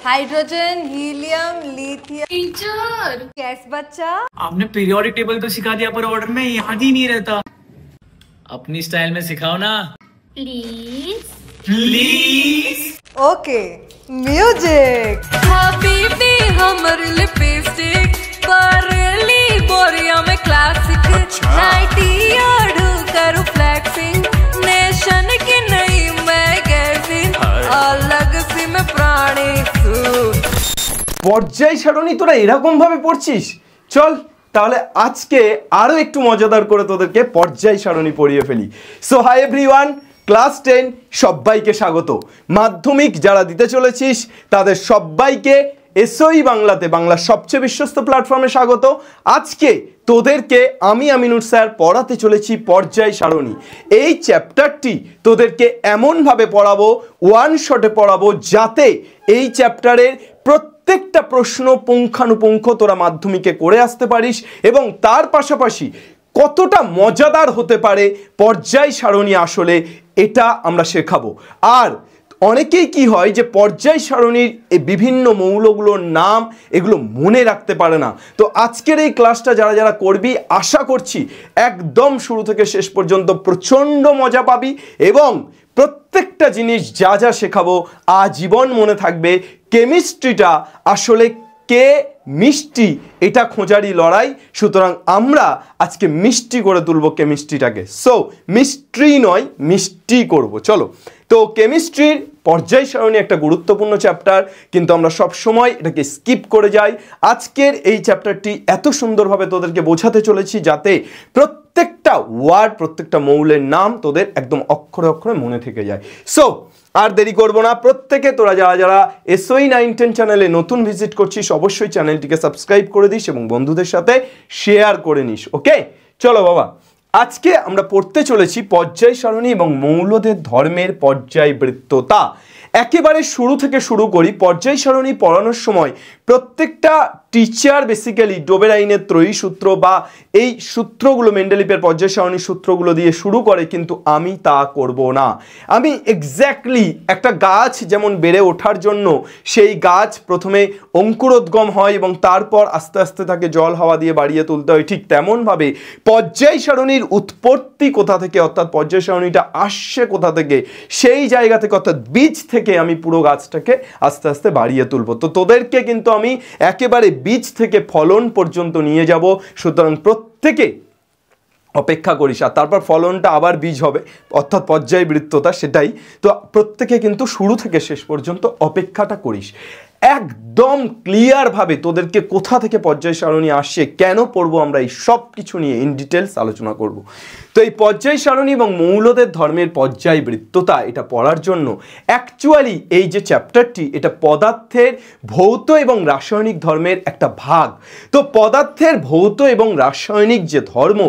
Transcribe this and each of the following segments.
Hydrogen, helium, lithium. Teacher yes बच्चा। आपने periodic table तो सिखा दिया पर ऑर्डर में याद ही नहीं रहता। अपनी स्टाइल में सिखाओ ना please please. Okay music. Habibi हमर लिपस्टिक करली बोरिया में क्लासिक नाइटी ओढ़ू करू फ्लेक्सिंग नेशन की नई मैगजीन अलग सी में प्राणी পর্যায় সারণী তোরা এরকম ভাবে পড়ছিস? চল তাহলে আজকে আরো একটু মজাদার করে তোদেরকে পর্যায় সারণী পড়িয়ে ফেলি। সো হাই এভরিওয়ান, ক্লাস 10 সবাইকে স্বাগত। মাধ্যমিক যারা দিতে চলেছিস তাদের সবাইকে এসওই বাংলাতে, বাংলার সবচেয়ে বিশ্বস্ত প্ল্যাটফর্মে স্বাগত। আজকে তোদেরকে আমি আমিনুর স্যার পড়াতে চলেছি পর্যায় সারণী। এই চ্যাপ্টারটি তোদেরকে এমনভাবে পড়াবো, ওয়ান শটে পড়াবো, যাতে এই চ্যাপ্টারের প্রত্যেকটা প্রশ্ন পুঙ্খানুপুঙ্খ তোরা মাধ্যমিকে করে আসতে পারিস এবং তার পাশাপাশি কতটা মজাদার হতে পারে পর্যায় সারণী আসলে এটা আমরা শেখাবো। আর অনেকেই কি হয় যে পর্যায় সারণীর এই বিভিন্ন মৌলগুলোর নাম এগুলো মনে রাখতে পারে না। তো আজকের এই ক্লাসটা যারা যারা করবি আশা করছি একদম শুরু থেকে শেষ পর্যন্ত প্রচণ্ড মজা পাবি এবং প্রত্যেকটা জিনিস যা যা শেখাবো আজীবন মনে থাকবে। কেমিস্ট্রিটা আসলে কে মিষ্টি এটা খোঁজারই লড়াই, সুতরাং আমরা আজকে মিষ্টি করে তুলব কেমিস্ট্রিটাকে। সো মিস্ট্রি নয়, মিষ্টি করব। চলো, তো কেমিস্ট্রির পর্যায় সারণী একটা গুরুত্বপূর্ণ চ্যাপ্টার, কিন্তু আমরা সব সময় এটাকে স্কিপ করে যাই। আজকের এই চ্যাপ্টারটি এত সুন্দরভাবে তোদেরকে বোঝাতে চলেছি যাতে প্রত্যেকটা ওয়ার্ড, প্রত্যেকটা মৌলের নাম তোদের একদম অক্ষরে অক্ষরে মনে থেকে যায়। সো আর দেরি করবো না, প্রত্যেকে তোরা যারা যারা এসওই 910 চ্যানেলে নতুন ভিজিট করছিস অবশ্যই চ্যানেলটিকে সাবস্ক্রাইব করে দিস এবং বন্ধুদের সাথে শেয়ার করে নিস। ওকে, চলো বাবা, আজকে আমরা পড়তে চলেছি পর্যায় সারণী এবং মৌলদের ধর্মের পর্যায়বৃত্ততা। একেবারে শুরু থেকে শুরু করি। পর্যায় সারণী পড়ানোর সময় প্রত্যেকটা টিচার বেসিক্যালি ডোবের আইনের ত্রয়ী সূত্র বা এই সূত্রগুলো, মেন্ডেলিপের পর্যায় সারণীর সূত্রগুলো দিয়ে শুরু করে, কিন্তু আমি তা করব না। আমি এক্স্যাক্টলি একটা গাছ যেমন বেড়ে ওঠার জন্য সেই গাছ প্রথমে অঙ্কুরোদ্গম হয় এবং তারপর আস্তে আস্তে তাকে জল হাওয়া দিয়ে বাড়িয়ে তুলতে হয়, ঠিক তেমনভাবে পর্যায় সারণীর উৎপত্তি কোথা থেকে, অর্থাৎ পর্যায় সারণীটা আসছে কোথা থেকে, সেই জায়গা থেকে অর্থাৎ বীজ থেকে আমি পুরো গাছটাকে আস্তে আস্তে বাড়িয়ে তুলব। তো তোদেরকে কিন্তু আমি একেবারে বীজ থেকে ফলন পর্যন্ত নিয়ে যাব, সুতরাং প্রত্যেকে অপেক্ষা করিস। আর তারপর ফলনটা আবার বীজ হবে, অর্থাৎ পর্যায়বৃত্ততা সেটাই। তো প্রত্যেকে কিন্তু শুরু থেকে শেষ পর্যন্ত অপেক্ষাটা করিস। একদম ক্লিয়ারভাবে তোদেরকে কোথা থেকে পর্যায় সারণী আসছে, কেন পড়বো, আমরা এই সব কিছু নিয়ে ইন ডিটেলস আলোচনা করব। তো এই পর্যায় সারণী এবং মৌলদের ধর্মের পর্যায়বৃত্ততা এটা পড়ার জন্য অ্যাকচুয়ালি এই যে চ্যাপ্টারটি এটা পদার্থের ভৌত এবং রাসায়নিক ধর্মের একটা ভাগ। তো পদার্থের ভৌত এবং রাসায়নিক যে ধর্ম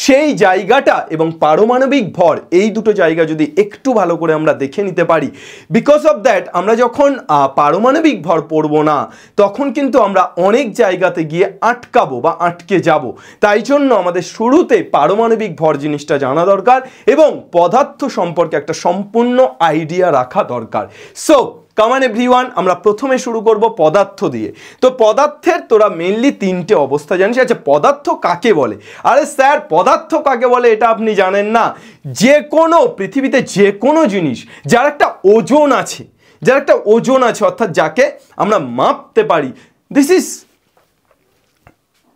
সেই জায়গাটা এবং পারমাণবিক ভর, এই দুটো জায়গা যদি একটু ভালো করে আমরা দেখে নিতে পারি, বিকজ অফ দ্যাট আমরা যখন পারমাণবিক ভর পড়বো না তখন কিন্তু আমরা অনেক জায়গাতে গিয়ে আটকাবো বা আটকে যাব। তাই জন্য আমাদের শুরুতে পারমাণবিক ভর জিনিসটা জানা দরকার এবং পদার্থ সম্পর্কে একটা সম্পূর্ণ আইডিয়া রাখা দরকার। সো কামান এভরিওয়ান, আমরা প্রথমে শুরু করব পদার্থ দিয়ে। তো পদার্থের তোরা মেনলি তিনটে অবস্থা জানিস। আচ্ছা, পদার্থ কাকে বলে? আরে স্যার, পদার্থ কাকে বলে এটা আপনি জানেন না? যে কোনো পৃথিবীতে যে কোনো জিনিস যার একটা ওজন আছে, যার একটা ওজন আছে অর্থাৎ যাকে আমরা মাপতে পারি, দিস ইজ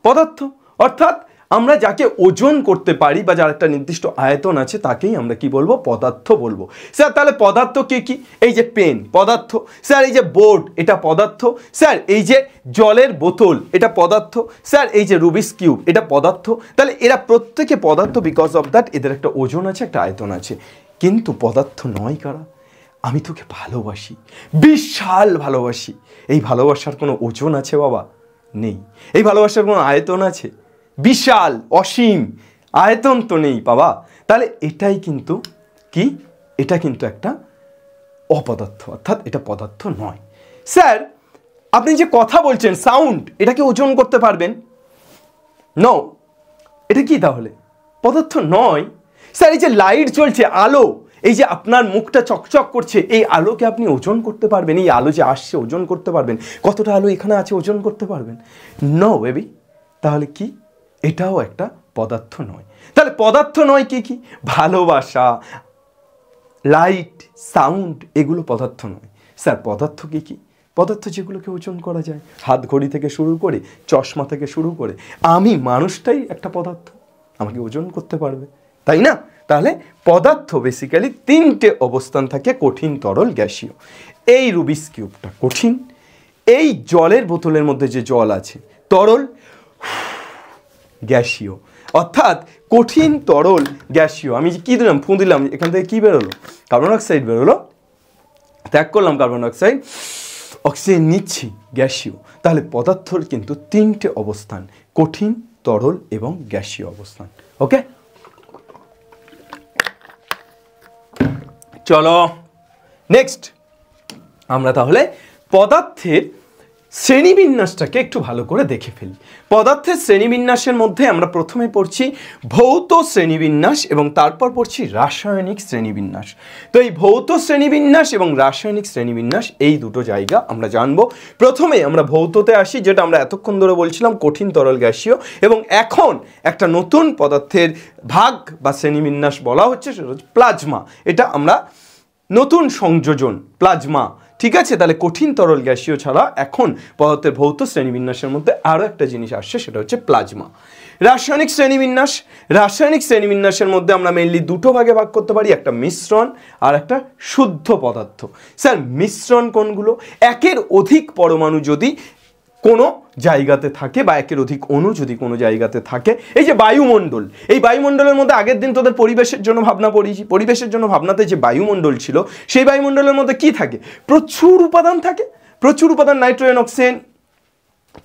পদার্থ। অর্থাৎ আমরা যাকে ওজন করতে পারি বা যার একটা নির্দিষ্ট আয়তন আছে তাকেই আমরা কি বলবো? পদার্থ বলবো। স্যার তাহলে পদার্থ কি কি? এই যে পেন পদার্থ, স্যার এই যে বোর্ড এটা পদার্থ, স্যার এই যে জলের বোতল এটা পদার্থ, স্যার এই যে রুবিক্স কিউব এটা পদার্থ। তাহলে এরা প্রত্যেকে পদার্থ, বিকজ অফ দ্যাট এদের একটা ওজন আছে, একটা আয়তন আছে। কিন্তু পদার্থ নয় কারা? আমি তোকে ভালোবাসি, বিশাল ভালোবাসি। এই ভালোবাসার কোনো ওজন আছে বাবা? নেই। এই ভালোবাসার কোনো আয়তন আছে? বিশাল অসীম আয়তন তো নেই বাবা। তাহলে এটাই কিন্তু কি? এটা কিন্তু একটা অপদার্থ, অর্থাৎ এটা পদার্থ নয়। স্যার আপনি যে কথা বলছেন সাউন্ড, এটাকে ওজন করতে পারবেন? নো, এটা কি তাহলে? পদার্থ নয়। স্যার এই যে লাইট জ্বলছে, আলো, এই যে আপনার মুখটা চকচক করছে, এই আলোকে আপনি ওজন করতে পারবেন? এই আলো যে আসছে ওজন করতে পারবেন? কতটা আলো এখানে আছে ওজন করতে পারবেন? No baby. তাহলে কি এটাও একটা পদার্থ নয়? তাহলে পদার্থ নয় কি কি? ভালোবাসা, লাইট, সাউন্ড, এগুলো পদার্থ নয়। স্যার পদার্থ কি কি? পদার্থ যেগুলোকে ওজন করা যায়, হাত ঘড়ি থেকে শুরু করে, চশমা থেকে শুরু করে, আমি মানুষটাই একটা পদার্থ, আমাকে ওজন করতে পারবে, তাই না? তাহলে পদার্থ বেসিক্যালি তিনটে অবস্থান থাকে, কঠিন, তরল, গ্যাসীয়। এই রুবিক্স কিউবটা কঠিন, এই জলের বোতলের মধ্যে যে জল আছে তরল, গ্যাসীয়। অর্থাৎ কঠিন, তরল, গ্যাসীয়। আমি কি দিলাম, ফু দিলাম, এখান থেকে কি বেরোলো? কার্বন ডাইঅক্সাইড বেরোলো, ত্যাগ করলাম কার্বন ডাইঅক্সাইড, অক্সিজেন নিচ্ছি, গ্যাসীয়। তাহলে পদার্থর কিন্তু তিনটে অবস্থান, কঠিন, তরল এবং গ্যাসীয় অবস্থান। ওকে, চলো নেক্সট আমরা তাহলে পদার্থের শ্রেণীবিন্যাসটাকে একটু ভালো করে দেখে ফেলি। পদার্থের শ্রেণীবিন্যাসের মধ্যে আমরা প্রথমে পড়ছি ভৌত শ্রেণীবিন্যাস এবং তারপর পড়ছি রাসায়নিক শ্রেণীবিন্যাস। তো এই ভৌত শ্রেণীবিন্যাস এবং রাসায়নিক শ্রেণীবিন্যাস এই দুটো জায়গা আমরা জানবো। প্রথমে আমরা ভৌততে আসি, যেটা আমরা এতক্ষণ ধরে বলছিলাম কঠিন, তরল, গ্যাসীয়, এবং এখন একটা নতুন পদার্থের ভাগ বা শ্রেণীবিন্যাস বলা হচ্ছে, সেটা হচ্ছে প্লাজমা। এটা আমরা নতুন সংযোজন, প্লাজমা। ঠিক আছে, তাহলে কঠিন, তরল, গ্যাসীয় ছাড়া এখন পদার্থের ভৌত শ্রেণীবিন্যাসের মধ্যে আরও একটা জিনিস আসছে, সেটা হচ্ছে প্লাজমা। রাসায়নিক শ্রেণীবিন্যাস, রাসায়নিক শ্রেণীবিন্যাসের মধ্যে আমরা মেইনলি দুটো ভাগে ভাগ করতে পারি, একটা মিশ্রণ আর একটা শুদ্ধ পদার্থ। স্যার মিশ্রণ কোনগুলো? একের অধিক পরমাণু যদি কোনো জায়গাতে থাকে বা একের অধিক অণু যদি কোনো জায়গাতে থাকে, এই যে বায়ুমণ্ডল, এই বায়ুমণ্ডলের মধ্যে আগের দিন তোদের পরিবেশের জন্য ভাবনা পড়িয়েছি, পরিবেশের জন্য ভাবনাতে যে বায়ুমণ্ডল ছিল, সেই বায়ুমণ্ডলের মধ্যে কি থাকে? প্রচুর উপাদান থাকে, প্রচুর উপাদান, নাইট্রোজেন, অক্সিজেন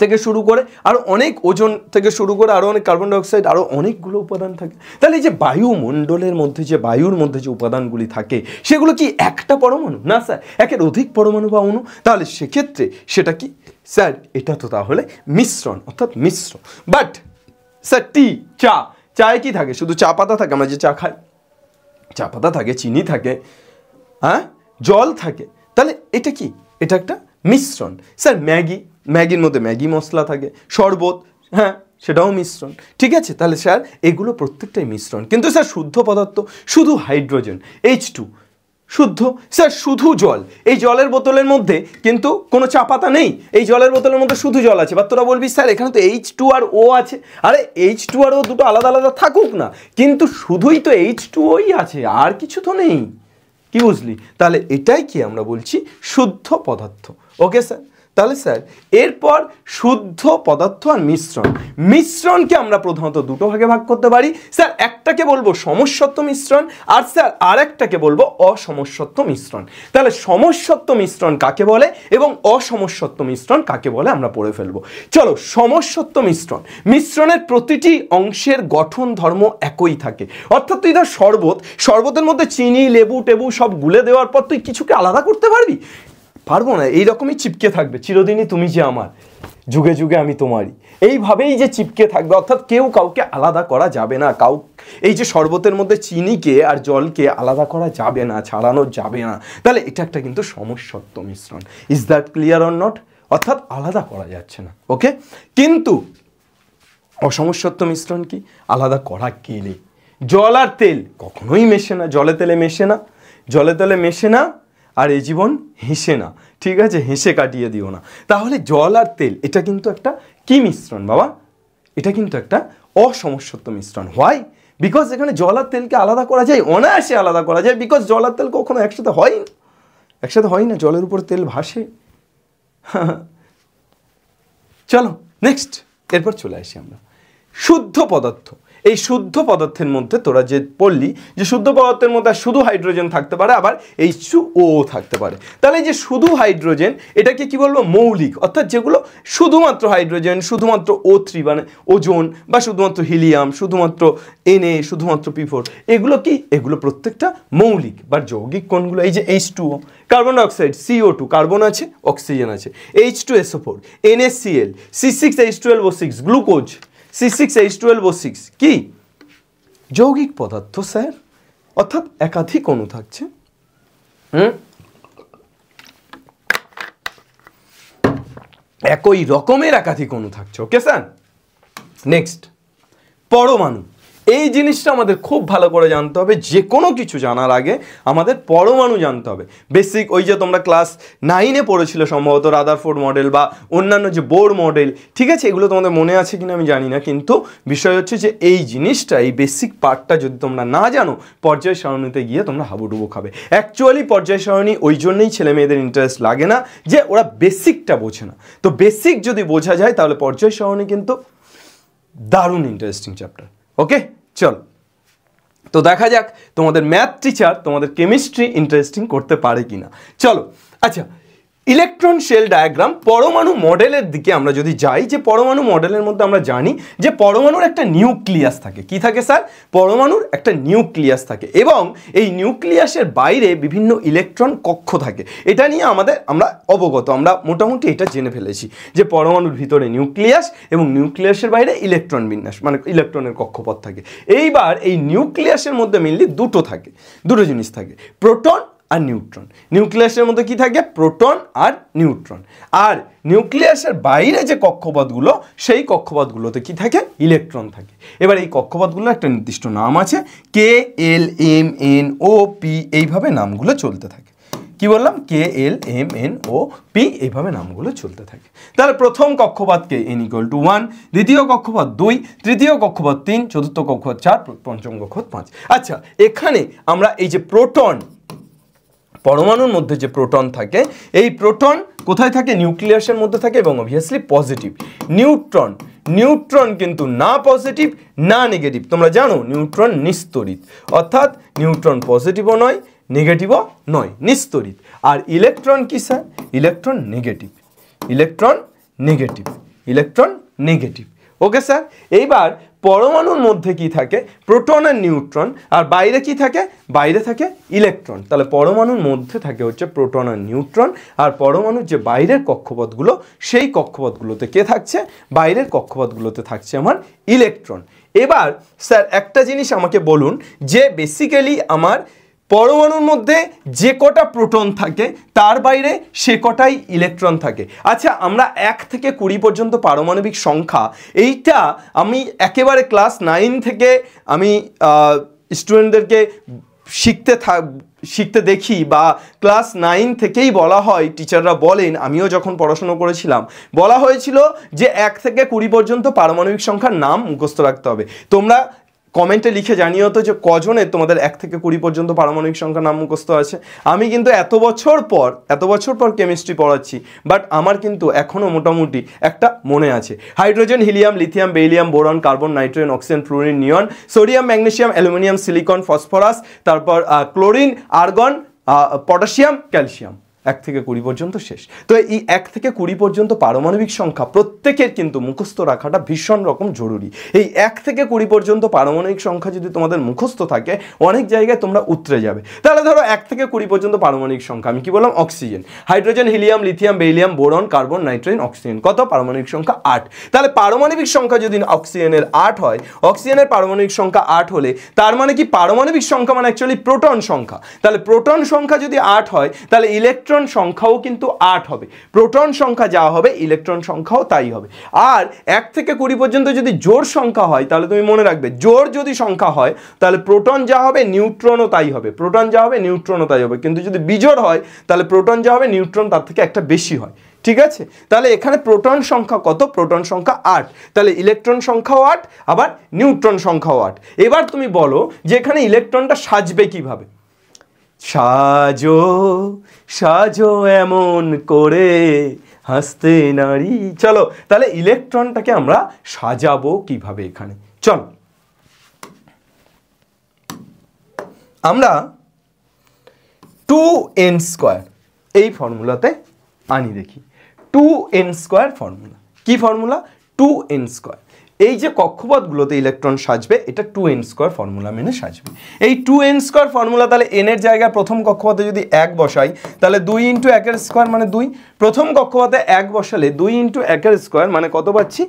থেকে শুরু করে আরও অনেক, ওজোন থেকে শুরু করে আরও অনেক, কার্বন ডাইঅক্সাইড, আরও অনেকগুলো উপাদান থাকে। তাহলে এই যে বায়ুমণ্ডলের মধ্যে যে বায়ুর মধ্যে যে উপাদানগুলি থাকে, সেগুলো কি একটা পরমাণু? না স্যার, একের অধিক পরমাণু বা অণু। তাহলে সেক্ষেত্রে সেটা কি? স্যার এটা তো তাহলে মিশ্রণ, অর্থাৎ মিশ্র। বাট স্যার টি, চা, চায়ে কি থাকে? শুধু চা পাতা থাকে, আমরা যে চা খাই, চা পাতা থাকে, চিনি থাকে, হ্যাঁ, জল থাকে। তাহলে এটা কি? এটা একটা মিশ্রণ। স্যার ম্যাগি, ম্যাগির মধ্যে ম্যাগি মশলা থাকে, শরবত, হ্যাঁ সেটাও মিশ্রণ। ঠিক আছে, তাহলে স্যার এগুলো প্রত্যেকটাই মিশ্রণ। কিন্তু স্যার শুদ্ধ পদার্থ শুধু হাইড্রোজেন, H2 শুদ্ধ। স্যার শুধু জল, এই জলের বোতলের মধ্যে কিন্তু কোনো চা পাতা নেই, এই জলের বোতলের মধ্যে শুধু জল আছে। বা তোরা বলবি স্যার এখানে তো H2 আর O আছে। আরে H2 আর O দুটো আলাদা আলাদা থাকুক না, কিন্তু শুধুই তো H2Oই আছে, আর কিছু তো নেই। কি বুঝলি? তাহলে এটাই কি আমরা বলছি শুদ্ধ পদার্থ। ওকে স্যার, তাহলে স্যার এরপর শুদ্ধ পদার্থ আর মিশ্রণ। মিশ্রণকে আমরা প্রধানত দুটো ভাগে ভাগ করতে পারি। স্যার একটাকে বলবো সমসত্ব মিশ্রণ, আর স্যার আরেকটাকে বলবো অসমসত্ব মিশ্রণ। তাহলে সমসত্ব মিশ্রণ কাকে বলে এবং অসমসত্ব মিশ্রণ কাকে বলে আমরা পড়ে ফেলবো। চলো, সমসত্ব মিশ্রণ, মিশ্রণের প্রতিটি অংশের গঠন ধর্ম একই থাকে। অর্থাৎ তুই ধর শরবত, শরবতের মধ্যে চিনি, লেবু টেবু সব গুলে দেওয়ার পর তুই কিছুকে আলাদা করতে পারবি? পারবো না, এইরকমই চিপকে থাকবে চিরদিনই তুমি যে আমার, যুগে যুগে আমি তোমারই, এইভাবেই যে চিপকে থাকবে। অর্থাৎ কেউ কাউকে আলাদা করা যাবে না, এই যে শরবতের মধ্যে চিনিকে আর জলকে আলাদা করা যাবে না, ছাড়ানো যাবে না। তাহলে এটা একটা কিন্তু সমসত্ব মিশ্রণ। Is that clear or not? অর্থাৎ আলাদা করা যাচ্ছে না। ওকে, কিন্তু অসমসত্ব মিশ্রণ কি? আলাদা করা গেলে জল আর তেল কখনোই মেশে না, জলে তেলে মেশে না, জলে তেলে মেশে না, আর এই জীবন হেসে না। ঠিক আছে, হেসে কাটিয়ে দিও না। তাহলে জল আর তেল এটা কিন্তু একটা কি মিশ্রণ বাবা? এটা কিন্তু একটা অসমসত্ব মিশ্রণ। হোয়াই? বিকজ এখানে জল আর তেলকে আলাদা করা যায়, অনায়াসে আলাদা করা যায়, বিকজ জল আর তেল কখনো একসাথে হয় না, একসাথে হয় না, জলের উপর তেল ভাসে। চলো নেক্সট, এরপর চলে আসি আমরা শুদ্ধ পদার্থ। এই শুদ্ধ পদার্থের মধ্যে তোরা যে পড়লি যে শুদ্ধ পদার্থের মধ্যে শুধু হাইড্রোজেন থাকতে পারে, আবার H2O থাকতে পারে। তাহলে যে শুধু হাইড্রোজেন এটাকে কি বলবো? মৌলিক। অর্থাৎ যেগুলো শুধুমাত্র হাইড্রোজেন, শুধুমাত্র O3 মানে ওজোন, বা শুধুমাত্র হিলিয়াম, শুধুমাত্র Na, শুধুমাত্র P4, এগুলো কি? এগুলো প্রত্যেকটা মৌলিক। বা যৌগিক কোনগুলো? এই যে H2O, carbon dioxide, CO2, carbon আছে, অক্সিজেন আছে, H2SO4, NaCl, C6H12O6, glucose, C6H12O6 কি? যৌগিক পদার্থ স্যার, অর্থাৎ একাধিক অণু থাকছে। একই রকমের একাধিক অণু থাকছে। ওকে স্যার, নেক্সট পরমাণু। এই জিনিসটা আমাদের খুব ভালো করে জানতে হবে। যে কোনো কিছু জানার আগে আমাদের পরমাণু জানতে হবে। বেসিক ওই যে তোমরা ক্লাস 9-এ পড়েছিল সম্ভবত রাদারফোর্ড মডেল বা অন্যান্য যে বোর মডেল, ঠিক আছে, এগুলো তোমাদের মনে আছে কিনা আমি জানি না, কিন্তু বিষয় হচ্ছে যে এই জিনিসটা, এই বেসিক পার্টটা যদি তোমরা না জানো পর্যায় সারণীতে গিয়ে তোমরা হাবুডুবু খাবে। অ্যাকচুয়ালি পর্যায় সারণী ওই জন্যই ছেলে মেয়েদের ইন্টারেস্ট লাগে না, যে ওরা বেসিকটা বোঝে না। তো বেসিক যদি বোঝা যায় তাহলে পর্যায় সারণী কিন্তু দারুণ ইন্টারেস্টিং চ্যাপ্টার। ওকে, চল তো দেখা যাক তোমাদের ম্যাথ টিচার তোমাদের কেমিস্ট্রি ইন্টারেস্টিং করতে পারে কিনা। চলো, আচ্ছা, ইলেকট্রন শেল ডায়াগ্রাম, পরমাণু মডেলের দিকে আমরা যদি যাই, যে পরমাণু মডেলের মধ্যে আমরা জানি যে পরমাণুর একটা নিউক্লিয়াস থাকে। কি থাকে স্যার? পরমাণুর একটা নিউক্লিয়াস থাকে এবং এই নিউক্লিয়াসের বাইরে বিভিন্ন ইলেকট্রন কক্ষ থাকে। এটা নিয়ে আমরা অবগত, আমরা মোটামুটি এটা জেনে ফেলেছি যে পরমাণুর ভিতরে নিউক্লিয়াস এবং নিউক্লিয়াসের বাইরে ইলেকট্রন বিন্যাস, মানে ইলেকট্রনের কক্ষপথ থাকে। এইবার এই নিউক্লিয়াসের মধ্যে মেইনলি দুটো জিনিস থাকে, প্রোটন আর নিউট্রন। নিউক্লিয়াসের মধ্যে কি থাকে? প্রোটন আর নিউট্রন। আর নিউক্লিয়াসের বাইরে যে কক্ষপথগুলো, সেই কক্ষপথগুলোতে কি থাকে? ইলেকট্রন থাকে। এবার এই কক্ষপথগুলো একটা নির্দিষ্ট নাম আছে, কে, এল, এম, এন, ও, পি, এইভাবে নামগুলো চলতে থাকে। কি বললাম? কে, এল, এম, এন, ও, পি, এইভাবে নামগুলো চলতে থাকে। তাহলে প্রথম কক্ষপথকে n=1, দ্বিতীয় কক্ষপথ 2, তৃতীয় কক্ষপথ 3, চতুর্থ কক্ষপথ 4, পঞ্চম কক্ষপথ 5। আচ্ছা, এখানে আমরা এই যে প্রোটন, পরমাণুর মধ্যে যে প্রোটন থাকে, এই প্রোটন কোথায় থাকে? নিউক্লিয়াসের মধ্যে থাকে এবং অবভিয়াসলি পজিটিভ। নিউট্রন কিন্তু না পজিটিভ না নেগেটিভ। তোমরা জানো নিউট্রন নিস্তড়িত, অর্থাৎ নিউট্রন পজিটিভও নয় নেগেটিভও নয়, নিস্তড়িত। আর ইলেকট্রন কি sir? Electron negative. Okay sir, এইবার পরমাণুর মধ্যে কি থাকে? প্রোটন আর নিউট্রন। আর বাইরে কি থাকে? বাইরে থাকে ইলেকট্রন। তাহলে পরমাণুর মধ্যে থাকে হচ্ছে প্রোটন আর নিউট্রন, আর পরমাণুর যে বাইরের কক্ষপথগুলো, সেই কক্ষপথগুলোতে কে থাকছে? বাইরের কক্ষপথগুলোতে থাকছে আমার ইলেকট্রন। এবার স্যার একটা জিনিস আমাকে বলুন, যে বেসিক্যালি আমার পরমাণুর মধ্যে যে কটা প্রোটন থাকে তার বাইরে সে কটাই ইলেকট্রন থাকে। আচ্ছা, আমরা 1 থেকে 20 পর্যন্ত পারমাণবিক সংখ্যা, এইটা আমি একেবারে ক্লাস 9 থেকে আমি স্টুডেন্টদেরকে শিখতে দেখি, বা ক্লাস 9 থেকেই বলা হয়, টিচাররা বলেন, আমিও যখন পড়াশোনা করেছিলাম বলা হয়েছিল যে 1 থেকে 20 পর্যন্ত পারমাণবিক সংখ্যার নাম মুখস্থ রাখতে হবে। তোমরা কমেন্টে লিখে জানিও তো যে কজনের তোমাদের 1 থেকে 20 পর্যন্ত পারমাণবিক সংখ্যার নাম মুখস্থ আছে। আমি কিন্তু এত বছর পর কেমিস্ট্রি পড়াচ্ছি, বাট আমার কিন্তু এখনও মোটামুটি একটা মনে আছে। Hydrogen, helium, lithium, beryllium, boron, carbon, nitrogen, oxygen, fluorine, neon, sodium, magnesium, aluminium, silicon, phosphorus, তারপর ক্লোরিন, আর্গন, পটাশিয়াম, ক্যালসিয়াম। 1 থেকে 20 পর্যন্ত শেষ। তো এই 1 থেকে 20 পর্যন্ত পারমাণবিক সংখ্যা প্রত্যেকের কিন্তু মুখস্থ রাখাটা ভীষণ রকম জরুরি। এই 1 থেকে 20 পর্যন্ত পারমাণবিক সংখ্যা যদি তোমাদের মুখস্থ থাকে, অনেক জায়গায় তোমরা উতরে যাবে। তাহলে ধরো 1 থেকে 20 পর্যন্ত পারমাণবিক সংখ্যা, আমি কি বললাম? Oxygen, hydrogen, helium, lithium, beryllium, boron, carbon, nitrogen, oxygen. কত? পারমাণবিক সংখ্যা 8। তাহলে পারমাণবিক সংখ্যা যদি অক্সিজেনের 8 হয়, অক্সিজেনের পারমাণবিক সংখ্যা 8 হলে তার মানে কি? পারমাণবিক সংখ্যা মানে অ্যাকচুয়ালি প্রোটন সংখ্যা। তাহলে প্রোটন সংখ্যা যদি 8 হয়, তাহলে ইলেকট্রন সংখ্যাও কিন্তু 8 হবে। প্রোটন সংখ্যা যা হবে ইলেকট্রন সংখ্যাও তাই হবে। আর 1 থেকে 20 পর্যন্ত যদি জোড় সংখ্যা হয়, তাহলে তুমি মনে রাখবে, জোড় যদি সংখ্যা হয় তাহলে প্রোটন যা হবে নিউট্রনও তাই হবে, কিন্তু যদি বিজোড় হয় তাহলে প্রোটন যা হবে নিউট্রন তার থেকে একটা বেশি হয়। ঠিক আছে, তাহলে এখানে প্রোটন সংখ্যা কত? প্রোটন সংখ্যা 8। তাহলে ইলেকট্রন সংখ্যাও 8, আবার নিউট্রন সংখ্যাও 8। এবার তুমি বলো যে এখানে ইলেকট্রনটা সাজবে কিভাবে? সাজো সাজো এমন করে হাসতে নারী। চলো তাহলে ইলেকট্রনটাকে আমরা সাজাবো কিভাবে এখানে। চলো আমরা 2n² এই ফর্মুলাতে আনি দেখি। 2n² ফর্মুলা কি? Formula 2n²। এই যে কক্ষপথগুলোতে ইলেকট্রন সাজবে, এটা 2n² ফর্মুলা মেনে সাজবে। এই 2n² ফর্মুলা, তাহলে n এর জায়গায় প্রথম কক্ষপথে যদি 1 বসাই, তাহলে 2 × 1 এর স্কোয়ার মানে 2, প্রথম কক্ষপথে 1 বসালে 2 × 1 স্কোয়ার মানে কত পাচ্ছি,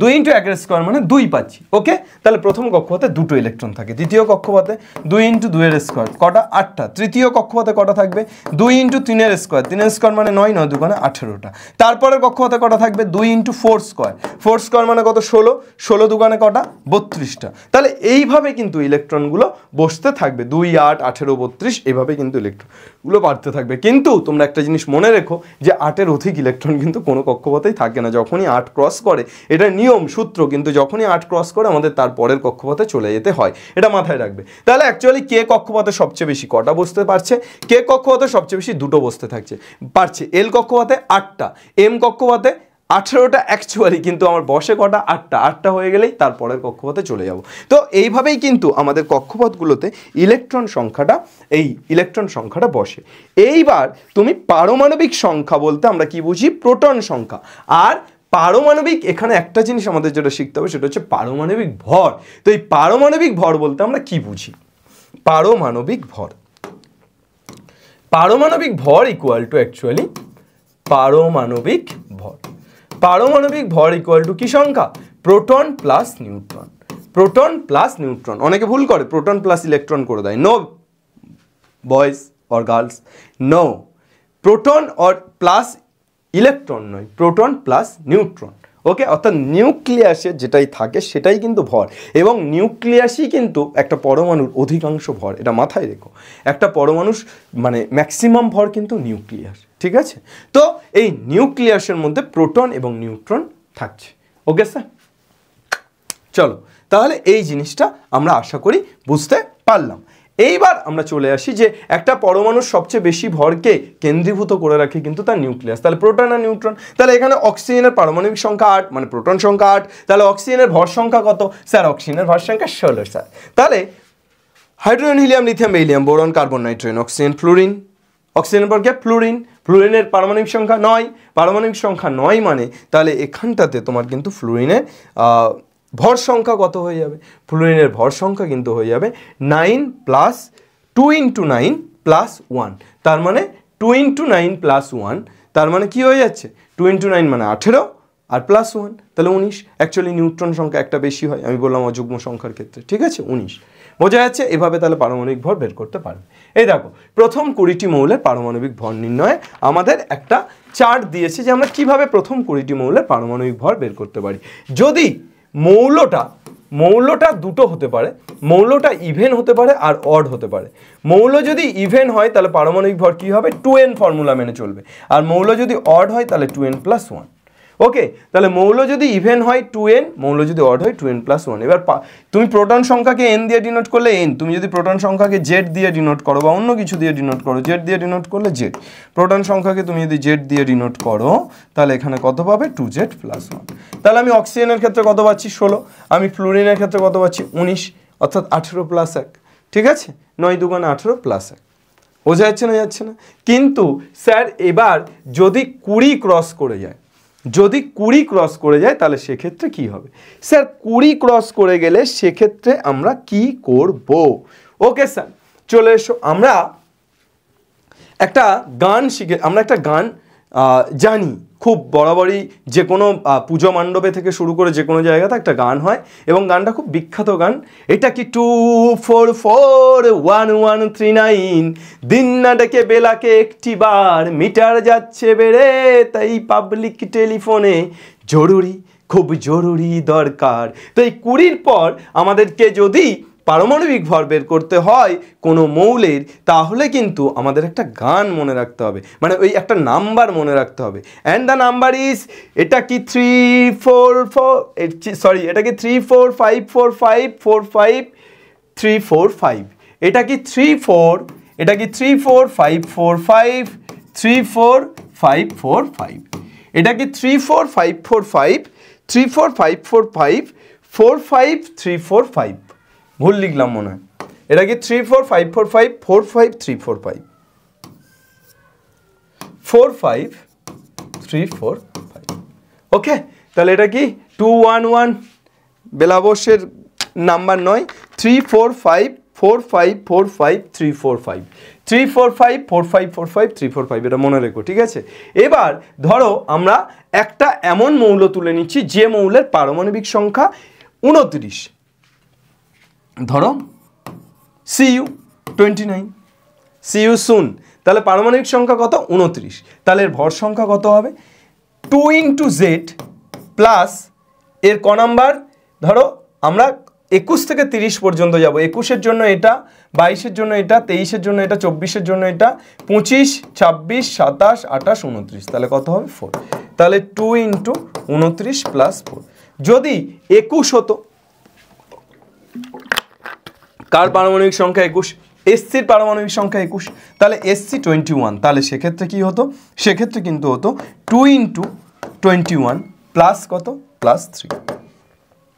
2 × 1 স্কোয়ার মানে 2 পাচ্ছি। ওকে, তাহলে প্রথম কক্ষপথে 2টো ইলেকট্রন থাকে। দ্বিতীয় কক্ষপথে 2 × 2 স্কোয়ার কটা, 8টা। তৃতীয় কক্ষপথে কটা থাকবে, 2 × 3 স্কোয়ার, 3 স্কোয়ার মানে 9, 9 2 18টা। তারপরের কক্ষপথে কটা থাকবে, 2 × 4 স্কোয়ার, 4 স্কোয়ার মানে কত, 16, 16 2 কটা, 32টা। তাহলে এইভাবে কিন্তু ইলেকট্রনগুলো বসতে থাকবে, 2 8 18 32, এইভাবে কিন্তু ইলেকট্রনগুলো বাড়তে থাকবে। কিন্তু তোমরা একটা জিনিস মনে রেখো যে 8-এর অধিক ইলেকট্রন কিন্তু কোনো কক্ষপথেই থাকে না। যখনই 8 ক্রস করে, এটা নিয়ম সূত্র, কিন্তু যখনই 8 ক্রস করে আমাদের তার পরের কক্ষপথে চলে যেতে হয়, এটা মাথায় রাখবে। তাহলে অ্যাকচুয়ালি কে কক্ষপথে সবচেয়ে বেশি কটা বসতে পারছে, কে কক্ষপথে সবচেয়ে বেশি 2টো বসতে পারছে, এল কক্ষপথে 8টা, এম কক্ষপথে 18টা অ্যাকচুয়ালি, কিন্তু আমার বসে কটা, 8টা। 8টা হয়ে গেলেই তারপরের কক্ষপথে চলে যাব। তো এইভাবেই কিন্তু আমাদের কক্ষপথগুলোতে ইলেকট্রন সংখ্যাটা বসে। এইবার তুমি পারমাণবিক সংখ্যা বলতে আমরা কি বুঝি, প্রোটন সংখ্যা। আর পারমাণবিক, এখানে একটা জিনিস আমাদের যেটা শিখতে হবে সেটা হচ্ছে পারমাণবিক ভর। তো এই পারমাণবিক ভর বলতে আমরা কি বুঝি, পারমাণবিক ভর ইকুয়াল টু অ্যাকচুয়ালি পারমাণবিক ভর। পারমাণবিক ভর ইকুয়াল টু কি সংখ্যা, proton plus neutron. Proton plus neutron, অনেকে ভুল করে প্রোটন প্লাস ইলেকট্রন করে দেয়। No boys or girls, no, proton or plus electron নয়, প্রোটন প্লাস নিউট্রন। ওকে, অর্থাৎ নিউক্লিয়াসে যেটাই থাকে সেটাই কিন্তু ভর, এবং নিউক্লিয়াসই কিন্তু একটা পরমাণুর অধিকাংশ ভর, এটা মাথায় রেখো। একটা পরমাণুর মানে ম্যাক্সিমাম ভর কিন্তু নিউক্লিয়াস, ঠিক আছে? তো এই নিউক্লিয়াসের মধ্যে প্রোটন এবং নিউট্রন থাকছে। ওকে স্যার, চলো তাহলে এই জিনিসটা আমরা আশা করি বুঝতে পারলাম। এইবার আমরা চলে আসি যে একটা পরমাণুর সবচেয়ে বেশি ভরকে কেন্দ্রীভূত করে রাখে কিন্তু তার নিউক্লিয়াস। তাহলে প্রোটন আর নিউট্রন। তাহলে এখানে অক্সিজেনের পারমাণবিক সংখ্যা 8, মানে প্রোটন সংখ্যা 8। তাহলে অক্সিজেনের ভর সংখ্যা কত স্যার, অক্সিজেনের ভর সংখ্যা 16 স্যার। তাহলে hydrogen, helium, lithium, beryllium, boron, carbon, nitrogen, oxygen, fluorine. অক্সিজেনের পর কে, ফ্লুরিন। ফ্লুরিনের পারমাণবিক সংখ্যা 9, পারমাণবিক সংখ্যা 9 মানে তাহলে এখানটাতে তোমার কিন্তু ফ্লুরিনের ভর সংখ্যা কত হয়ে যাবে, ফ্লুরিনের ভর সংখ্যা কিন্তু হয়ে যাবে 9 প্লাস 2 × 9 প্লাস 1, তার মানে 2 × 9 প্লাস 1, তার মানে কি হয়ে যাচ্ছে, 2 × 9 মানে 18 আর প্লাস 1 তাহলে 19। অ্যাকচুয়ালি নিউট্রন সংখ্যা একটা বেশি হয়, আমি বললাম অযুগ্ম সংখ্যার ক্ষেত্রে, ঠিক আছে, 19। বোঝা যাচ্ছে? এভাবে তাহলে পারমাণবিক ভর বের করতে পারবে। এই দেখো, প্রথম 20টি মৌলের পারমাণবিক ভর নির্ণয়ে আমাদের একটা চার্ট দিয়েছে যে আমরা কিভাবে প্রথম 20টি মৌলের পারমাণবিক ভর বের করতে পারি। যদি মৌলটা দুটো হতে পারে, মৌলটা ইভেন হতে পারে আর অড হতে পারে। মৌল যদি ইভেন হয় তাহলে পারমাণবিক ভর কী হবে, 2n ফর্মুলা মেনে চলবে। আর মৌল যদি অড হয় তাহলে 2n + 1। ওকে, তাহলে মৌল যদি ইভেন হয় 2n, মৌল যদি অড হয় 2n + 1। এবার তুমি প্রোটন সংখ্যাকে n দিয়ে ডিনোট করলে n, তুমি যদি প্রোটন সংখ্যাকে z দিয়ে ডিনোট করো বা অন্য কিছু দিয়ে ডিনোট করো, z দিয়ে ডিনোট করলে z। প্রোটন সংখ্যাকে তুমি যদি z দিয়ে ডিনোট করো তাহলে এখানে কত পাবে, 2z + 1। তাহলে আমি অক্সিজেনের ক্ষেত্রে কত পাচ্ছি, 16। আমি ফ্লুরিনের ক্ষেত্রে কত পাচ্ছি, 19, অর্থাৎ 18 + 1, ঠিক আছে, 9 2 18 + 1। বোঝা যাচ্ছে না, যাচ্ছে না? কিন্তু স্যার এবার যদি 20 ক্রস করে যায়, যদি 20 ক্রস করে যায় তাহলে সেক্ষেত্রে কি হবে স্যার, 20 ক্রস করে গেলে সেক্ষেত্রে আমরা কি করব? ওকে স্যার, চলে এসো, আমরা একটা গান জানি, খুব বরাবরই যে কোনো পুজো মণ্ডপে থেকে শুরু করে যে কোনো জায়গাতে একটা গান হয় এবং গানটা খুব বিখ্যাত গান। এটা কি 2441139, দিন না ডেকে বেলাকে একটি বার, মিটার যাচ্ছে বেড়ে, তাই পাবলিক টেলিফোনে জরুরি, খুব জরুরি দরকার। তো এই 20-র পর আমাদেরকে যদি পারমাণবিক ভর বের করতে হয় কোনো মৌলের, তাহলে কিন্তু আমাদের একটা গান মনে রাখতে হবে, মানে ওই একটা নাম্বার মনে রাখতে হবে। অ্যান্ড দ্য নাম্বার ইজ, এটা কি 3454545 এটা কি 34545 34545 এটা কি 34545 34545 45345, ভুল লিখলাম মনে হয়। এটা কি 34545 45345 45345। ওকে, তাহলে এটা কি 211 বেলাবশের নাম্বার নয়, 345 4 5 4 5 3 4 5 3 4 5 4 5 4 5 3 4 5 এটা মনে রেখো, ঠিক আছে। এবার ধরো আমরা একটা এমন মৌল তুলে নিচ্ছি যে মৌলের পারমাণবিক সংখ্যা 29, ধরো Cu29, Cu শুন, তাহলে পারমাণবিক সংখ্যা কত? 29। তাহলে এর ভর সংখ্যা কত হবে? 2 × Z প্লাস এর ক নাম্বার, ধরো আমরা 21 থেকে 30 পর্যন্ত যাব। 21-এর জন্য এটা, 22-এর জন্য এটা, 23-এর জন্য এটা, 24-এর জন্য এটা, 25, 26, 27, 28, 29, তাহলে কত হবে? 4। তাহলে 2 × 29 প্লাস 4। যদি 21 হতো, কার পারমাণবিক সংখ্যা 21? এসসির পারমাণবিক সংখ্যা 21, তাহলে Sc21, তাহলে সেক্ষেত্রে কি হতো? সেক্ষেত্রে কিন্তু হতো 2 × 21 প্লাস কত? প্লাস 3।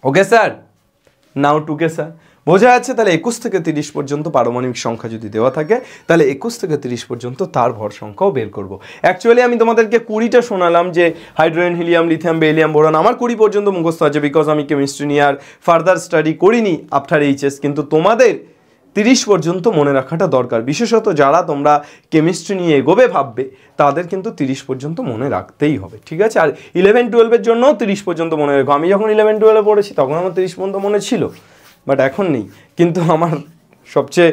ওকে স্যার, নাও টুকে স্যার, বোঝা যাচ্ছে? তাহলে 21 থেকে 30 পর্যন্ত পারমাণবিক সংখ্যা যদি দেওয়া থাকে, তাহলে 21 থেকে 30 পর্যন্ত তার ভর সংখ্যাও বের করব। অ্যাকচুয়ালি আমি তোমাদেরকে 20টা শোনালাম যে hydrogen, helium, lithium, beryllium, boron, আমার 20 পর্যন্ত মুখস্থ আছে, বিকজ আমি কেমিস্ট্রি নিয়ে আর ফার্দার স্টাডি করিনি আফটার এইচএস। কিন্তু তোমাদের 30 পর্যন্ত মনে রাখাটা দরকার, বিশেষত যারা তোমরা কেমিস্ট্রি নিয়ে এগোবে ভাববে তাদের কিন্তু 30 পর্যন্ত মনে রাখতেই হবে, ঠিক আছে। আর 11-12-এর জন্য 30 পর্যন্ত মনে রাখো। আমি যখন 11-12-এ পড়েছি তখন আমার 30 পর্যন্ত মনে ছিল, বাট এখন নেই। কিন্তু আমার সবচেয়ে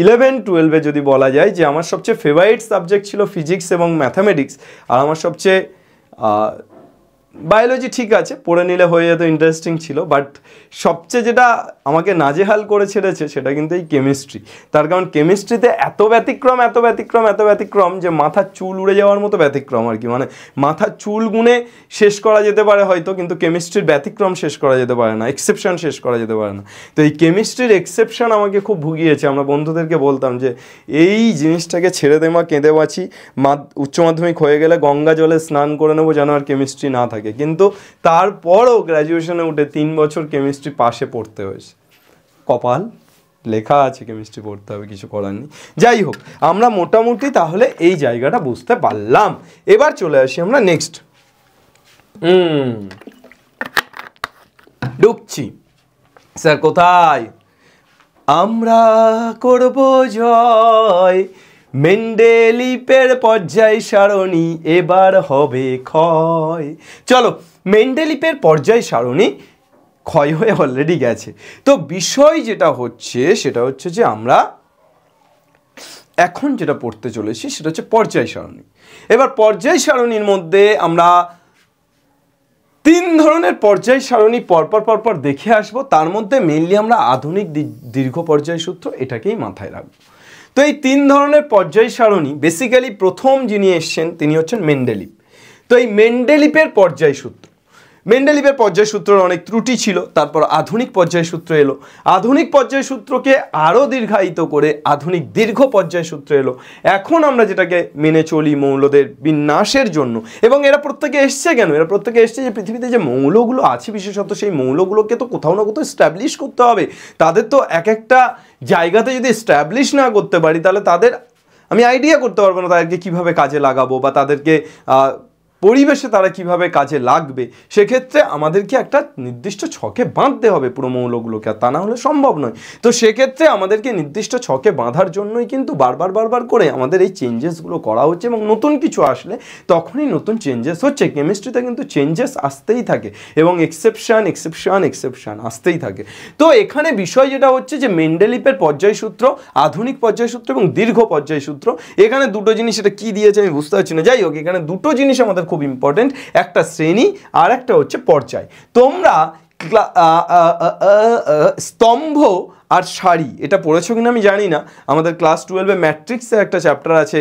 11-12-এ যদি বলা যায় যে আমার সবচেয়ে ফেভারিট সাবজেক্ট ছিল ফিজিক্স এবং ম্যাথামেটিক্স, আর আমার সবচেয়ে বায়োলজি ঠিক আছে, পড়ে নিলে হয়ে যেত, ইন্টারেস্টিং ছিল, বাট সবচেয়ে যেটা আমাকে নাজেহাল করে ছেড়েছে সেটা কিন্তু এই কেমিস্ট্রি। তার কারণ কেমিস্ট্রিতে এত ব্যতিক্রম যে মাথার চুল উড়ে যাওয়ার মতো ব্যতিক্রম আর কি, মানে মাথার চুল গুনে শেষ করা যেতে পারে হয়তো, কিন্তু কেমিস্ট্রির ব্যতিক্রম শেষ করা যেতে পারে না, এক্সেপশন শেষ করা যেতে পারে না। তো এই কেমিস্ট্রির এক্সেপশন আমাকে খুব ভুগিয়েছে। আমরা বন্ধুদেরকে বলতাম যে এই জিনিসটাকে ছেড়ে দে মা, কেঁদে বাঁচি, উচ্চ মাধ্যমিক হয়ে গেলে গঙ্গা জলে স্নান করে নেবো যেন আর কেমিস্ট্রি না থাকে। কিন্তু তারপরও গ্র্যাজুয়েশনে উঠে 3 বছর কেমিস্ট্রি পাশে পড়তে হয়েছে। কপাল, লেখা আছে কেমিস্ট্রি পড়তে হবে, কিছু করার নেই। যাই হোক, আমরা মোটামুটি তাহলে এই জায়গাটা বুঝতে পারলাম। এবার চলে আসি আমরা নেক্সট। ঢুকছি স্যার কোথায়? আমরা করব জয়, মেন্ডেলিপের পর্যায় সারণী এবার হবে ক্ষয়। চলো, মেন্ডেলিপের পর্যায় সারণী ক্ষয় হয়ে অলরেডি গেছে। তো বিষয় যেটা হচ্ছে সেটা হচ্ছে যে আমরা এখন যেটা পড়তে চলেছি সেটা হচ্ছে পর্যায় সারণী। এবার পর্যায় সারণীর মধ্যে আমরা 3 ধরনের পর্যায় সারণী পরপর দেখে আসবো। তার মধ্যে মেইনলি আমরা আধুনিক দীর্ঘ পর্যায় সূত্র এটাকেই মাথায় রাখবো। তো এই 3 ধরনের পর্যায় সারণী বেসিক্যালি প্রথম যিনি এসছেন তিনি হচ্ছেন মেন্ডেলিপ। তো এই মেন্ডেলিপের পর্যায় সূত্র, মেন্ডেলিপের পর্যায় সূত্রের অনেক ত্রুটি ছিল, তারপর আধুনিক পর্যায় সূত্র এলো, আধুনিক পর্যায় সূত্রকে আরও দীর্ঘায়িত করে আধুনিক দীর্ঘ পর্যায় সূত্র এলো। এখন আমরা যেটাকে মেনে চলি মৌলদের বিন্যাসের জন্য, এবং এরা প্রত্যেকে এসছে কেন? এরা প্রত্যেকে এসছে যে পৃথিবীতে যে মৌলগুলো আছে বিশেষত সেই মৌলগুলোকে তো কোথাও না কোথাও স্ট্যাবলিশ করতে হবে। তাদের তো এক একটা জায়গাতে যদি স্ট্যাবলিশ না করতে পারি তাহলে তাদের আমি আইডিয়া করতে পারবো না তাদেরকে কীভাবে কাজে লাগাবো বা তাদেরকে পরিবেশে তারা কিভাবে কাজে লাগবে। সেক্ষেত্রে আমাদেরকে একটা নির্দিষ্ট ছকে বাঁধতে হবে পুরো মৌলগুলোকে, আর তা না হলে সম্ভব নয়। তো সেক্ষেত্রে আমাদেরকে নির্দিষ্ট ছকে বাঁধার জন্যই কিন্তু বারবার করে আমাদের এই চেঞ্জেসগুলো করা হচ্ছে, এবং নতুন কিছু আসলে তখনই নতুন চেঞ্জেস হচ্ছে। কেমিস্ট্রিতে কিন্তু চেঞ্জেস আসতেই থাকে এবং এক্সেপশন আসতেই থাকে। তো এখানে বিষয় যেটা হচ্ছে যে মেন্ডেলিপের পর্যায় সূত্র, আধুনিক পর্যায় সূত্র এবং দীর্ঘ পর্যায় সূত্র, এখানে দুটো জিনিস, এটা কি দিয়েছে আমি বুঝতে পারছি না। যাই হোক, এখানে দুটো জিনিস আমাদের খুব ইম্পর্টেন্ট, একটা শ্রেণী আর একটা হচ্ছে পর্যায়। তোমরা স্তম্ভ আর সারি এটা পড়েছো কিনা আমি জানি না। আমাদের ক্লাস 12-এ ম্যাট্রিক্সের একটা চ্যাপ্টার আছে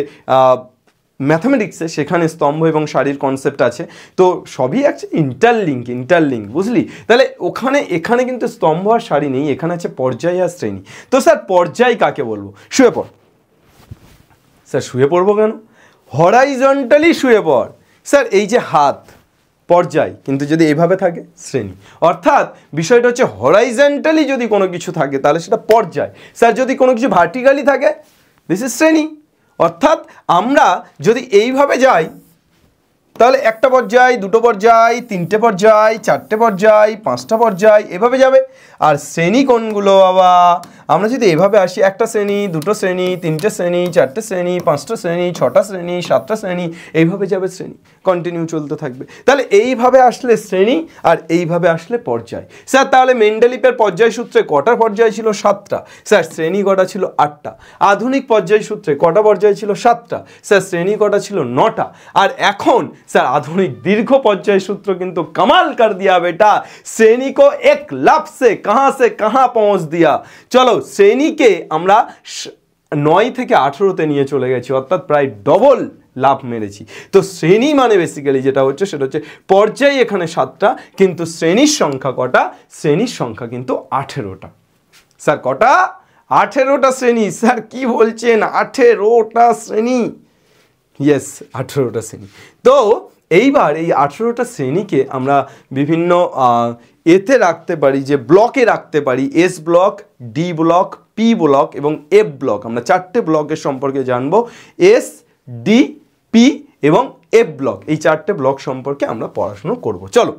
ম্যাথামেটিক্সে, সেখানে স্তম্ভ এবং সারির কনসেপ্ট আছে। তো সবই আছে ইন্টারলিঙ্ক, বুঝলি? তাহলে এখানে কিন্তু স্তম্ভ আর সারি নেই, এখানে আছে পর্যায় আর শ্রেণী। তো স্যার পর্যায় কাকে বলবো? শুয়ে পড়। স্যার শুয়ে পড়বো কেন? হরাইজন্টালি শুয়ে পড়। স্যার এই যে হাত পর্যায়, কিন্তু যদি এইভাবে থাকে শ্রেণী। অর্থাৎ বিষয়টা হচ্ছে হরাইজন্টালি যদি কোনো কিছু থাকে তাহলে সেটা পর্যায়। স্যার যদি কোনো কিছু ভার্টিক্যালি থাকে দিস ইজ শ্রেণী। অর্থাৎ আমরা যদি এইভাবে যাই তাহলে একটা পর্যায়, দুটো পর্যায়, তিনটে পর্যায়, চারটে পর্যায়, পাঁচটা পর্যায়, এভাবে যাবে। আর শ্রেণী কোনগুলো বাবা? আমরা যদি এভাবে আসি একটা শ্রেণী, দুটো শ্রেণী, তিনটে শ্রেণী, চারটে শ্রেণী, পাঁচটা শ্রেণী, ছটা শ্রেণী, সাতটা শ্রেণী, এইভাবে যাবে শ্রেণী, কন্টিনিউ চলতে থাকবে। তাহলে এইভাবে আসলে শ্রেণী আর এইভাবে আসলে পর্যায়। স্যার তাহলে মেন্ডেলিপের পর্যায় সূত্রে কটা পর্যায় ছিল? 7টা। স্যার শ্রেণী কটা ছিল? 8টা। আধুনিক পর্যায় সূত্রে কটা পর্যায় ছিল? 7টা। স্যার শ্রেণী কটা ছিল? 9টা। আর এখন স্যার আধুনিক দীর্ঘ পর্যায় সূত্র কিন্তু कमाल कर दिया बेटा, श्रेणी को एक लफ्ज से कहां पहुंच दिया। चलो श्रेणी के আমরা 9 থেকে 18তে নিয়ে চলে গেছি, অর্থাৎ প্রায় ডবল লাভ মেরেছি। তো শ্রেণী মানে বেসিক্যালি যেটা হচ্ছে সেটা হচ্ছে পর্যায় এখানে 7টা, কিন্তু শ্রেণীর সংখ্যা কটা? শ্রেণীর সংখ্যা কিন্তু 18টা। স্যার কটা? 18টা শ্রেণী। স্যার কি বলছেন? 18টা শ্রেণী। ইয়েস, 18টা শ্রেণী। তো এইবার এই 18টা শ্রেণীকে আমরা বিভিন্ন এতে রাখতে পারি, যে ব্লকে রাখতে পারি, S block, D block, P block এবং এফ ব্লক। আমরা 4টে ব্লকের সম্পর্কে জানবো, এস, ডি, পি এবং এফ ব্লক। এই 4টে ব্লক সম্পর্কে আমরা পড়াশোনা করব। চলো,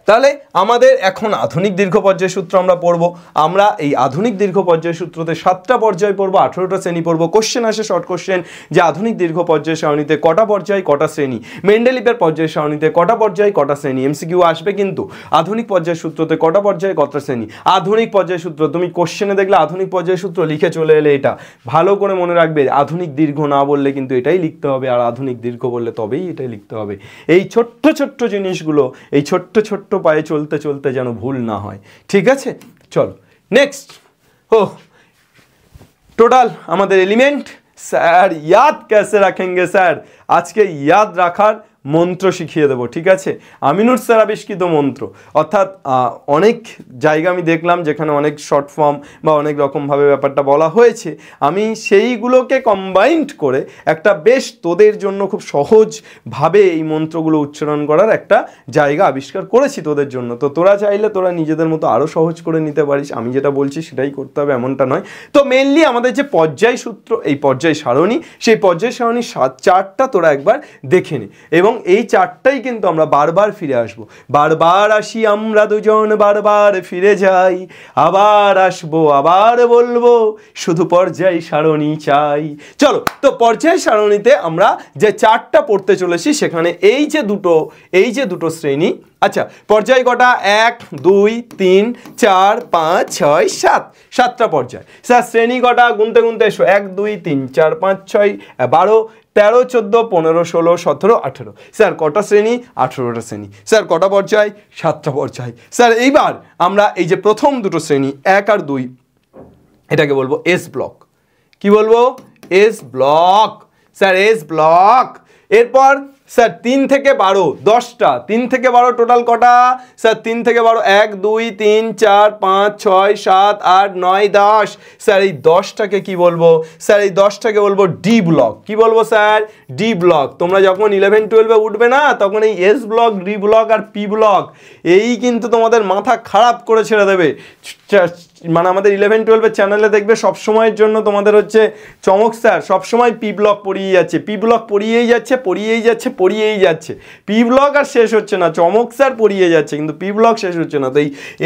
তাহলে আমাদের এখন আধুনিক দীর্ঘ পর্যায় সূত্র আমরা পড়ব। আমরা এই আধুনিক দীর্ঘ পর্যায় সূত্রতে 7টা পর্যায় পড়ব, 18টা শ্রেণী পড়ব। কোশ্চেন আসে, শর্ট কোশ্চেন, যে আধুনিক দীর্ঘ পর্যায় সারণীতে কটা পর্যায়, কটা শ্রেণী? মেন্ডেলিপের পর্যায় সারণীতে কটা পর্যায়, কটা শ্রেণী? এমসিকিউ আসবে কিন্তু। আধুনিক পর্যায় সূত্রতে কটা পর্যায়, কটা শ্রেণী? আধুনিক পর্যায় সূত্র তুমি কোশ্চেনে দেখলে আধুনিক পর্যায় সূত্র লিখে চলে এলে, এটা ভালো করে মনে রাখবে। আধুনিক দীর্ঘ না বললে কিন্তু এটাই লিখতে হবে, আর আধুনিক দীর্ঘ বললে তবেই এটাই লিখতে হবে। এই ছোট্ট ছোট্ট জিনিসগুলো, এই ছোট্ট ছোট্ট পায়ে চলতে চলতে যেন ভুল না হয়, ঠিক আছে? চলো নেক্সট। টোটাল আমাদের এলিমেন্ট। স্যার ইয়াদ कैसे रखेंगे স্যার? আজকে ইয়াদ রাখার মন্ত্র শিখিয়ে দেবো, ঠিক আছে? আমিনুর স্যার আবিষ্কৃত মন্ত্র, অর্থাৎ অনেক জায়গা আমি দেখলাম যেখানে অনেক শর্ট ফর্ম বা অনেক রকমভাবে ব্যাপারটা বলা হয়েছে। আমি সেইগুলোকে কম্বাইন্ড করে একটা বেশ তোদের জন্য খুব সহজভাবে এই মন্ত্রগুলো উচ্চারণ করার একটা জায়গা আবিষ্কার করেছি তোদের জন্য। তো তোরা চাইলে তোরা নিজেদের মতো আরও সহজ করে নিতে পারিস, আমি যেটা বলছি সেটাই করতে হবে এমনটা নয়। তো মেনলি আমাদের যে পর্যায় সূত্র, এই পর্যায় সারণী, সেই পর্যায় সারণীর 4টা তোরা একবার দেখে নে, এবং এই 4টাই কিন্তু আমরা বারবার ফিরে আসবো। বারবার আসি আমরা দুজন, বারবার ফিরে যাই, আবার আসবো, আবার বলবো, শুধু পর্যায় সারণী চাই। চলো, তো পর্যায় সারণীতে আমরা যে 4টা পড়তে চলেছি, সেখানে এই যে দুটো শ্রেণী। আচ্ছা, পর্যায় কটা? 1, 2, 3, 4, 5, 6, 7, 7টা পর্যায়। স্যার শ্রেণী কটা? গুনতে গুনতে এসো, 1, 2, 3, 4, 5, 6, 12, 13, 14, 15, 16, 17, 18। স্যার কটা শ্রেণী? 18টা শ্রেণী। স্যার কটা পর্যায়? 7টা পর্যায়। স্যার এইবার আমরা এই যে প্রথম দুটো শ্রেণী 1 আর 2, এটাকে বলবো এস ব্লক। কি বলবো? S block. Sir S block. এরপর স্যার 3 থেকে 12, 10টা। 3 থেকে 12 টোটাল কটা? স্যার 3 থেকে 12, 1, 2, 3, 4, 5, 6, 7, 8, 9, 10। স্যার এই 10টাকে কি বলবো? স্যার এই 10টাকে বলবো ডি ব্লক। কি বলবো স্যার? D block. তোমরা যখন 11-12-এ উঠবে না, তখন এই এস ব্লক, ডি ব্লক আর পি ব্লক, এই কিন্তু তোমাদের মাথা খারাপ করে ছেড়ে দেবে। মানে আমাদের 11-12-এর চ্যানেলে দেখবে সবসময়ের জন্য তোমাদের হচ্ছে চমক স্যার সবসময় পি ব্লক পড়িয়ে যাচ্ছে, পি ব্লক পড়িয়েই যাচ্ছে, পড়িয়েই যাচ্ছে, পড়িয়েই যাচ্ছে। পি ব্লক আর শেষ হচ্ছে না, চমক স্যার পড়িয়ে যাচ্ছে, কিন্তু পি ব্লক শেষ হচ্ছে না। তো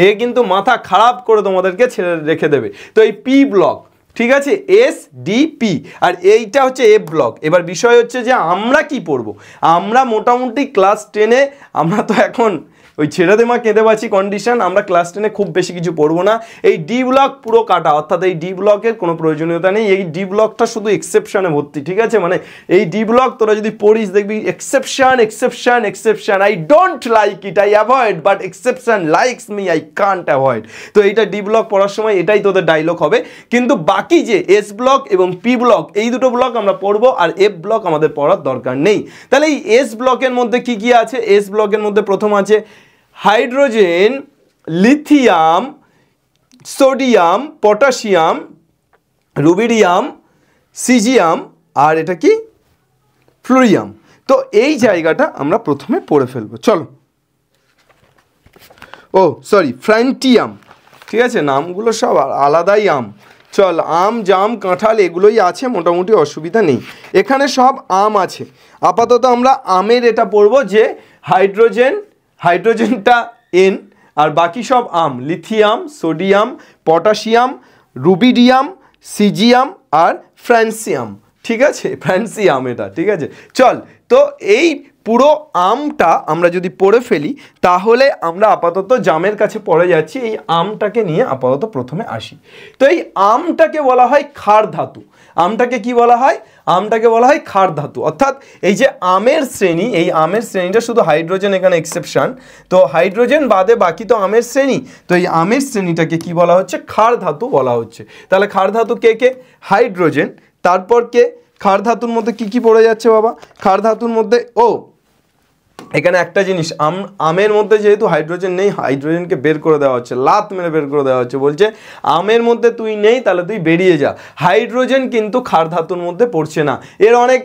এ কিন্তু মাথা খারাপ করে তোমাদেরকে ছেড়ে রেখে দেবে। তো এই পি ব্লক, ঠিক আছে, এস ডি পি, আর এইটা হচ্ছে এফ ব্লক। এবার বিষয় হচ্ছে যে আমরা কি পড়বো? আমরা মোটামুটি ক্লাস 10-এ, আমরা তো এখন ওই ছেড়ে দে মা কেঁদে বাঁচি কন্ডিশন, আমরা ক্লাস 10-এ খুব বেশি কিছু পড়বো না। এই ডি ব্লক পুরো কাটা, অর্থাৎ এই ডি ব্লকের কোনো প্রয়োজনীয়তা নেই। এই ডি ব্লকটা শুধু এক্সেপশনে ভর্তি, ঠিক আছে? মানে এই ডি ব্লক তোরা যদি পড়িস দেখবি exception, exception, exception. I don't like it, I avoid, but exception likes me, I can't avoid. তো এইটা ডি ব্লক পড়ার সময় এটাই তোদের ডায়লগ হবে। কিন্তু বাকি যে এস ব্লক এবং পি ব্লক, এই দুটো ব্লক আমরা পড়বো, আর এফ ব্লক আমাদের পড়ার দরকার নেই। তাহলে এই এস ব্লকের মধ্যে কি কি আছে? এস ব্লকের মধ্যে প্রথম আছে hydrogen, lithium, sodium, potassium, rubidium, caesium, আর এটা কি? ফ্লুরিয়াম। তো এই জায়গাটা আমরা প্রথমে পড়ে ফেলবো। চলো, ও সরি, ফ্র্যান্টিয়াম, ঠিক আছে? নামগুলো সব আলাদাই আম। চল, আম, জাম, কাঁঠাল এগুলোই আছে, মোটামুটি অসুবিধা নেই। এখানে সব আম আছে। আপাতত আমরা আমের এটা পড়বো যে হাইড্রোজেনটা এন, আর বাকি সব আম, lithium, sodium, potassium, rubidium, caesium আর ফ্রান্সিয়াম। ঠিক আছে, ফ্রান্সিয়াম এটা, ঠিক আছে। চল, তো এই পুরো আমটা আমরা যদি পড়ে ফেলি তাহলে আমরা আপাতত জামের কাছে পড়ে যাচ্ছি। এই আমটাকে নিয়ে আপাতত প্রথমে আসি। তো এই আমটাকে বলা হয় ক্ষার ধাতু। আমটাকে কি বলা হয়? আমটাকে বলা হয় ক্ষার ধাতু। অর্থাৎ এই যে আমের শ্রেণী, এই আমের শ্রেণীটা শুধু হাইড্রোজেন এখানে এক্সেপশন, তো হাইড্রোজেন বাদে বাকি তো আমের শ্রেণী। তো এই আমের শ্রেণীটাকে কি বলা হচ্ছে? ক্ষার ধাতু বলা হচ্ছে। তাহলে ক্ষার ধাতু কে কে? হাইড্রোজেন, তারপর কে? ক্ষার ধাতুর মধ্যে কি কি পড়ে যাচ্ছে বাবা? ক্ষার ধাতুর মধ্যে এখানে একটা জিনিস, আমের মধ্যে যেহেতু হাইড্রোজেন নেই, হাইড্রোজেনকে বের করে দেওয়া হচ্ছে, লাত মেরে বের করে দেওয়া হচ্ছে। বলছে আমের মধ্যে তুই নেই, তাহলে তুই বেরিয়ে যা। হাইড্রোজেন কিন্তু ক্ষার ধাতুর মধ্যে পড়ছে না। এর অনেক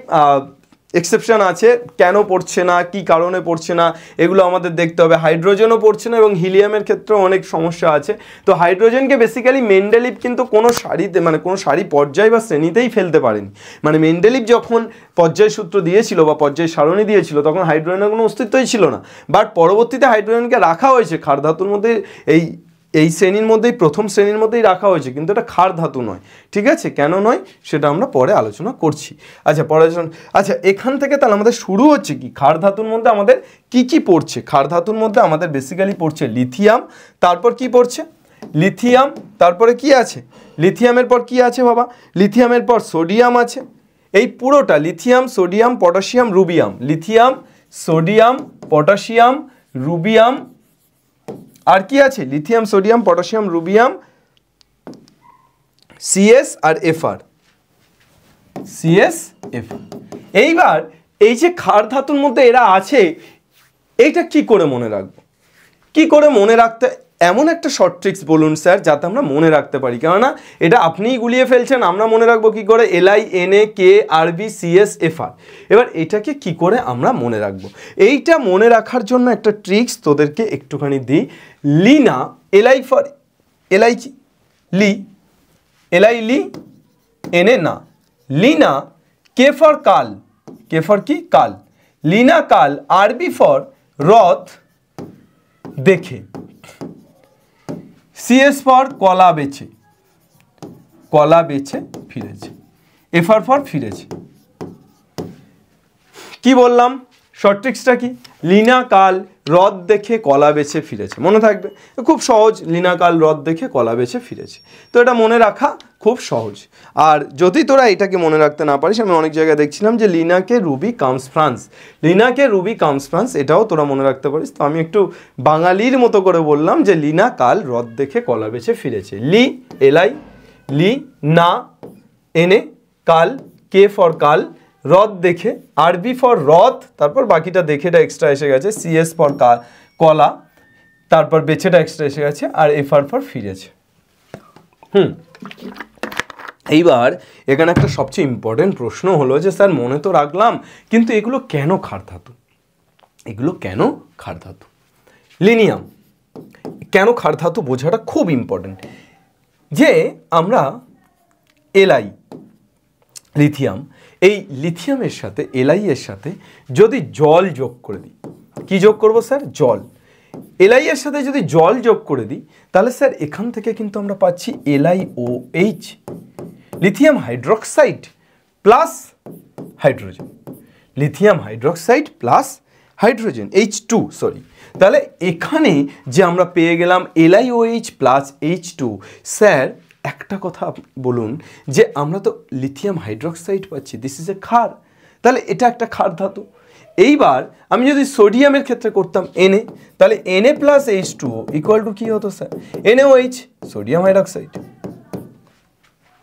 এক্সেপশন আছে, কেন পড়ছে না, কি কারণে পড়ছে না, এগুলো আমাদের দেখতে হবে। হাইড্রোজেনও পড়ছে না এবং হিলিয়ামের ক্ষেত্রেও অনেক সমস্যা আছে। তো হাইড্রোজেনকে বেসিক্যালি মেন্ডেলিভ কিন্তু কোনো সারিতে, মানে কোনো সারি পর্যায় বা শ্রেণীতেই ফেলতে পারেনি। মানে মেন্ডেলিভ যখন পর্যায় সূত্র দিয়েছিল বা পর্যায় সারণী দিয়েছিল তখন হাইড্রোজেনের কোনো অস্তিত্বই ছিল না। বাট পরবর্তীতে হাইড্রোজেনকে রাখা হয়েছে ক্ষার ধাতুর মধ্যে, এই শ্রেণীর মধ্যেই, প্রথম শ্রেণীর মধ্যেই রাখা হয়েছে, কিন্তু এটা ক্ষার ধাতু নয়। ঠিক আছে, কেন নয় সেটা আমরা পরে আলোচনা করছি। আচ্ছা, আচ্ছা, এখান থেকে তাহলে আমাদের শুরু হচ্ছে কি? ক্ষার ধাতুর মধ্যে আমাদের কি কি পড়ছে? ক্ষার ধাতুর মধ্যে আমাদের বেসিক্যালি পড়ছে লিথিয়াম, তারপর কি পড়ছে? লিথিয়াম, তারপরে কি আছে? লিথিয়ামের পর কি আছে বাবা? লিথিয়ামের পর সোডিয়াম আছে। এই পুরোটা lithium, sodium, potassium, rubidium, lithium, sodium, potassium, rubidium, আর কি আছে? Lithium, sodium, potassium, rubidium, CS আর এফআর, সিএস এফআর। এইবার এই যে ক্ষার ধাতুর মধ্যে এরা আছে, এইটা কি করে মনে রাখবো? কি করে মনে রাখতে? এমন একটা শর্ট ট্রিক্স বলুন স্যার যাতে আমরা মনে রাখতে পারি, কেননা এটা আপনিই গুলিয়ে ফেলছেন, আমরা মনে রাখবো কি করে? LINAKRBCSFR। এবার এটাকে কি করে আমরা মনে রাখবো? এইটা মনে রাখার জন্য একটা ট্রিক্স তোদেরকে একটুখানি দিই। লিনা, LI ফর LI কি? লি, LI লি, NA না, লিনা, K ফর কাল, K ফর কি? কাল, লিনা কাল, RB ফর রথ দেখে, CS ফর কলা বেছে, কলা বেছে ফিরেছে, FR ফর ফিরেছে। কি বললাম? শর্ট ট্রিক্সটা কি? লিনা কাল হ্রদ দেখে কলা বেছে ফিরেছে, মনে থাকবে, খুব সহজ। লিনা কাল হ্রদ দেখে কলা বেছে ফিরেছে, তো এটা মনে রাখা খুব সহজ। আর যদি তোরা এটাকে মনে রাখতে না পারিস, আমি অনেক জায়গায় দেখছিলাম যে লিনাকে রুবি কামস ফ্রান্স, লিনাকে রুবি কামস ফ্রান্স, এটাও তোরা মনে রাখতে পারিস। তো আমি একটু বাঙালির মতো করে বললাম যে লিনা কাল হ্রদ দেখে কলা বেছে ফিরেছে। লি, LI লি, না, NA কাল, K ফর কাল, হ্রদ দেখে, RB ফর হ্রদ, তারপর বাকিটা দেখেটা এক্সট্রা এসে গেছে, CS ফর কলা, তারপর বেছেটা এক্সট্রা এসে গেছে, আর FR ফর ফিরেছে। এইবার এখানে একটা সবচেয়ে ইম্পর্টেন্ট প্রশ্ন হলো যে স্যার মনে তো রাখলাম, কিন্তু এগুলো কেন ক্ষার ধাতু? এগুলো কেন ক্ষার ধাতু? লিনিয়াম কেন ক্ষার ধাতু বোঝাটা খুব ইম্পর্টেন্ট। যে আমরা LI লিথিয়াম, এই লিথিয়ামের সাথে LI এর সাথে যদি জল যোগ করে দিই, কি যোগ করব স্যার? জল। LI এর সাথে যদি জল যোগ করে দিই তাহলে স্যার এখান থেকে কিন্তু আমরা পাচ্ছি LiOH, lithium hydroxide plus hydrogen, lithium hydroxide plus hydrogen, H2 sorry. তাহলে এখানে যে আমরা পেয়ে গেলাম LiOH প্লাস H2, স্যার একটা কথা বলুন যে আমরা তো লিথিয়াম হাইড্রোক্সাইড পাচ্ছি, দিস ইজ এ ক্ষার, তাহলে এটা একটা ক্ষার ধাতু। এইবার আমি যদি সোডিয়ামের ক্ষেত্রে করতাম Na, তাহলে Na plus H2O equal to কি হতো স্যার? NaOH, সোডিয়াম হাইড্রোক্সাইড,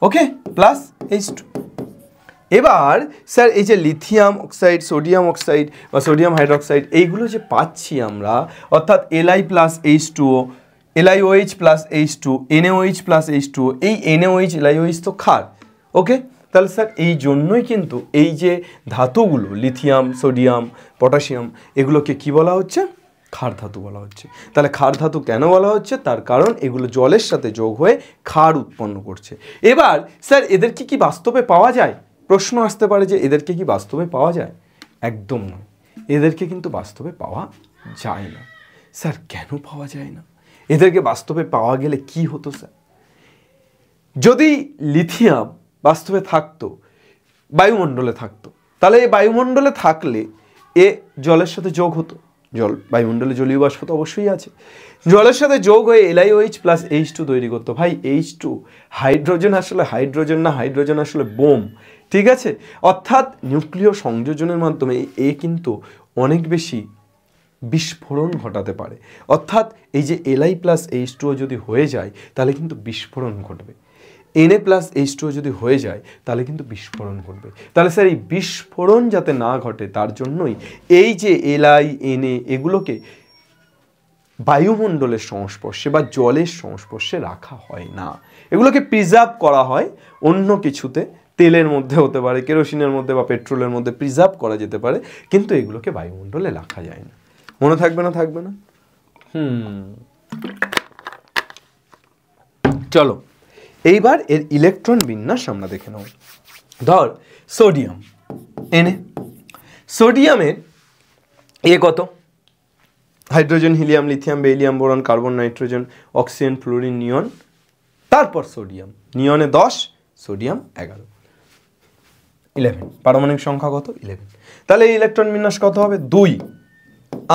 ওকে, প্লাস H2। এবার স্যার এই যে লিথিয়াম অক্সাইড, সোডিয়াম অক্সাইড বা সোডিয়াম হাইড্রোক্সাইড এইগুলো যে পাচ্ছি আমরা, অর্থাৎ Li plus H2O, LiOH plus H2, NaOH plus H2O, এই NaOH LiOH তো ক্ষার, ওকে। তাহলে স্যার এই জন্যই কিন্তু এই যে ধাতুগুলো লিথিয়াম, সোডিয়াম, পটাশিয়াম, এগুলোকে কি বলা হচ্ছে? ক্ষার ধাতু বলা হচ্ছে। তাহলে ক্ষার ধাতু কেন বলা হচ্ছে? তার কারণ এগুলো জলের সাথে যোগ হয়ে ক্ষার উৎপন্ন করছে। এবার স্যার এদেরকে কি বাস্তবে পাওয়া যায়? প্রশ্ন আসতে পারে যে এদেরকে কি বাস্তবে পাওয়া যায়? একদম নয়, এদেরকে কিন্তু বাস্তবে পাওয়া যায় না। স্যার কেন পাওয়া যায় না? এদেরকে বাস্তবে পাওয়া গেলে কি হতো স্যার? যদি লিথিয়াম বাস্তবে থাকতো, বায়ুমণ্ডলে থাকতো, তাহলে এই বায়ুমণ্ডলে থাকলে এ জলের সাথে যোগ হতো। জল, বায়ুমণ্ডলে জলীয় বাষ্প তো অবশ্যই আছে, জলের সাথে যোগ হয়ে LiOH প্লাস H2 তৈরি করতো। ভাই H2 হাইড্রোজেন, আসলে হাইড্রোজেন না, হাইড্রোজেন আসলে বোম, ঠিক আছে? অর্থাৎ নিউক্লিয় সংযোজনের মাধ্যমে এ কিন্তু অনেক বেশি বিস্ফোরণ ঘটাতে পারে। অর্থাৎ এই যে Li প্লাস H2O যদি হয়ে যায় তাহলে কিন্তু বিস্ফোরণ ঘটবে, Na প্লাস H2O যদি হয়ে যায় তাহলে কিন্তু বিস্ফোরণ ঘটবে। তাহলে স্যার এই বিস্ফোরণ যাতে না ঘটে তার জন্যই এই যে Li, Na এগুলোকে বায়ুমণ্ডলের সংস্পর্শে বা জলের সংস্পর্শে রাখা হয় না, এগুলোকে প্রিজার্ভ করা হয় অন্য কিছুতে, তেলের মধ্যে হতে পারে, কেরোসিনের মধ্যে বা পেট্রোলের মধ্যে প্রিজার্ভ করা যেতে পারে, কিন্তু এগুলোকে বায়ুমণ্ডলে রাখা যায় না। মনে থাকবে না? থাকবে না? চলো এইবার এর ইলেকট্রন বিন্যাস আমরা দেখে নেব। ধর সোডিয়াম, Na, সোডিয়ামের এ কত? Hydrogen, helium, lithium, beryllium, boron, carbon, nitrogen, oxygen, fluorine, neon, তারপর সোডিয়াম। নিয়নে 10, সোডিয়াম 11, 11। পারমাণবিক সংখ্যা কত? 11। তাহলে এই ইলেকট্রন বিন্যাস কত হবে? 2,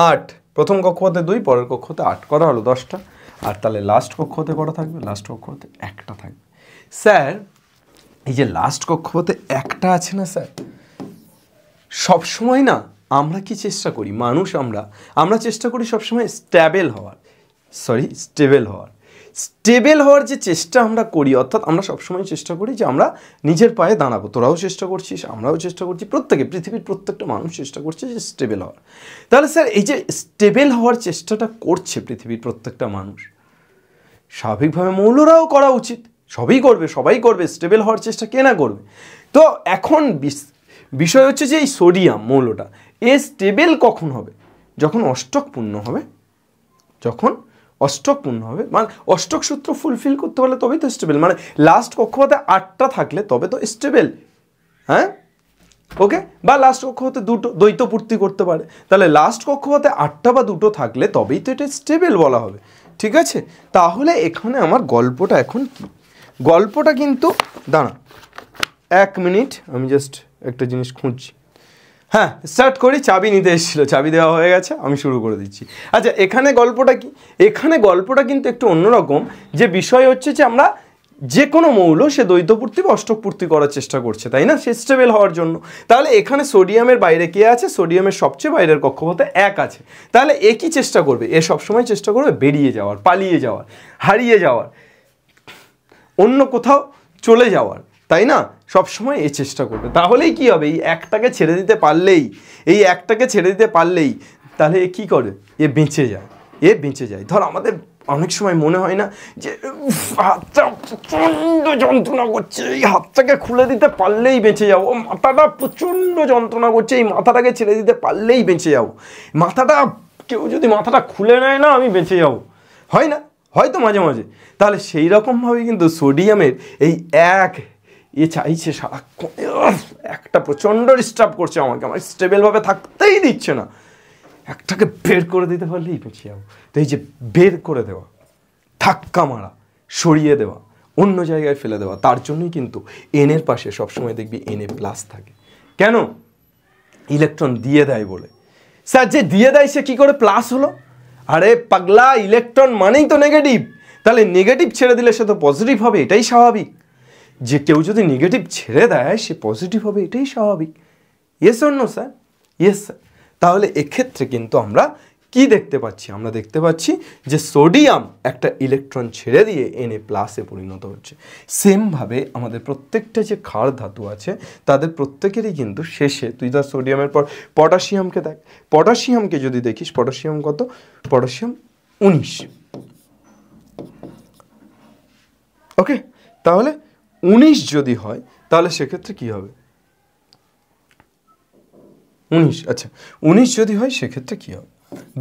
8। প্রথম কক্ষপথে 2, পরের কক্ষপথে 8 করা হলো 10টা। আর তাহলে লাস্ট কক্ষপথে কটা থাকবে? লাস্ট কক্ষপথে 1টা থাকবে। স্যার এই যে লাস্ট কক্ষপথে 1টা আছে না স্যার, সব সময় না আমরা কি চেষ্টা করি, মানুষ আমরা চেষ্টা করি সবসময় স্টেবল হওয়ার, স্টেবল হওয়ার যে চেষ্টা আমরা করি, অর্থাৎ আমরা সবসময় চেষ্টা করি যে আমরা নিজের পায়ে দাঁড়াবো। তোরাও চেষ্টা করছিস, আমরাও চেষ্টা করছি, প্রত্যেকে, পৃথিবীর প্রত্যেকটা মানুষ চেষ্টা করছে যে স্টেবল হওয়ার। তাহলে স্যার এই যে স্টেবল হওয়ার চেষ্টাটা করছে পৃথিবীর প্রত্যেকটা মানুষ, স্বাভাবিকভাবে মৌলরাও করা উচিত, সবাই করবে স্টেবল হওয়ার চেষ্টা, কে না করবে? তো এখন বিষয় হচ্ছে যে এই সোডিয়াম মৌলটা এ স্টেবল কখন হবে? যখন অষ্টক পূর্ণ হবে, মানে অষ্টক সূত্র ফুলফিল করতে পারলে তবেই তো স্টেবল, মানে লাস্ট কক্ষপথে 8টা থাকলে তবে তো স্টেবল, হ্যাঁ ওকে? বা লাস্ট কক্ষপথে 2টো দ্বৈত পূর্তি করতে পারে, তাহলে লাস্ট কক্ষপথে 8টা বা 2টো থাকলে তবেই তো এটা স্টেবল বলা হবে, ঠিক আছে? তাহলে এখানে আমার গল্পটা এখন কি? গল্পটা কিন্তু দাঁড়া 1 মিনিট, আমি জাস্ট একটা জিনিস খুঁজছি। হ্যাঁ, স্টার্ট করি। চাবি নিতে এসেছিলো, চাবি দেওয়া হয়ে গেছে, আমি শুরু করে দিচ্ছি। আচ্ছা, এখানে গল্পটা কি? এখানে গল্পটা কিন্তু একটু অন্যরকম। যে বিষয় হচ্ছে যে আমরা যে কোনো মৌল সে দ্বৈতপূর্তি বা অষ্টকপূর্তি করার চেষ্টা করছে, তাই না? সে স্টেবল হওয়ার জন্য। তাহলে এখানে সোডিয়ামের বাইরে কে আছে? সোডিয়ামের সবচেয়ে বাইরের কক্ষপথে 1 আছে। তাহলে এ কি চেষ্টা করবে? এ সবসময় চেষ্টা করবে বেরিয়ে যাওয়ার, পালিয়ে যাওয়ার, হারিয়ে যাওয়ার, অন্য কোথাও চলে যাওয়ার, তাই না? সবসময় এই চেষ্টা করবে। তাহলেই কি হবে? এই একটাকে ছেড়ে দিতে পারলেই তাহলে এ কী করে? এ বেঁচে যায়। ধর আমাদের অনেক সময় মনে হয় না যে হাতটা প্রচণ্ড যন্ত্রণা করছে, এই হাতটাকে খুলে দিতে পারলেই বেঁচে যাবো, মাথাটা প্রচণ্ড যন্ত্রণা করছে, এই মাথাটাকে ছেড়ে দিতে পারলেই বেঁচে যাবো, কেউ যদি মাথাটা খুলে নেয় না আমি বেঁচে যাবো, হয় না? হয়তো মাঝে মাঝে। তাহলে সেই রকমভাবে কিন্তু সোডিয়ামের এই চাইছে সারাক্ষণ, একটা প্রচণ্ড ডিস্টার্ব করছে আমাকে, আমার স্টেবলভাবে থাকতেই দিচ্ছে না, একটাকে বের করে দিতে পারলেই বেঁচে যাবো। তো এই যে বের করে দেওয়া, ধাক্কা মারা, সরিয়ে দেওয়া, অন্য জায়গায় ফেলে দেওয়া, তার জন্যই কিন্তু এনের পাশে সবসময় দেখবি Na+ থাকে। কেন? ইলেকট্রন দিয়ে দেয় বলে। স্যার যে দিয়ে দেয় সে কী করে প্লাস হলো? আরে পাগলা, ইলেকট্রন মানেই তো নেগেটিভ, তাহলে নেগেটিভ ছেড়ে দিলে সে তো পজিটিভ হবে, এটাই স্বাভাবিক। যে কেউ যদি নেগেটিভ ছেড়ে দেয় সে পজিটিভ হবে, এটাই স্বাভাবিক। Yes or no sir? Yes sir. তাহলে এক্ষেত্রে কিন্তু আমরা কি দেখতে পাচ্ছি? আমরা দেখতে পাচ্ছি যে সোডিয়াম একটা ইলেকট্রন ছেড়ে দিয়ে Na+ পরিণত হচ্ছে। সেমভাবে আমাদের প্রত্যেকটা যে ক্ষার ধাতু আছে তাদের প্রত্যেকেরই কিন্তু শেষে, তুই তার সোডিয়ামের পর পটাশিয়ামকে দেখ, পটাশিয়ামকে যদি দেখিস, পটাশিয়াম কত? পটাশিয়াম 19। ওকে, তাহলে 19 যদি হয় তাহলে সেক্ষেত্রে কি হবে? 19, আচ্ছা 19 যদি হয় সেক্ষেত্রে কি হবে?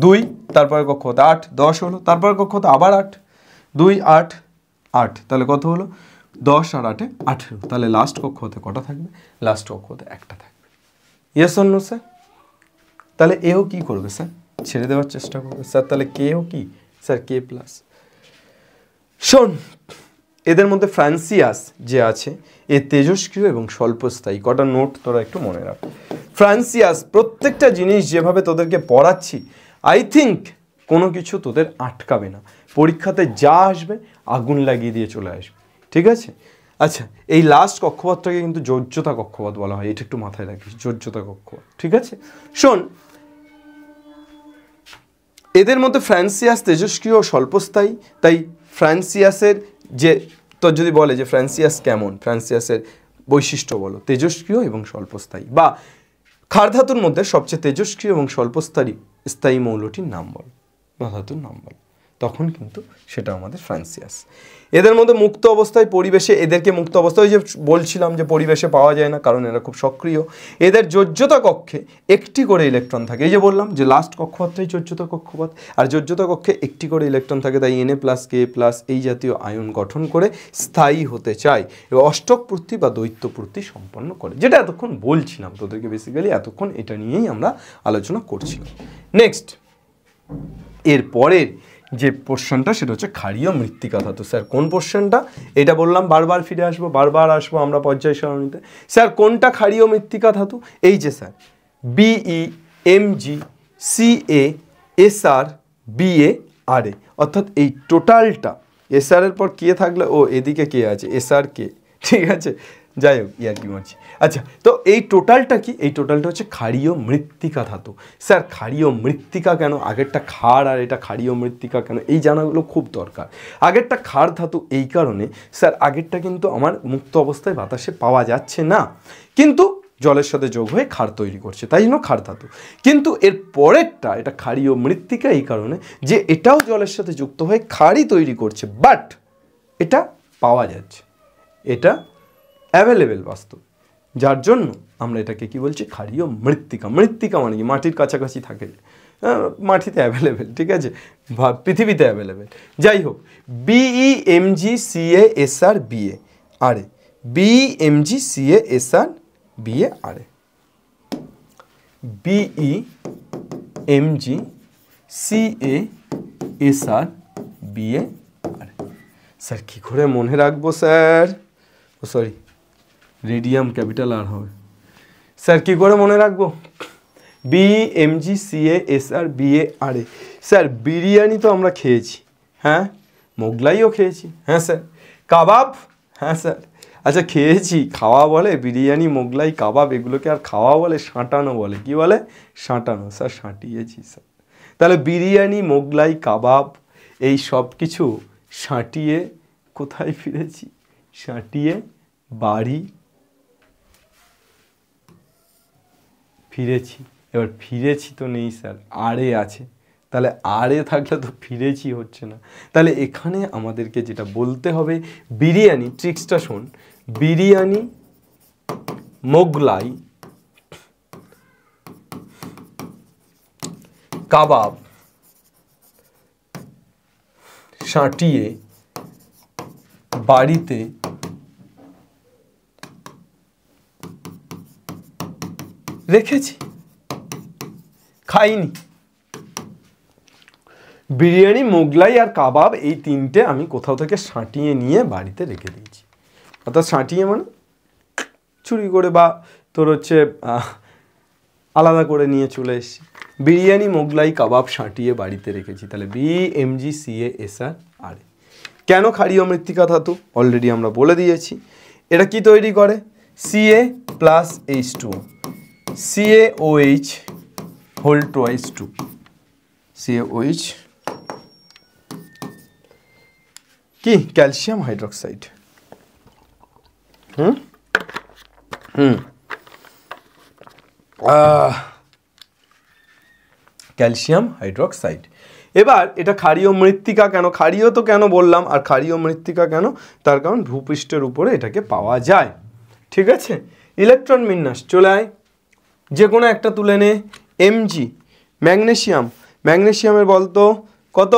2, তারপরে কক্ষপথে 8, 10 হলো, তারপরে কক্ষপথে আবার 8, 2, 8, 8, তাহলে কত হলো? 10 আর 8 18। তাহলে লাস্ট কক্ষপথে কটা থাকবে? লাস্ট কক্ষপথে 1টা থাকবে। Yes or no sir? তাহলে এও কি করবে স্যার? ছেড়ে দেওয়ার চেষ্টা করবে স্যার। তাহলে কেও কি স্যার? K+। শোন, এদের মধ্যে ফ্রান্সিয়াস যে আছে এ তেজস্ক্রিয় এবং স্বল্পস্থায়ী। কটা নোট তোরা একটু মনে রাখ। ফ্রান্সিয়াস, প্রত্যেকটা জিনিস যেভাবে তোদেরকে পড়াচ্ছি আই থিঙ্ক কোনো কিছু তোদের আটকাবে না, পরীক্ষাতে যা আসবে আগুন লাগিয়ে দিয়ে চলে আসবে, ঠিক আছে? আচ্ছা, এই লাস্ট কক্ষপথটাকে কিন্তু যোজ্যতা কক্ষপথ বলা হয়, এটা একটু মাথায় রাখিস, যোজ্যতা কক্ষপথ, ঠিক আছে? শোন, এদের মধ্যে ফ্রান্সিয়াস তেজস্ক্রিয় ও স্বল্পস্থায়ী। তাই ফ্রান্সিয়াসের যে তোর যদি বলে যে ফ্রান্সিয়াস কেমন, ফ্রান্সিয়াসের বৈশিষ্ট্য বলো, তেজস্ক্রিয় এবং স্বল্পস্থায়ী। বা ক্ষার ধাতুর মধ্যে সবচেয়ে তেজস্ক্রিয় এবং স্বল্পস্থায়ী মৌলটির নাম বলো বা ধাতুর নাম বলো, তখন কিন্তু সেটা আমাদের ফ্রান্সিয়াস। এদের মধ্যে মুক্ত অবস্থায় পরিবেশে, এদেরকে মুক্ত অবস্থায় যে বলছিলাম যে পরিবেশে পাওয়া যায় না কারণ এরা খুব সক্রিয়। এদের যোজ্যতা কক্ষে একটি করে ইলেকট্রন থাকে, এই যে বললাম যে লাস্ট কক্ষপথটাই যোজ্যতা কক্ষপথ, আর যোজ্যতা কক্ষে একটি করে ইলেকট্রন থাকে, তাই Na+Ka+ এই জাতীয় আয়ন গঠন করে স্থায়ী হতে চায় এবং অষ্টক পূর্তি বা দ্বৈত পূর্তি সম্পন্ন করে, যেটা এতক্ষণ বলছিলাম তোদেরকে। বেসিক্যালি এতক্ষণ এটা নিয়েই আমরা আলোচনা করছিলাম। নেক্সট, এর পরের যে পোর্শনটা সেটা হচ্ছে ক্ষারীয় মৃত্তিকা ধাতু। স্যার কোন পোর্শনটা? এটা বললাম বারবার ফিরে আসবো, বারবার আসবো আমরা পর্যায় সারণীতে। স্যার কোনটা ক্ষারীয় মৃত্তিকা ধাতু? এই যে sir Be, Mg, Ca, Sr, Ba, Ra, অর্থাৎ এই টোটালটা। Sr এর পর কে থাকলে ও এদিকে কে আছে, Sr কে, ঠিক আছে? যাই হোক, ইয়ার কি মারছি। আচ্ছা, তো এই টোটালটা কি? এই টোটালটা হচ্ছে ক্ষারীয় মৃত্তিকা ধাতু। স্যার ক্ষারীয় মৃত্তিকা কেন? আগেরটা ক্ষার আর এটা ক্ষারীয় মৃত্তিকা কেন, এই জানাগুলো খুব দরকার। আগেরটা ক্ষার ধাতু এই কারণে স্যার, আগেরটা কিন্তু আমার মুক্ত অবস্থায় বাতাসে পাওয়া যাচ্ছে না, কিন্তু জলের সাথে যোগ হয়ে ক্ষার তৈরি করছে, তাই জন্য ক্ষার ধাতু। কিন্তু এর পরেরটা এটা ক্ষারীয় মৃত্তিকা এই কারণে যে এটাও জলের সাথে যুক্ত হয়ে ক্ষারই তৈরি করছে, বাট এটা পাওয়া যাচ্ছে, এটা অ্যাভেলেবেল বাস্তব, যার জন্য আমরা এটাকে কি বলছি, ক্ষারীয় মৃত্তিকা। মৃত্তিকা মানে কি? মাটির কাছাকাছি থাকে, মাটিতে অ্যাভেলেবেল, ঠিক আছে, পৃথিবীতে অ্যাভেলেবেল। যাই হোক, Be, Mg, Ca, Sr, Ba, Ra, Be, Mg, Ca, Sr, Ba, Ra, Be, Mg, Ca, Sr, Ba, Ra। Sir কী করে মনে রাখবো sir? Oh sorry, radium capital আর হবে। স্যার কী করে মনে রাখবো? Be, Mg, Ca, Sr, Ba, Ra। Sir biryani তো আমরা খেয়েছি, হ্যাঁ, মোগলাইও খেয়েছি, হ্যাঁ স্যার, কাবাব, হ্যাঁ স্যার, আচ্ছা খেয়েছি, খাওয়া বলে বিরিয়ানি, মোগলাই, কাবাব, এগুলোকে আর খাওয়া বলে? সাঁটানো বলে। কি বলে? সাঁটানো। স্যার সাঁটিয়েছি স্যার। তাহলে বিরিয়ানি, মোগলাই, কাবাব এই সব কিছু সাঁটিয়ে কোথায় ফিরেছি? সাঁটিয়ে বাড়ি ফিরেছি। এবার ফিরেছি তো নেই স্যার, আরে আছে, তাহলে আরে থাকলে তো ফিরেছি হচ্ছে না। তাহলে এখানে আমাদেরকে যেটা বলতে হবে, বিরিয়ানি, ট্রিক্সটা শোন, বিরিয়ানি, মোগলাই, কাবাব সাঁটিয়ে বাড়িতে রেখেছি, খাইনি। বিরিয়ানি, মোগলাই আর কাবাব এই তিনটে আমি কোথাও থেকে সাঁটিয়ে নিয়ে বাড়িতে রেখে দিয়েছি। অর্থাৎ সাঁটিয়ে মানে চুরি করে বা তোর হচ্ছে আলাদা করে নিয়ে চলে এসেছি। বিরিয়ানি, মোগলাই, কাবাব সাঁটিয়ে বাড়িতে রেখেছি। তাহলে Be, Mg, Ca, Sr, Ra। কেন ক্ষারীয় মৃত্তিকা ধাতু? অলরেডি আমরা বলে দিয়েছি। এটা কি তৈরি করে? Ca+H2O, CaOH whole twice 2, CaOH কি? Calcium hydroxide. Calcium hydroxide. এবার এটা ক্ষারীয় মৃত্তিকা কেন? ক্ষারীয় তো কেন বললাম, আর ক্ষারীয় মৃত্তিকা কেন? তার কারণ ভূপৃষ্ঠের উপরে এটাকে পাওয়া যায়, ঠিক আছে? ইলেকট্রন বিন্যাস চলে আয়, যে কোনো একটা তুলে নে। Mg, ম্যাগনেসিয়াম, ম্যাগনেসিয়ামের বলতো কত?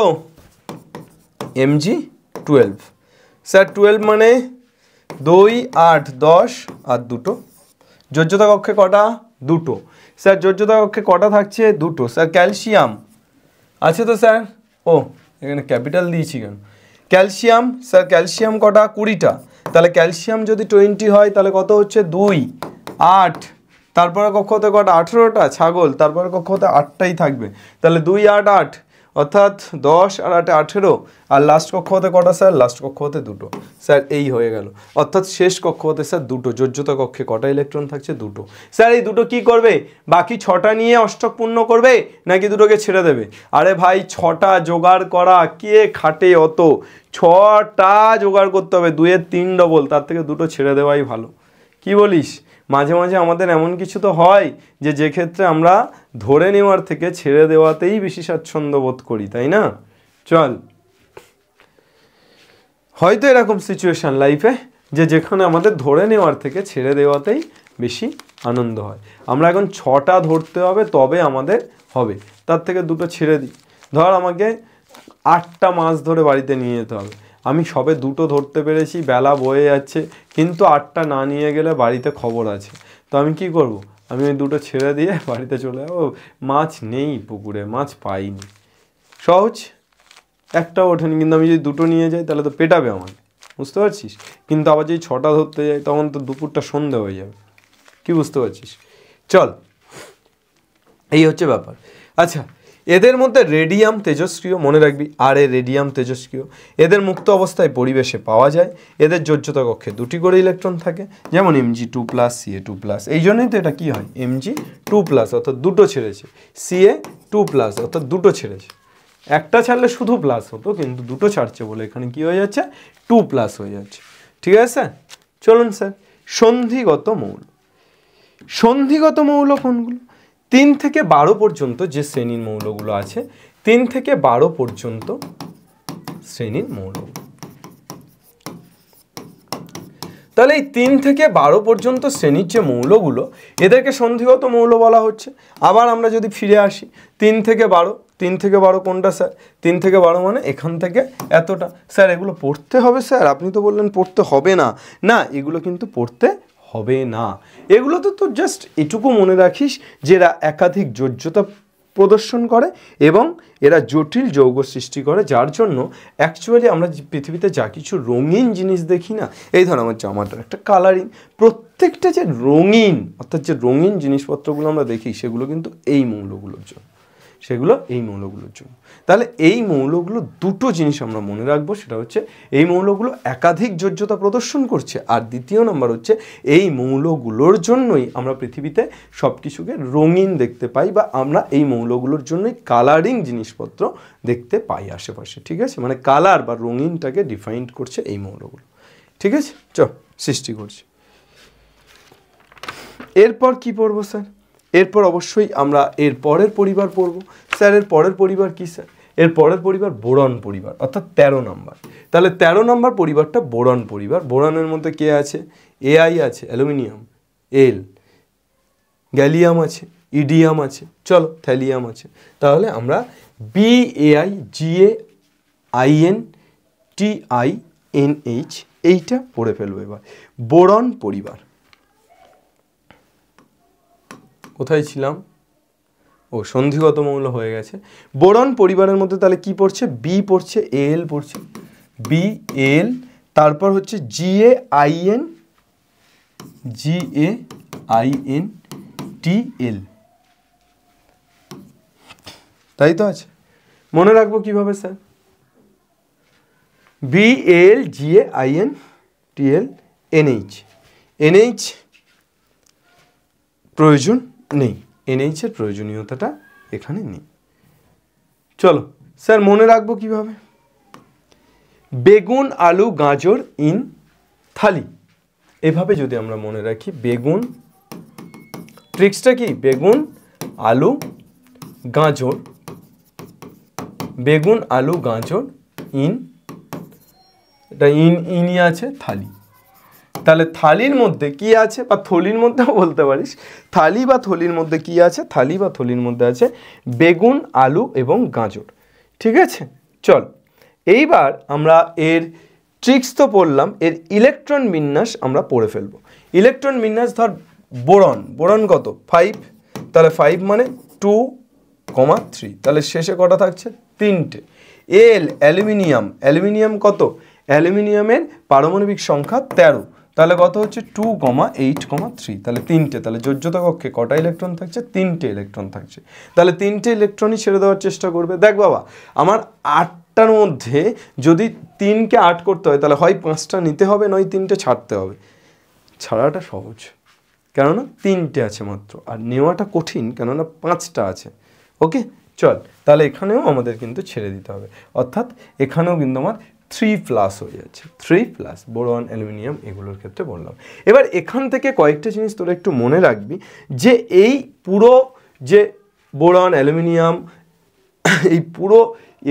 Mg 12। স্যার 12 মানে 2, 8, 10 আর 2। যোজ্যতা কক্ষে কটা? 2। স্যার যোজ্যতা কক্ষে কটা থাকছে? 2। স্যার ক্যালসিয়াম আছে তো স্যার? ও এখানে ক্যাপিটাল দিয়েছি কেন? ক্যালসিয়াম স্যার ক্যালসিয়াম কটা 20টা, তাহলে ক্যালসিয়াম যদি 20 হয় তাহলে কত হচ্ছে 2 8, তারপরে কক্ষতে কটা 18টা ছাগল, তারপরে কক্ষতে 8টাই থাকবে, তাহলে 2 8 8 অর্থাৎ 10 আর 8 18, আর লাস্ট কক্ষতে কটা স্যার, লাস্ট কক্ষতে 2টো স্যার, এই হয়ে গেল। অর্থাৎ শেষ কক্ষতে স্যার 2টো, যোজ্যতা কক্ষে কটা ইলেকট্রন থাকছে 2টো। স্যার এই 2টো কি করবে, বাকি 6টা নিয়ে অষ্টক পূর্ণ করবে নাকি 2টোকে ছেড়ে দেবে? আরে ভাই 6টা জোগাড় করা কে খাটে অত, 6টা জোগাড় করতে হবে, 2 এর 3 ডবল, তার থেকে 2টো ছেড়ে দেওয়াই ভালো। কি বলিস? মাঝে মাঝে আমাদের এমন কিছু তো হয় যে ক্ষেত্রে আমরা ধরে নেওয়ার থেকে ছেড়ে দেওয়াতেই বেশি স্বাচ্ছন্দ্য বোধ করি, তাই না? চল, হয়তো এরকম সিচুয়েশন লাইফে যেখানে আমাদের ধরে নেওয়ার থেকে ছেড়ে দেওয়াতেই বেশি আনন্দ হয়। আমরা এখন 6টা ধরতে হবে তবে আমাদের হবে, তার থেকে 2টো ছেড়ে দিই। ধর আমাকে 8টা মাছ ধরে বাড়িতে নিয়ে যেতে হবে, আমি সবে 2টো ধরতে পেরেছি, বেলা বয়ে যাচ্ছে, কিন্তু 8টা না নিয়ে গেলে বাড়িতে খবর আছে, তো আমি কি করব? আমি ওই 2টো ছেড়ে দিয়ে বাড়িতে চলে যাবো, মাছ নেই পুকুরে, মাছ পাইনি, সহজ, একটাও ওঠেনি, কিন্তু আমি যদি 2টো নিয়ে যাই তাহলে তো পেটাবে আমাকে, বুঝতে পারছিস? কিন্তু আবার যদি 6টা ধরতে যাই তখন তো দুপুরটা সন্ধে হয়ে যাবে, কি বুঝতে পারছিস? চল, এই হচ্ছে ব্যাপার। আচ্ছা, এদের মধ্যে রেডিয়াম তেজস্ক্রিয়, মনে রাখবি, আর এ রেডিয়াম তেজস্ক্রিয়, এদের মুক্ত অবস্থায় পরিবেশে পাওয়া যায়, এদের যোজ্যতা কক্ষে 2টি করে ইলেকট্রন থাকে, যেমন Mg2+, Ca2+, এই জন্যই তো এটা কি হয় Mg2+, অর্থাৎ 2টো ছেড়েছে, Ca2+, অর্থাৎ 2টো ছেড়েছে। একটা ছাড়লে শুধু প্লাস হতো, কিন্তু 2টো ছাড়ছে বলে এখানে কি হয়ে যাচ্ছে 2+ হয়ে যাচ্ছে। ঠিক আছে, চলুন স্যার, সন্ধিগত মৌল। সন্ধিগত মৌল কোনগুলো? 3 থেকে 12 পর্যন্ত যে শ্রেণীর মৌলগুলো আছে, 3 থেকে 12 পর্যন্ত শ্রেণীর মৌলগুলো, তাহলে এই 3 থেকে 12 পর্যন্ত শ্রেণীর যে মৌলগুলো, এদেরকে সন্ধিগত মৌল বলা হচ্ছে। আবার আমরা যদি ফিরে আসি 3 থেকে 12, 3 থেকে 12 কোনটা স্যার? 3 থেকে 12 মানে এখান থেকে এতটা। স্যার এগুলো পড়তে হবে স্যার? আপনি তো বললেন পড়তে হবে না। না, এগুলো কিন্তু পড়তে হবে না, এগুলো তো জাস্ট এটুকু মনে রাখিস যে এরা একাধিক যোজ্যতা প্রদর্শন করে এবং এরা জটিল যৌগ সৃষ্টি করে, যার জন্য অ্যাকচুয়ালি আমরা পৃথিবীতে যা কিছু রঙিন জিনিস দেখি না, এই ধর আমার জামাটার একটা কালারিং, প্রত্যেকটা যে রঙিন, অর্থাৎ যে রঙিন জিনিসপত্রগুলো আমরা দেখি সেগুলো কিন্তু এই মৌলগুলোর জন্য, সেগুলো এই মৌলগুলোর জন্য। তাহলে এই মৌলগুলো 2টো জিনিস আমরা মনে রাখবো, সেটা হচ্ছে এই মৌলগুলো একাধিক যোজ্যতা প্রদর্শন করছে, আর দ্বিতীয় নম্বর হচ্ছে এই মৌলগুলোর জন্যই আমরা পৃথিবীতে সব কিছুকে রঙিন দেখতে পাই, বা আমরা এই মৌলগুলোর জন্যই কালারিং জিনিসপত্র দেখতে পাই আশেপাশে। ঠিক আছে, মানে কালার বা রঙিনটাকে ডিফাইন করছে এই মৌলগুলো। ঠিক আছে, সৃষ্টি করছে। এরপর কি পড়বো স্যার? এরপর অবশ্যই আমরা এর পরের পরিবার পড়ব। স্যার এর পরের পরিবার কি স্যার? এর পরের পরিবার বোরন পরিবার, অর্থাৎ 13 নম্বর। তাহলে 13 নম্বর পরিবারটা বোরন পরিবার। বোরনের মধ্যে কে আছে? Ai আছে, অ্যালুমিনিয়াম, এল, গ্যালিয়াম আছে, ইডিয়াম আছে, চলো থ্যালিয়াম আছে। তাহলে আমরা BAIGAINTINH এইটা পড়ে ফেলবো। এবার বোরন পরিবার কোথায় ছিলাম? ও, সন্ধিগত মৌল হয়ে গেছে। বোরন পরিবারের মধ্যে তাহলে কি পড়ছে? বি পড়ছে, এল পড়ছে, BL, তারপর হচ্ছে GAINTL, তাই তো আছে। মনে রাখবো কিভাবে স্যার? BLGAINTL NH, NH প্রয়োজন নেই, NH এর প্রয়োজনীয়তাটা এখানে নেই। চলো স্যার মনে রাখবো কিভাবে? বেগুন আলু গাজর ইন থালি, এভাবে যদি আমরা মনে রাখি, বেগুন, ট্রিক্সটা কি? বেগুন আলু গাজর, বেগুন আলু গাজর ইন, এটা ইনই আছে, থালি। তাহলে থালির মধ্যে কি আছে, বা থলির মধ্যেও বলতে পারিস, থালি বা থলির মধ্যে কি আছে? থালি বা থলির মধ্যে আছে বেগুন আলু এবং গাজর। ঠিক আছে, চল এইবার আমরা এর ট্রিক্স তো পড়লাম, এর ইলেকট্রন বিন্যাস আমরা পড়ে ফেলবো। ইলেকট্রন বিন্যাস ধর বোরন, বোরন কত? 5, তাহলে 5 মানে 2 কমা 3, তাহলে শেষে কটা থাকছে 3টে। এল অ্যালুমিনিয়াম কত, অ্যালুমিনিয়ামের পারমাণবিক সংখ্যা 13, তাহলে কত হচ্ছে 2,8,3, তাহলে 3টে, তাহলে যোজ্যতা কক্ষে কটা ইলেকট্রন থাকছে, 3টে ইলেকট্রন থাকছে, তাহলে 3টে ইলেকট্রনই ছেড়ে দেওয়ার চেষ্টা করবে। দেখ বাবা আমার 8টার মধ্যে যদি 3কে 8 করতে হয় তাহলে হয় 5টা নিতে হবে নয় 3টে ছাড়তে হবে। ছাড়াটা সহজ, কেননা 3টে আছে মাত্র, আর নেওয়াটা কঠিন কেননা 5টা আছে। ওকে চল, তাহলে এখানেও আমাদের কিন্তু ছেড়ে দিতে হবে, অর্থাৎ এখানেও কিন্তু আমার 3+ হয়ে যাচ্ছে, 3+, বোরন অ্যালুমিনিয়াম এগুলোর ক্ষেত্রে বললাম। এবার এখান থেকে কয়েকটা জিনিস তোরা একটু মনে রাখবি যে এই পুরো যে বোরন অ্যালুমিনিয়াম এই পুরো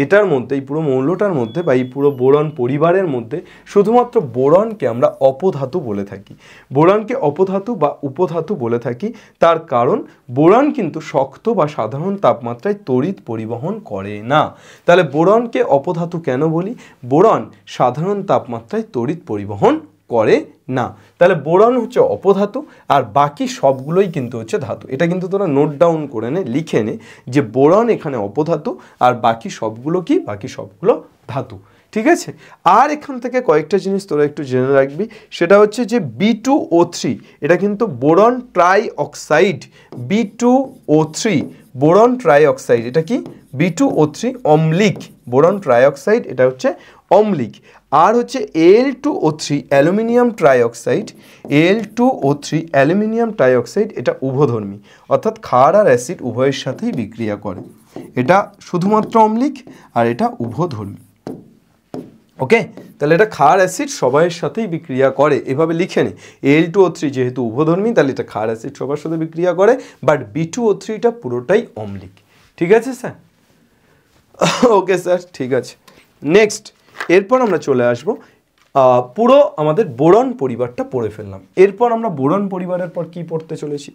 এটার মধ্যে, এই পুরো মৌলটার মধ্যে বা এই পুরো বোরন পরিবারের মধ্যে শুধুমাত্র বোরনকে আমরা অপধাতু বলে থাকি। বোরনকে অপধাতু বা উপধাতু বলে থাকি, তার কারণ বোরন কিন্তু শক্ত বা সাধারণ তাপমাত্রায় তড়িৎ পরিবহন করে না। তাহলে বোরনকে অপধাতু কেন বলি, বোরন সাধারণ তাপমাত্রায় তড়িৎ পরিবহন করে না। তাহলে বোরন হচ্ছে অপধাতু আর বাকি সবগুলোই কিন্তু হচ্ছে ধাতু। এটা কিন্তু তোরা নোট ডাউন করে নে, লিখে নে যে বোরন এখানে অপধাতু আর বাকি সবগুলো কি, বাকি সবগুলো ধাতু। ঠিক আছে, আর এখান থেকে কয়েকটা জিনিস তোরা একটু জেনে রাখবি, সেটা হচ্ছে যে B2O3 এটা কিন্তু boron try oxide, B2O3 boron try oxide, এটা কি B2O3 অম্লিক, বোরন ট্রাই অক্সাইড এটা হচ্ছে অম্লিক। আর হচ্ছে Al2O3 aluminium trioxide, Al2O3 aluminium trioxide এটা উভধর্মী, অর্থাৎ ক্ষার আর অ্যাসিড উভয়ের সাথেই বিক্রিয়া করে। এটা শুধুমাত্র অম্লিক আর এটা উভধর্মী। ওকে, তাহলে এটা ক্ষার অ্যাসিড সবাইয়ের সাথেই বিক্রিয়া করে, এভাবে লিখে নে। Al2O3 যেহেতু উভধর্মী তাহলে এটা ক্ষার অ্যাসিড সবার সাথে বিক্রিয়া করে, বাট B2O3 টা পুরোটাই অম্লিক। ঠিক আছে স্যার? ওকে স্যার, ঠিক আছে। নেক্সট, এরপর আমরা চলে আসব, পুরো আমাদের বোরন পরিবারটা পড়ে ফেললাম। এরপর আমরা বোরন পরিবারের পর কি পড়তে চলেছি,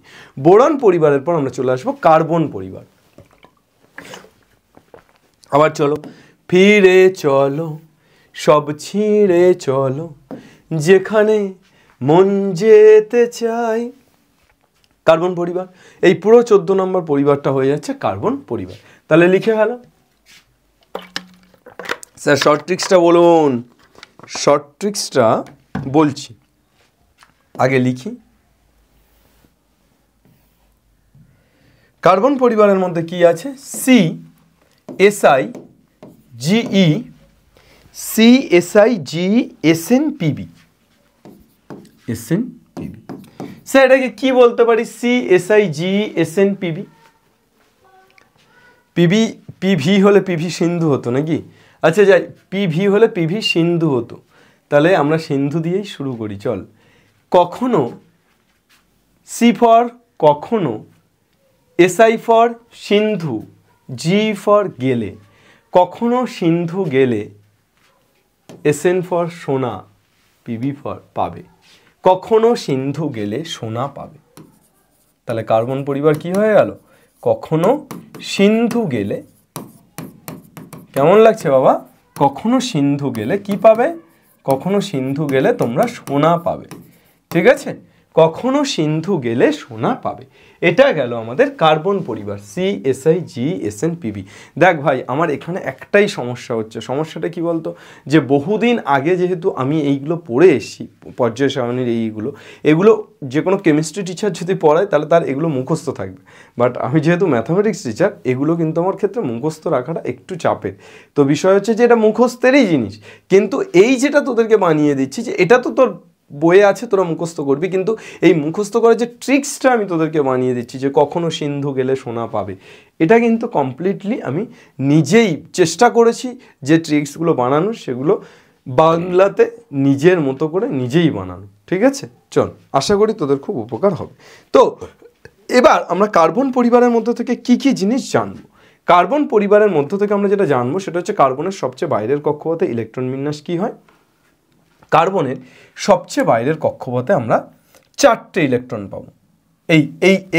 বোরন পরিবারের পর আমরা চলে আসব কার্বন পরিবার। আবার চলো, ফিরে চলো সব ছিঁড়ে চলো যেখানে মন যেতে চাই। কার্বন পরিবার, এই পুরো 14 নম্বর পরিবারটা হয়ে যাচ্ছে কার্বন পরিবার। তাহলে লিখে ফেলো স্যার। শর্ট ট্রিক্সটা বলুন, শর্ট ট্রিক্সটা বলছি, আগে লিখি। কার্বন পরিবারের মধ্যে কি আছে, CSI-GE, CSI-GE SNPB, SNPB। Sir এটাকে কি বলতে পারি, CSI-GE SNPB? পিভি হলে পিভি সিন্ধু হতো নাকি? আচ্ছা যাই, পিভি হলে পিভি সিন্ধু হতো, তাহলে আমরা সিন্ধু দিয়েই শুরু করি। চল, কখনো সি ফর কখনো, SI for Sindhu, G for গেলে, কখনো সিন্ধু গেলে, এসএন ফর সোনা, পিবি ফর পাবে, কখনো সিন্ধু গেলে সোনা পাবে। তাহলে কার্বন পরিবার কি হয়ে গেল, কখনো সিন্ধু গেলে, কেমন লাগছে বাবা, কখনো সিন্ধু গেলে কি পাবে, কখনো সিন্ধু গেলে তোমরা সোনা পাবে। ঠিক আছে, কখনো সিন্ধু গেলে সোনা পাবে। এটা গেল আমাদের কার্বন পরিবার, CSI-GE-SNPB। দেখ ভাই, আমার এখানে একটাই সমস্যা হচ্ছে, সমস্যাটা কি বলতো, যে বহুদিন আগে যেহেতু আমি এইগুলো পড়ে এসেছি, পর্যায় সারণীর এগুলো যে কোনো কেমিস্ট্রি টিচার যদি পড়ায় তাহলে তার এগুলো মুখস্থ থাকবে, বাট আমি যেহেতু ম্যাথামেটিক্স টিচার, এগুলো কিন্তু আমার ক্ষেত্রে মুখস্থ রাখাটা একটু চাপের। তো বিষয় হচ্ছে যে এটা মুখস্থেরই জিনিস, কিন্তু এই যেটা তোদেরকে বানিয়ে দিচ্ছি যে এটা তো তোর বইয়ে আছে, তোরা মুখস্থ করবি, কিন্তু এই মুখস্থ করার যে ট্রিক্সটা আমি তোদেরকে বানিয়ে দিচ্ছি যে কখনো সিন্ধু গেলে সোনা পাবে, এটা কিন্তু কমপ্লিটলি আমি নিজেই চেষ্টা করেছি যে ট্রিক্সগুলো বানানোর, সেগুলো বাংলাতে নিজের মতো করে নিজেই বানানো। ঠিক আছে, চল, আশা করি তোদের খুব উপকার হবে। তো এবার আমরা কার্বন পরিবারের মধ্যে থেকে কি কি জিনিস জানবো। কার্বন পরিবারের মধ্য থেকে আমরা যেটা জানবো সেটা হচ্ছে কার্বনের সবচেয়ে বাইরের কক্ষপথে ইলেকট্রন বিন্যাস কি হয়। কার্বনের সবচেয়ে বাইরের কক্ষপথে আমরা 4টে ইলেকট্রন পাবো,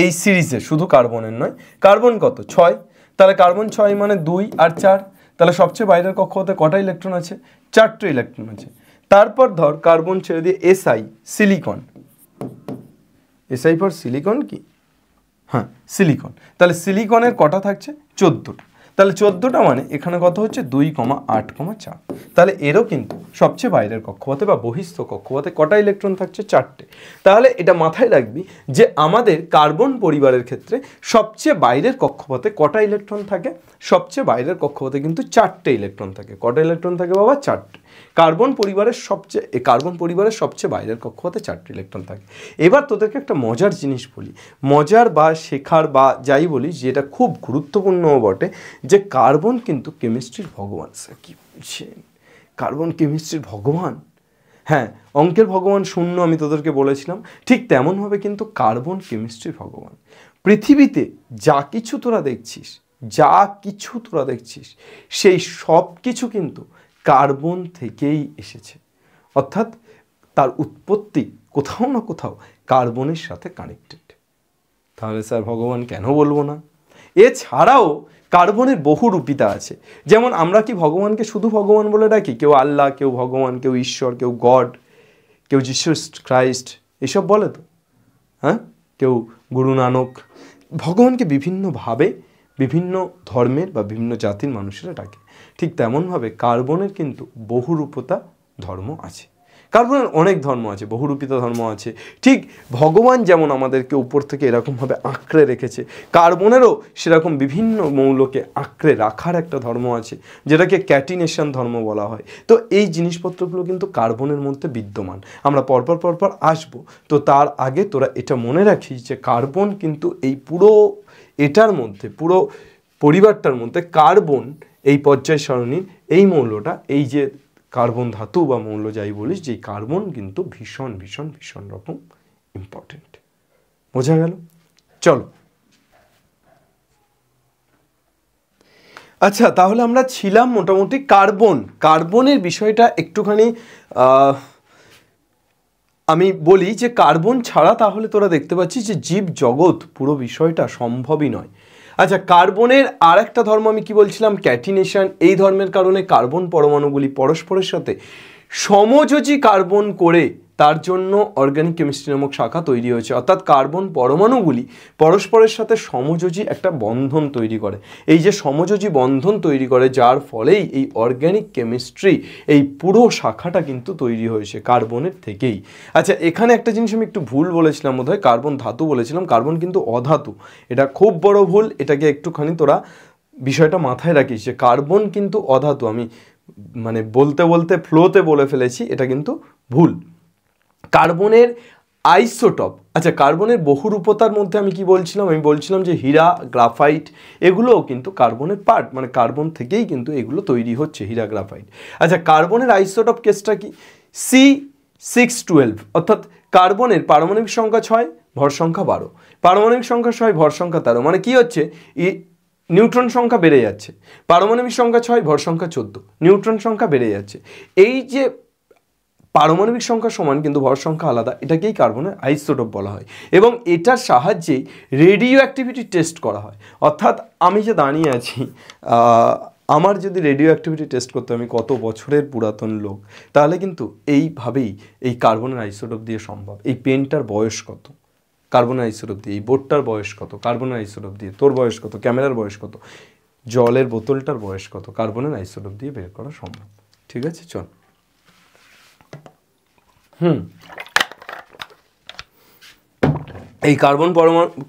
এই সিরিজে, শুধু কার্বনের নয়। কার্বন কত, 6, তাহলে কার্বন 6 মানে 2 আর 4, তাহলে সবচেয়ে বাইরের কক্ষপথে কটা ইলেকট্রন আছে, 4টে ইলেকট্রন আছে। তারপর ধর কার্বন ছেড়ে দিয়ে SI, silicon, SI for silicon কি, হ্যাঁ সিলিকন, তাহলে সিলিকনের কটা থাকছে 14টা, তাহলে 14টা মানে এখানে কত হচ্ছে 2,8,4, তাহলে এরও কিন্তু সবচেয়ে বাইরের কক্ষপথে বা বহিস্থ কক্ষপথে কটা ইলেকট্রন থাকছে 4টে। তাহলে এটা মাথায় রাখবি যে আমাদের কার্বন পরিবারের ক্ষেত্রে সবচেয়ে বাইরের কক্ষপথে কটা ইলেকট্রন থাকে, সবচেয়ে বাইরের কক্ষপথে কিন্তু 4টে ইলেকট্রন থাকে। কটা ইলেকট্রন থাকে বাবা? 4টে। কার্বন পরিবারের সবচেয়ে বাইরের কক্ষপথে 4টে ইলেকট্রন থাকে। এবার তোদেরকে একটা মজার জিনিস বলি, মজার বা শেখার বা যাই বলি, যেটা খুব গুরুত্বপূর্ণও বটে, যে কার্বন কিন্তু কেমিস্ট্রির ভগবান। স্যার কি বলছেন, কার্বন কেমিস্ট্রির ভগবান? হ্যাঁ, অঙ্কের ভগবান শূন্য আমি তোদেরকে বলেছিলাম, ঠিক তেমনভাবে কিন্তু কার্বন কেমিস্ট্রির ভগবান। পৃথিবীতে যা কিছু তোরা দেখছিস সেই সব কিছু কিন্তু কার্বন থেকেই এসেছে, অর্থাৎ তার উৎপত্তি কোথাও না কোথাও কার্বনের সাথে কানেক্টেড। তাহলে স্যার ভগবান কেন বলবো না? এছাড়াও কার্বনের বহু রূপিতা আছে। যেমন আমরা কি ভগবানকে শুধু ভগবান বলে ডাকি? কেউ আল্লাহ, কেউ ভগবান, কেউ ঈশ্বর, কেউ গড, কেউ জিসাস ক্রাইস্ট, এসব বলে তো, হ্যাঁ, কেউ গুরু নানক। ভগবানকে বিভিন্নভাবে বিভিন্ন ধর্মের বা বিভিন্ন জাতির মানুষেরা ডাকে। ঠিক তেমনভাবে কার্বনের কিন্তু বহুরূপতা ধর্ম আছে। কার্বনের অনেক ধর্ম আছে, বহুরূপিত ধর্ম আছে। ঠিক ভগবান যেমন আমাদেরকে উপর থেকে এরকমভাবে আঁকড়ে রেখেছে, কার্বনেরও সেরকম বিভিন্ন মৌলকে আঁকড়ে রাখার একটা ধর্ম আছে, যেটাকে ক্যাটিনেশন ধর্ম বলা হয়। তো এই জিনিসপত্রগুলো কিন্তু কার্বনের মধ্যে বিদ্যমান। আমরা পরপর আসবো, তো তার আগে তোরা এটা মনে রাখিস যে কার্বন কিন্তু এই পুরো এটার মধ্যে, পুরো পরিবারটার মধ্যে কার্বন এই পর্যায় সারণীর এই মৌলটা, এই যে কার্বন ধাতু বা মৌল যাই বলিস, যে কার্বন কিন্তু ভীষণ ভীষণ ভীষণ রকম ইম্পর্টেন্ট। বোঝা গেল? চলো, আচ্ছা, তাহলে আমরা ছিলাম মোটামুটি কার্বনের বিষয়টা একটুখানি আমি বলি যে কার্বন ছাড়া তাহলে তোরা দেখতে পাচ্ছিস যে জীব জগৎ পুরো বিষয়টা সম্ভবই নয়। আচ্ছা, কার্বনের আর একটা ধর্ম আমি কি বলছিলাম? ক্যাটিনেশন। এই ধর্মের কারণে কার্বন পরমাণুগুলি পরস্পরের সাথে সমযোজী কার্বন করে তার জন্য অর্গানিক কেমিস্ট্রি নামক শাখা তৈরি হয়েছে। অর্থাৎ কার্বন পরমাণুগুলি পরস্পরের সাথে সমযোজী একটা বন্ধন তৈরি করে। এই যে সমযোজী বন্ধন তৈরি করে, যার ফলেই এই অর্গানিক কেমিস্ট্রি এই পুরো শাখাটা কিন্তু তৈরি হয়েছে কার্বনের থেকেই। আচ্ছা, এখানে একটা জিনিস আমি একটু ভুল বলেছিলাম বোধহয়, কার্বন ধাতু বলেছিলাম, কার্বন কিন্তু অধাতু। এটা খুব বড় ভুল, এটাকে একটুখানি তোরা বিষয়টা মাথায় রাখিস যে কার্বন কিন্তু অধাতু। আমি মানে বলতে ফ্লোতে বলে ফেলেছি, এটা কিন্তু ভুল। কার্বনের আইসোটপ, আচ্ছা, কার্বনের বহুরূপতার মধ্যে আমি কি বলছিলাম? আমি বলছিলাম যে হীরা, গ্রাফাইট, এগুলোও কিন্তু কার্বনের পার্ট, মানে কার্বন থেকেই কিন্তু এগুলো তৈরি হচ্ছে, হীরা, গ্রাফাইট। আচ্ছা, কার্বনের আইসোটপ কেসটা কি? C612, অর্থাৎ কার্বনের পারমাণবিক সংখ্যা 6, ভর সংখ্যা 12, পারমাণবিক সংখ্যা 6, ভর সংখ্যা 13, মানে কি হচ্ছে? নিউট্রন সংখ্যা বেড়ে যাচ্ছে। পারমাণবিক সংখ্যা 6, ভর সংখ্যা 14, নিউট্রন সংখ্যা বেড়ে যাচ্ছে। এই যে পারমাণবিক সংখ্যা সমান কিন্তু ভর সংখ্যা আলাদা, এটাকেই কার্বনের আইসোটোপ বলা হয়। এবং এটার সাহায্যেই রেডিও অ্যাক্টিভিটি টেস্ট করা হয়। অর্থাৎ আমি যে দাঁড়িয়ে আছি, আমার যদি রেডিও অ্যাক্টিভিটি টেস্ট করতে, আমি কত বছরের পুরাতন লোক, তাহলে কিন্তু এইভাবেই এই কার্বনের আইসোটোপ দিয়ে সম্ভব। এই পেনটার বয়স কত? কার্বনের আইসোটোপ দিয়ে। এই বোর্ডটার বয়স কত? কার্বনের আইসোটোপ দিয়ে। তোর বয়স কত? ক্যামেরার বয়স কত? জলের বোতলটার বয়স কত? কার্বনের আইসোটোপ দিয়ে বের করা সম্ভব। ঠিক আছে, চল। এই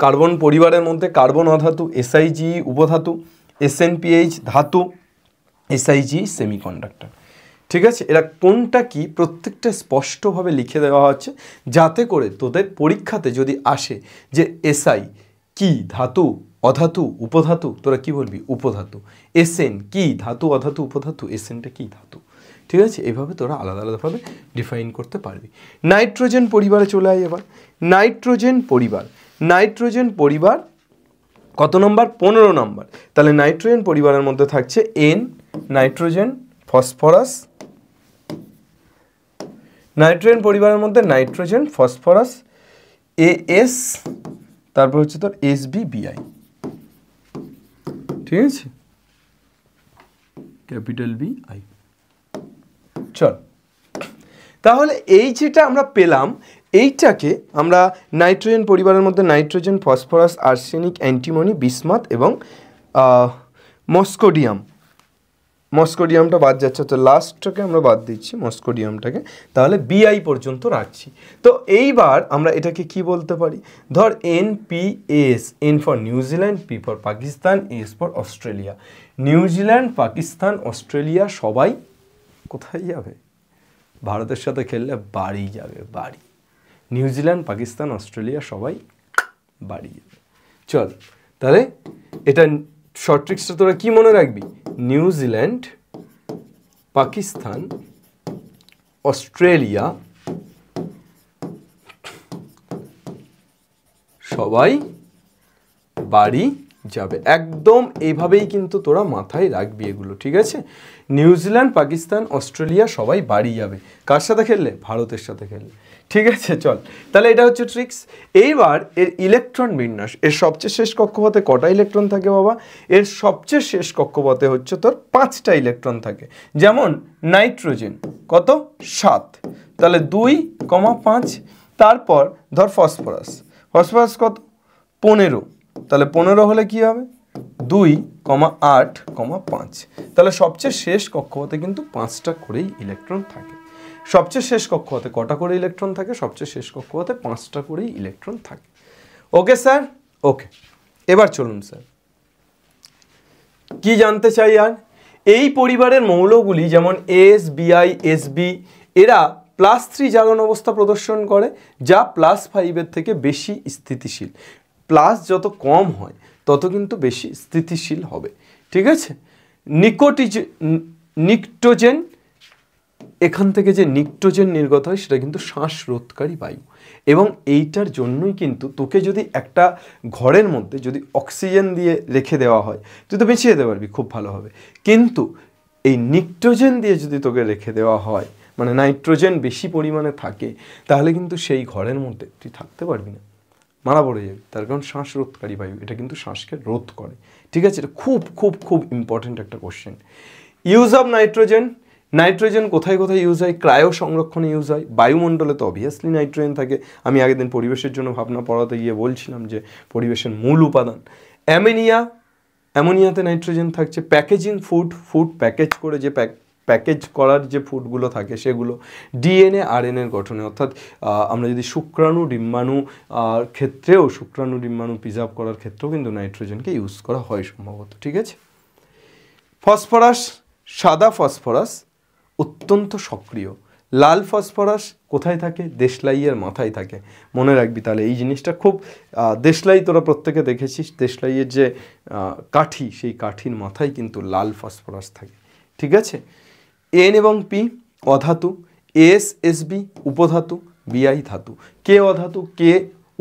কার্বন পরিবারের মধ্যে কার্বন অধাতু, SiGe উপধাতু, SnPH ধাতু, SiGe সেমিকন্ডাক্টর। ঠিক আছে, এরা কোনটা কি প্রত্যেকটা স্পষ্টভাবে লিখে দেওয়া হচ্ছে, যাতে করে তোদের পরীক্ষাতে যদি আসে যে SI কি ধাতু, অধাতু, উপধাতু, তোরা কি বলবি? উপধাতু। Sn কি ধাতু, অধাতু, উপধাতু, Snটা কি ধাতু। ঠিক আছে, এইভাবে তোরা আলাদা আলাদাভাবে ডিফাইন করতে পারবি। নাইট্রোজেন পরিবারে চলে আয় এবার। নাইট্রোজেন পরিবার কত নম্বর? 15 নম্বর। তাহলে নাইট্রোজেন পরিবারের মধ্যে থাকছে N, নাইট্রোজেন, ফসফরাস। নাইট্রোজেন পরিবারের মধ্যে নাইট্রোজেন, ফসফরাস, AS, তারপর হচ্ছে তোর SBBI। ঠিক আছে, ক্যাপিটাল BI। চল, তাহলে এই যেটা আমরা পেলাম, এইটাকে আমরা নাইট্রোজেন পরিবারের মধ্যে nitrogen, phosphorus, arsenic, antimony, bismuth এবং মস্কোডিয়ামটা বাদ যাচ্ছে, তো লাস্টটাকে আমরা বাদ দিচ্ছি মস্কোডিয়ামটাকে, তাহলে বিআই পর্যন্ত রাখছি। তো এইবার আমরা এটাকে কি বলতে পারি, ধর NPS, N for New Zealand, P for Pakistan, S for Australia. New Zealand, Pakistan, Australia সবাই কোথায় যাবে? ভারতের সাথে খেললে বাড়ি যাবে, বাড়ি। নিউজিল্যান্ড, পাকিস্তান, অস্ট্রেলিয়া সবাই বাড়ি যাবে। চল তাহলে এটা শর্ট ট্রিক্সটা তোরা কি মনে রাখবি, নিউজিল্যান্ড, পাকিস্তান, অস্ট্রেলিয়া সবাই বাড়ি যাবে। একদম এইভাবেই কিন্তু তোরা মাথায় রাখবি এগুলো, ঠিক আছে? নিউজিল্যান্ড, পাকিস্তান, অস্ট্রেলিয়া সবাই বাড়ি যাবে। কার সাথে খেললে? ভারতের সাথে খেললে, ঠিক আছে? চল তাহলে এটা হচ্ছে ট্রিক্স। এইবার এর ইলেকট্রন বিন্যাস, এর সবচেয়ে শেষ কক্ষপথে কটা ইলেকট্রন থাকে বাবা? এর সবচেয়ে শেষ কক্ষপথে হচ্ছে তোর 5টা ইলেকট্রন থাকে। যেমন নাইট্রোজেন কত? 7, তাহলে 2,5। তারপর ধর ফসফরাস, ফসফরাস কত? 15, তাহলে 15 হলে কি হবে? 2,8,5। তাহলে সবচেয়ে শেষ কক্ষপথে কিন্তু 5টা করেই ইলেকট্রন থাকে। সবচেয়ে শেষ কক্ষপথে কটা করে ইলেকট্রন থাকে? সবচেয়ে শেষ কক্ষপথে 5টা করেই ইলেকট্রন থাকে। Okay sir? ওকে, এবার চলুন স্যার, কি জানতে চাই আর? এই পরিবারের মৌলগুলি যেমন এস, বিআই, এসবি, এরা +3 জারণ অবস্থা প্রদর্শন করে, যা +5-এর থেকে বেশি স্থিতিশীল। প্লাস যত কম হয় তত কিন্তু বেশি স্থিতিশীল হবে, ঠিক আছে? নিকটোজেন, এখান থেকে যে নিকটোজেন নির্গত হয় সেটা কিন্তু শ্বাসরোধকারী বায়ু, এবং এইটার জন্যই কিন্তু তোকে যদি একটা ঘরের মধ্যে যদি অক্সিজেন দিয়ে রেখে দেওয়া হয় তুই তো বেঁচে যেতে পারবি খুব ভালোভাবে, কিন্তু এই নিকটোজেন দিয়ে যদি তোকে রেখে দেওয়া হয়, মানে নাইট্রোজেন বেশি পরিমাণে থাকে, তাহলে কিন্তু সেই ঘরের মধ্যে তুই থাকতে পারবি না, মারা পড়ে যাবে। তার কারণ শ্বাসরোধকারী বায়ু, এটা কিন্তু শ্বাসকে রোধ করে, ঠিক আছে? এটা খুব খুব খুব ইম্পর্টেন্ট একটা question. Use of nitrogen, nitrogen কোথায় কোথায় ইউজ হয়? ক্রায়ো সংরক্ষণে ইউজ হয়। বায়ুমণ্ডলে তো অবভিয়াসলি নাইট্রোজেন থাকে, আমি আগের দিন পরিবেশের জন্য ভাবনা পড়াতে গিয়ে বলছিলাম যে পরিবেশের মূল উপাদান। অ্যামোনিয়াতে নাইট্রোজেন থাকছে। প্যাকেজিং ফুড প্যাকেজ করে যে প্যাকেজ করার যে ফুডগুলো থাকে সেগুলো। ডিএনএ আরএনএর গঠনে, অর্থাৎ আমরা যদি শুক্রাণু ডিম্বাণু ক্ষেত্রেও শুক্রাণু ডিম্বাণু প্রিজার্ভ করার ক্ষেত্রেও কিন্তু নাইট্রোজেনকে ইউজ করা হয় সম্ভবত, ঠিক আছে? ফসফরাস, সাদা ফসফরাস অত্যন্ত সক্রিয়। লাল ফসফরাস কোথায় থাকে? দেশলাইয়ের মাথায় থাকে, মনে রাখবি। তাহলে এই জিনিসটা খুব, দেশলাই তোরা প্রত্যেকে দেখেছিস, দেশলাইয়ের যে কাঠি, সেই কাঠির মাথায় কিন্তু লাল ফসফরাস থাকে, ঠিক আছে? এন এবং পি অধাতু, এস, এসবি উপধাতু, বিআই ধাতু। কে অধাতু, কে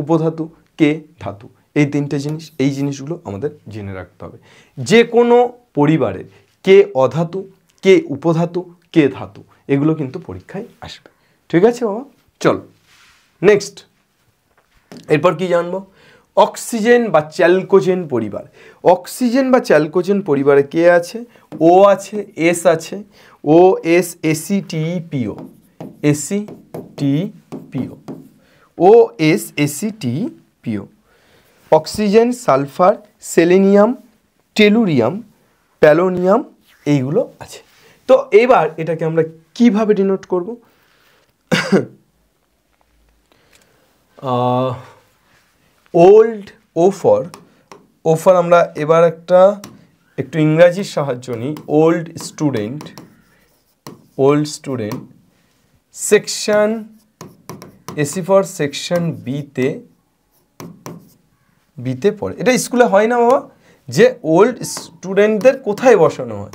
উপধাতু, কে ধাতু। এই 3টে জিনিস, এই জিনিসগুলো আমাদের জেনে রাখতে হবে। যে কোনো পরিবারের কে অধাতু, কে উপধাতু, কে ধাতু, এগুলো কিন্তু পরীক্ষায় আসবে, ঠিক আছে বাবা? চল নেক্সট, এরপর কি জানবো? অক্সিজেন বা চ্যালকোজেন পরিবার। অক্সিজেন বা চ্যালকোজেন পরিবারে কে আছে? ও আছে, এস আছে, ও এস, এসিটিপিও, এসিটিপিও, ও এস, এসিটিপিও। Oxygen, sulphur, selenium, tellurium, polonium, এইগুলো আছে। তো এবার এটাকে আমরা কিভাবে ডিনোট করব? ওল্ড, ও ফর আমরা এবার একটু ইংরাজির সাহায্য নিই। Old student, section, AC for section বিতে পড়ে। এটা স্কুলে হয় না বাবা, যে ওল্ড স্টুডেন্টদের কোথায় বসানো হয়?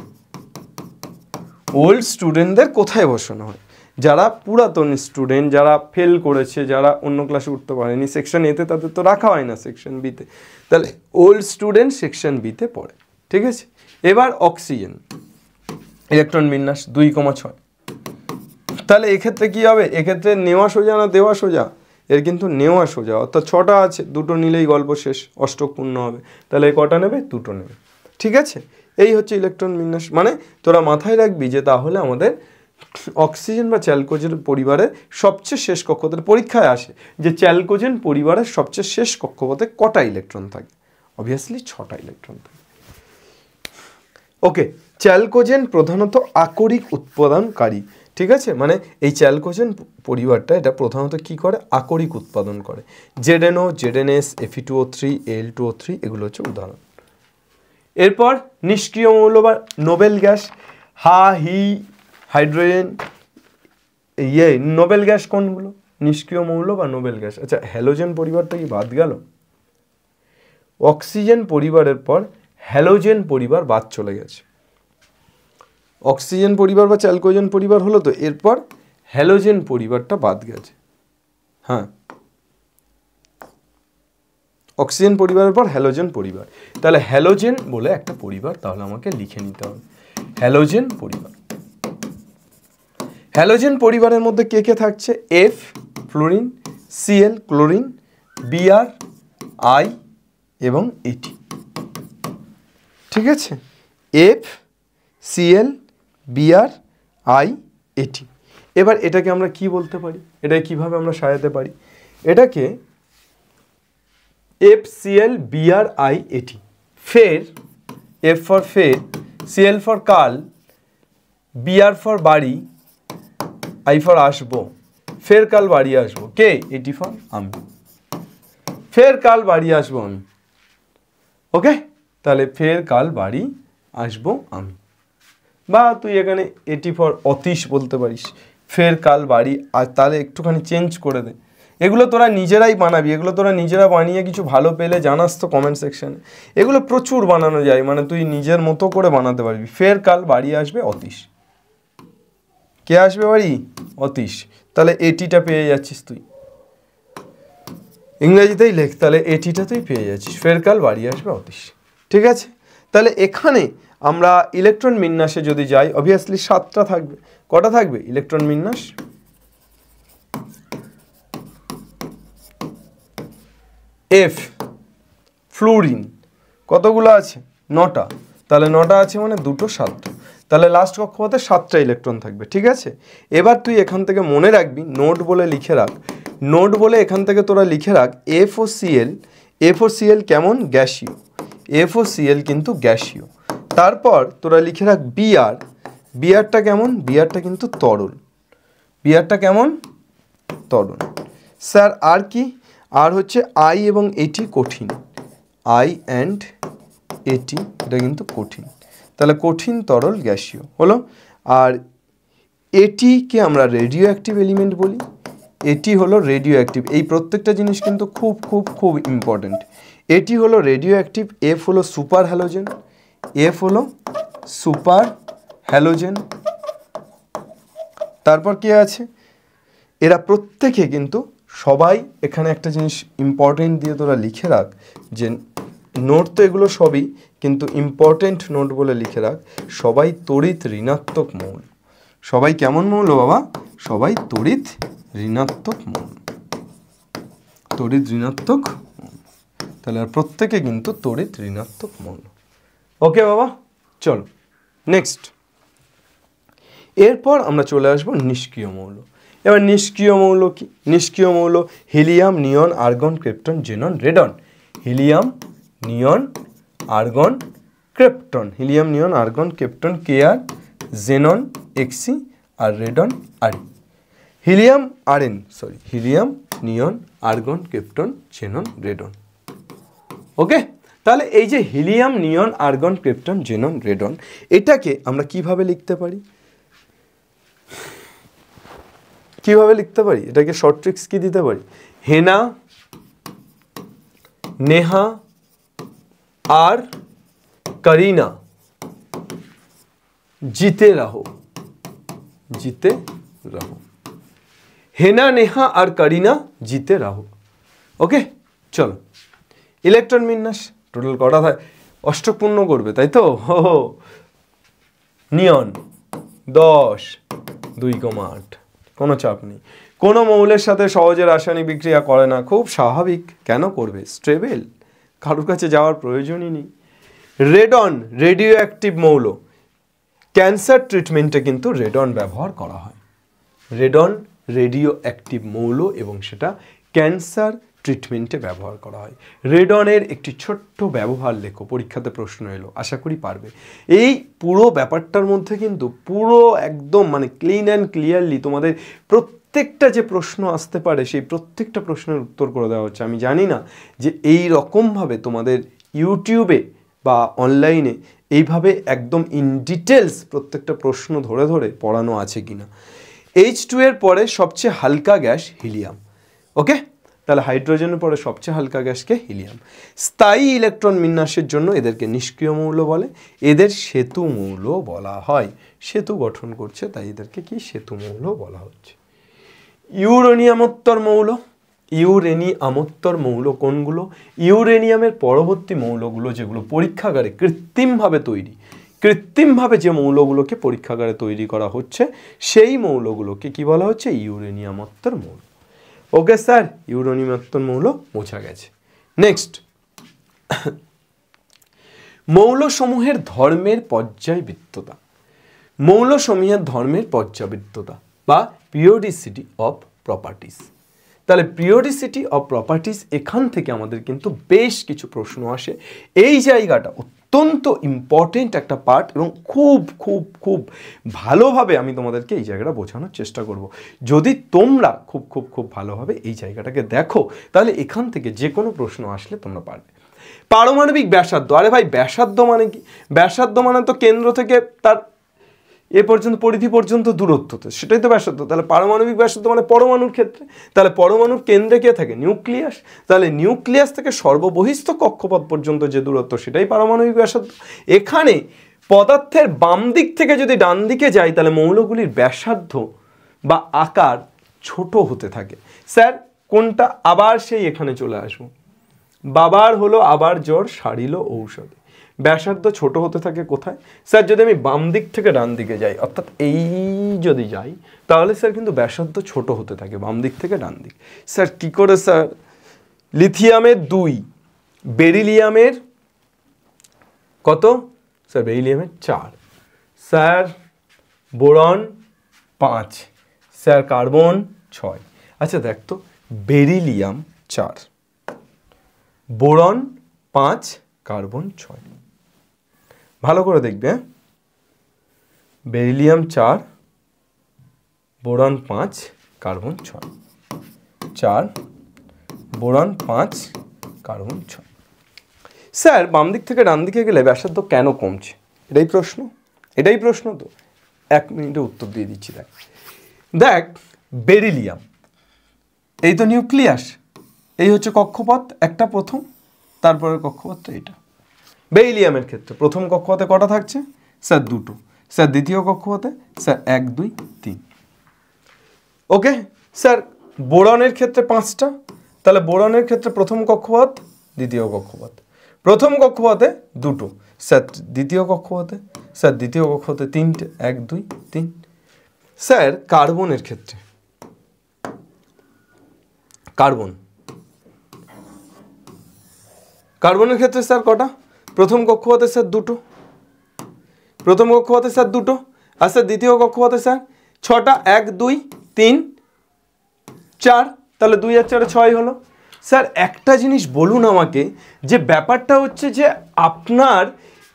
ওল্ড স্টুডেন্টদের কোথায় বসানো হয়? যারা পুরাতন স্টুডেন্ট, যারা ফেল করেছে, যারা অন্য ক্লাসে উঠতে পারেনি, সেকশন এতে তাদের তো রাখা হয় না, সেকশন বিতে। তাহলে ওল্ড স্টুডেন্ট সেকশন বিতে পড়ে, ঠিক আছে? এবার অক্সিজেন, ইলেকট্রন বিন্যাস 2,6। তাহলে এক্ষেত্রে কি হবে? এক্ষেত্রে নেওয়া সোজা না দেওয়া সোজা? এর কিন্তু নেওয়া সোজা, অর্থাৎ 6টা আছে, 2টো নিলেই গল্প শেষ, অষ্টক পূর্ণ হবে। তাহলে কটা নেবে? 2টো নেবে, ঠিক আছে? এই হচ্ছে ইলেকট্রন বিন্যাস। মানে তোরা মাথায় রাখবি যে তাহলে আমাদের অক্সিজেন বা চ্যালকোজেন পরিবারের সবচেয়ে শেষ কক্ষপথে পরীক্ষায় আসে যে চ্যালকোজেন পরিবারের সবচেয়ে শেষ কক্ষপথে কটা ইলেকট্রন থাকে? অবভিয়াসলি 6টা ইলেকট্রন থাকে। ওকে, চ্যালকোজেন প্রধানত আকরিক উৎপাদনকারী, ঠিক আছে, মানে এই চ্যালকোজেন পরিবারটা এটা প্রধানত কি করে? আকরিক উৎপাদন করে। ZNO, ZNS, Fe2O3, Al2O3 এগুলো হচ্ছে উদাহরণ। এরপর নিষ্ক্রিয় মৌল বা Nobel gas, hydrogen, Nobel gas কোনগুলো? নিষ্ক্রিয় মৌল বা নোবেল গ্যাস। আচ্ছা, হ্যালোজেন পরিবারটা কি বাদ গেল? অক্সিজেন পরিবারের পর হ্যালোজেন পরিবার বাদ চলে গেছে। অক্সিজেন পরিবার বা চ্যালকোজেন পরিবার হলো তো, এরপর হ্যালোজেন পরিবারটা বাদ গেছে। হ্যাঁ, অক্সিজেন পরিবারের পর হ্যালোজেন পরিবার। তাহলে হ্যালোজেন বলে একটা পরিবার তাহলে আমাকে লিখে নিতে হবে, হ্যালোজেন পরিবার। হ্যালোজেন পরিবারের মধ্যে কে কে থাকছে? F fluorine, Cl chlorine, Br I এবং At, ঠিক আছে? F Cl Br I At। এবার এটাকে আমরা কি বলতে পারি? এটাকে কিভাবে আমরা সাজাতে পারি? এটাকে FCl Br I At, ফের, F ফর ফের, Cl ফর কাল, Br ফর বাড়ি, I ফর আসবো, ফের কাল বাড়ি আসবো, কে? At ফর আমি, ফের কাল বাড়ি আসবো আমি। ওকে, তাহলে ফের কাল বাড়ি আসবো আমি, বা তুই এখানে At ফর অতীশ বলতে পারিস, ফের কাল বাড়ি। আর তাহলে একটুখানি চেঞ্জ করে দে, এগুলো তোরা নিজেরাই বানাবি, এগুলো তোরা নিজেরা বানিয়ে কিছু ভালো পেলে জানাস তো কমেন্ট সেকশানে। এগুলো প্রচুর বানানো যায়, মানে তুই নিজের মতো করে বানাতে পারবি। ফের কাল বাড়ি আসবে অতীশ, কে আসবে বাড়ি? অতীশ। তাহলে এটিটা পেয়ে যাচ্ছিস তুই, ইংরেজিতেই লেখ, তাহলে এটিটা তুই পেয়ে যাচ্ছিস, ফের কাল বাড়ি আসবে অতীশ, ঠিক আছে? তাহলে এখানে আমরা ইলেকট্রন বিন্যাসে যদি যাই, অবভিয়াসলি 7টা থাকবে। কটা থাকবে ইলেকট্রন বিন্যাস? F ফ্লোরিন কতগুলো আছে? 9টা। তাহলে 9টা আছে মানে 2টো 7টা, তাহলে লাস্ট কক্ষপথে 7টা ইলেকট্রন থাকবে, ঠিক আছে? এবার তুই এখান থেকে মনে রাখবি, নোট বলে লিখে রাখ, নোট বলে এখান থেকে তোরা লিখে রাখ FOCl। FOCl কেমন? গ্যাসীয়। FOCl কিন্তু গ্যাসীয়। তারপর তোরা লিখে রাখ Br। Brটা কেমন? Brটা কিন্তু তরল। Brটা কেমন? তরল। স্যার আর কি? আর হচ্ছে I এবং At কঠিন, I and At এটা কিন্তু কঠিন, তাহলে কঠিন তরল গ্যাসীয় হলো। আর At কে আমরা রেডিও অ্যাক্টিভ এলিমেন্ট বলি, At হলো রেডিও অ্যাক্টিভ। এই প্রত্যেকটা জিনিস কিন্তু খুব খুব খুব ইম্পর্টেন্ট। At হলো রেডিও অ্যাক্টিভ, F হলো সুপার হ্যালোজেন, F হলো সুপার হ্যালোজেন। তারপর কি আছে? এরা প্রত্যেকে কিন্তু সবাই, এখানে একটা জিনিস ইম্পর্টেন্ট দিয়ে তোরা লিখে রাখ, যে নোট তো এগুলো সবই, কিন্তু ইম্পর্টেন্ট নোট বলে লিখে রাখ, সবাই তড়িৎ ঋণাত্মক মৌল। সবাই কেমন মৌল বাবা? সবাই তড়িৎ ঋণাত্মক মৌল, তড়িৎ ঋণাত্মক মৌল। তাহলে আর প্রত্যেকে কিন্তু তড়িৎ ঋণাত্মক মৌল। ওকে বাবা, চলো নেক্সট। এরপর আমরা চলে আসবো নিষ্ক্রিয় মৌল। এবার নিষ্ক্রিয় মৌল কি? নিষ্ক্রিয় মৌল helium, neon, argon, krypton, xenon, radon. Helium, neon, argon, krypton. Helium, neon, argon, krypton Kr, xenon Xc আর radon Re। Helium Rn, sorry, helium, neon, argon, krypton, xenon, radon. Okay, তাহলে এই যে helium, neon, argon, krypton, xenon, radon, এটাকে আমরা কিভাবে লিখতে পারি? কিভাবে লিখতে পারি? এটাকে শর্ট ট্রিক্স কি দিতে পারি? হেনা, নেহা আর করিনা জিতে রহো, জিতে রহো। হেনা, নেহা আর করিনা জিতে রহো। ওকে, চলো ইলেকট্রন বিন্যাস টোটাল কটা থাকে? অষ্টক পূর্ণ করবে, তাই তো? নিয়ন 10, 2,8, কোনো চাপ নেই। কোনো মৌলের সাথে সহজে রাসায়নিক বিক্রিয়া করে না, খুব স্বাভাবিক। কেন করবে? স্টেবল, কারোর কাছে যাওয়ার প্রয়োজনই নেই। রেডন রেডিও অ্যাক্টিভ মৌল, ক্যান্সার ট্রিটমেন্টে কিন্তু রেডন ব্যবহার করা হয়। রেডন রেডিও অ্যাক্টিভ মৌল এবং সেটা ক্যান্সার ট্রিটমেন্টে ব্যবহার করা হয়। রেডনের একটি ছোট্ট ব্যবহার লেখো, পরীক্ষাতে প্রশ্ন এলো, আশা করি পারবে। এই পুরো ব্যাপারটার মধ্যে কিন্তু পুরো একদম মানে ক্লিন অ্যান্ড ক্লিয়ারলি তোমাদের প্রত্যেকটা যে প্রশ্ন আসতে পারে সেই প্রত্যেকটা প্রশ্নের উত্তর করে দেওয়া হচ্ছে। আমি জানি না যে এই রকমভাবে তোমাদের ইউটিউবে বা অনলাইনে এইভাবে একদম ইন ডিটেলস প্রত্যেকটা প্রশ্ন ধরে ধরে পড়ানো আছে কিনা। H2 এর পরে সবচেয়ে হালকা গ্যাস হিলিয়াম। ওকে, তাহলে হাইড্রোজেনের পরে সবচেয়ে হালকা গ্যাসকে হিলিয়াম। স্থায়ী ইলেকট্রন বিন্যাসের জন্য এদেরকে নিষ্ক্রিয় মৌল বলে, এদের সেতু মৌল বলা হয়। সেতু গঠন করছে তাই এদেরকে কি সেতু মৌল বলা হচ্ছে। ইউরেনিয়ামোত্তর মৌল। ইউরেনিয়ামোত্তর মৌল কোনগুলো? ইউরেনিয়ামের পরবর্তী মৌলগুলো যেগুলো পরীক্ষাগারে কৃত্রিমভাবে তৈরি, কৃত্রিমভাবে যে মৌলগুলোকে পরীক্ষাগারে তৈরি করা হচ্ছে সেই মৌলগুলোকে কি বলা হচ্ছে? ইউরেনিয়ামোত্তর মৌল। ওকে স্যার, ইউরেনিয়ামোত্তর মৌল বোঝা গেছে। নেক্সট, মৌলসমূহের ধর্মের পর্যায়বৃত্ততা। মৌলসমূহের ধর্মের পর্যায়বৃত্ততা বা পিরিওডিসিটি অফ প্রপার্টিস। তাহলে পিরিওডিসিটি অফ প্রপার্টিস, এখান থেকে আমাদের কিন্তু বেশ কিছু প্রশ্ন আসে। এই জায়গাটা অত্যন্ত ইম্পর্টেন্ট একটা পার্ট এবং খুব খুব খুব ভালোভাবে আমি তোমাদেরকে এই জায়গাটা বোঝানোর চেষ্টা করব। যদি তোমরা খুব খুব খুব ভালোভাবে এই জায়গাটাকে দেখো তাহলে এখান থেকে যে কোনো প্রশ্ন আসলে তোমরা পারবে। পারমাণবিক ব্যাসার্ধ। আরে ভাই, ব্যাসার্ধ মানে কি? ব্যাসার্ধ মানে তো কেন্দ্র থেকে তার এ পর্যন্ত পরিধি পর্যন্ত দূরত্বতে, সেটাই তো ব্যাসার্ধ। তাহলে পারমাণবিক ব্যাসার্ধ মানে পরমাণুর ক্ষেত্রে। তাহলে পরমাণুর কেন্দ্রে কে থাকে? নিউক্লিয়াস। তাহলে নিউক্লিয়াস থেকে সর্ববহিস্থ কক্ষপথ পর্যন্ত যে দূরত্ব সেটাই পারমাণবিক ব্যাসার্ধ। এখানে পদার্থের বাম দিক থেকে যদি ডান দিকে যাই তাহলে মৌলগুলির ব্যাসার্ধ বা আকার ছোট হতে থাকে। স্যার কোনটা? আবার সেই এখানে চলে আসবো। বাবার হলো আবার জ্বর সারিল ঔষধে। ব্যাসার্ধ ছোট হতে থাকে কোথায়? স্যার যদি আমি বাম দিক থেকে ডান দিকে যাই, অর্থাৎ এই যদি যাই তাহলে স্যার কিন্তু ব্যাসার্ধ ছোট হতে থাকে বাম দিক থেকে ডান দিক। স্যার কি করে স্যার? লিথিয়ামের 2, বেরিলিয়ামের কত? স্যার বেরিলিয়ামের 4, স্যার বোরন 5, স্যার কার্বন 6। আচ্ছা দেখ তো, বেরিলিয়াম 4, বোরন 5, কার্বন 6। ভালো করে দেখবে, beryllium 4, boron 5, carbon 6, 4, boron 5, carbon 6। Sir বাম দিক থেকে ডান দিকে গেলে ব্যাসার্ধ কেন কমছে? এটাই প্রশ্ন, এটাই প্রশ্ন। তো 1 মিনিটে উত্তর দিয়ে দিচ্ছি। দেখ দেখ, বেরিলিয়াম এই তো নিউক্লিয়াস, এই হচ্ছে কক্ষপথ একটা প্রথম, তারপরে কক্ষপথটা এটা। বেরিলিয়ামের ক্ষেত্রে প্রথম কক্ষপথে কটা থাকছে? স্যার 2টো। স্যার দ্বিতীয় কক্ষপথে স্যার 1, 2, 3। ওকে স্যার, বোরনের ক্ষেত্রে 5টা। তাহলে বোরনের ক্ষেত্রে প্রথম কক্ষপথ, দ্বিতীয় কক্ষপথ। প্রথম কক্ষপথে 2টো, স্যার দ্বিতীয় কক্ষপথে, স্যার দ্বিতীয় কক্ষপথে 3টে, 1, 2, 3। স্যার কার্বনের ক্ষেত্রে, কার্বনের ক্ষেত্রে স্যার কটা? প্রথম কক্ষপথে স্যার 2টো, প্রথম কক্ষপথে স্যার 2টো, আর স্যার দ্বিতীয় কক্ষপথে স্যার 6টা, 1, 2, 3, 4। তাহলে 2 আর 4 6 হলো। স্যার একটা জিনিস বলুন আমাকে, যে ব্যাপারটা হচ্ছে যে আপনার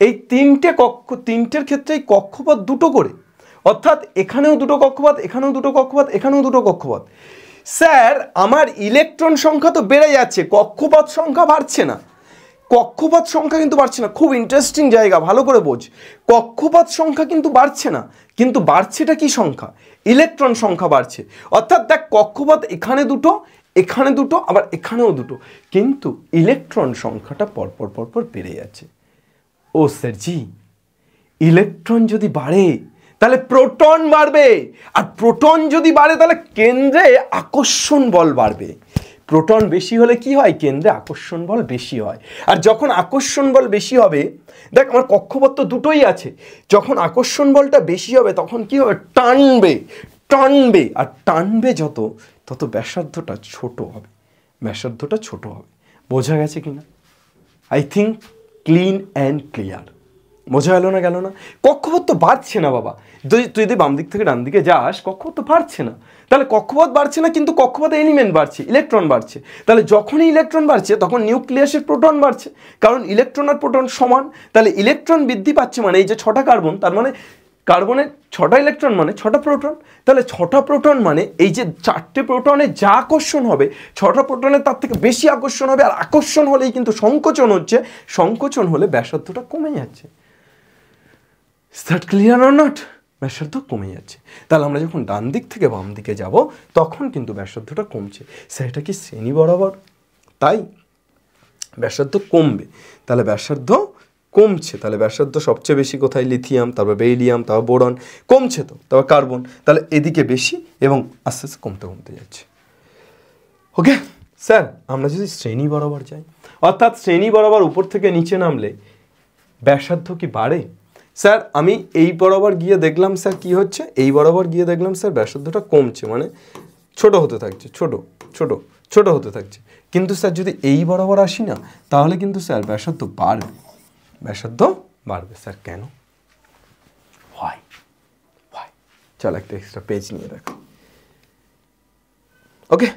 এই তিনটের ক্ষেত্রেই কক্ষপথ 2টো করে, অর্থাৎ এখানেও 2টো কক্ষপথ, এখানেও 2টো কক্ষপথ, এখানেও 2টো কক্ষপথ। স্যার আমার ইলেকট্রন সংখ্যা তো বেড়ে যাচ্ছে, কক্ষপথ সংখ্যা বাড়ছে না। কক্ষপথ সংখ্যা কিন্তু বাড়ছে না। খুব ইন্টারেস্টিং জায়গা, ভালো করে বোঝ। কক্ষপথ সংখ্যা কিন্তু বাড়ছে না, কিন্তু বাড়ছেটা কি সংখ্যা? ইলেকট্রন সংখ্যা বাড়ছে। অর্থাৎ দেখ, কক্ষপথ এখানে 2টো, এখানে 2টো, আবার এখানেও 2টো, কিন্তু ইলেকট্রন সংখ্যাটা পরপর পরপর বেড়ে যাচ্ছে। ও স্যার জি, ইলেকট্রন যদি বাড়ে তাহলে প্রোটন বাড়বে, আর প্রোটন যদি বাড়ে তাহলে কেন্দ্রে আকর্ষণ বল বাড়বে। প্রোটন বেশি হলে কি হয়? কেন্দ্রে আকর্ষণ বল বেশি হয়। আর যখন আকর্ষণ বল বেশি হবে, দেখ আমার কক্ষপথ তো 2টোই আছে, যখন আকর্ষণ বলটা বেশি হবে তখন কি হবে? টানবে, টানবে, আর টানবে যত, তত ব্যাসার্ধটা ছোট হবে, ব্যাসার্ধটা ছোট হবে। বোঝা গেছে কিনা? I think clean and clear. বোঝা গেল না গেল না? কক্ষপথ তো বাড়ছে না বাবা। তুই যদি বাম দিক থেকে ডান দিকে যাস, কক্ষপথ তো বাড়ছে না। তাহলে কক্ষপথ বাড়ছে না, কিন্তু কক্ষপথে এলিমেন্ট বাড়ছে, ইলেকট্রন বাড়ছে। তাহলে যখনই ইলেকট্রন বাড়ছে তখন নিউক্লিয়াসের প্রোটন বাড়ছে, কারণ ইলেকট্রন আর প্রোটন সমান। তাহলে ইলেকট্রন বৃদ্ধি পাচ্ছে মানে এই যে 6টা কার্বন, তার মানে কার্বনের 6টা ইলেকট্রন মানে 6টা প্রোটন। তাহলে 6টা প্রোটন মানে এই যে 4টে প্রোটনে যা আকর্ষণ হবে, 6টা প্রোটনের তার থেকে বেশি আকর্ষণ হবে। আর আকর্ষণ হলেই কিন্তু সংকোচন হচ্ছে, সংকোচন হলে ব্যাসার্ধটা কমে যাচ্ছে। Is that clear or not? ব্যাসার্ধ কমে যাচ্ছে। তাহলে আমরা যখন ডান দিক থেকে বাম দিকে যাব তখন কিন্তু ব্যাসার্ধটা কমছে। সেটা কি শ্রেণী বরাবর? তাই ব্যাসার্ধ কমবে। তাহলে ব্যাসার্ধ কমছে। তাহলে ব্যাসার্ধ সবচেয়ে বেশি কোথায়? লিথিয়াম, তারপর বেরিলিয়াম, তারপর বোরন। কমছে তো, তারপর কার্বন। তাহলে এদিকে বেশি এবং আস্তে আস্তে কমতে কমতে যাচ্ছে। ওকে স্যার, আমরা যদি শ্রেণী বরাবর যাই, অর্থাৎ শ্রেণী বরাবর উপর থেকে নিচে নামলে ব্যাসার্ধ কি বাড়ে? স্যার আমি এই বরাবর গিয়ে দেখলাম স্যার কি হচ্ছে, এই বরাবর গিয়ে দেখলাম স্যার ব্যাসার্ধটা কমছে, মানে ছোট হতে থাকছে, ছোট ছোট ছোট হতে থাকছে। কিন্তু স্যার যদি এই বরাবর আসি না, তাহলে কিন্তু স্যার ব্যাসার্ধ বাড়বে, ব্যাসার্ধ বাড়বে। স্যার কেন? হোয়াই? চল একটা এক্সট্রা পেজ নিয়ে দেখো। ওকে,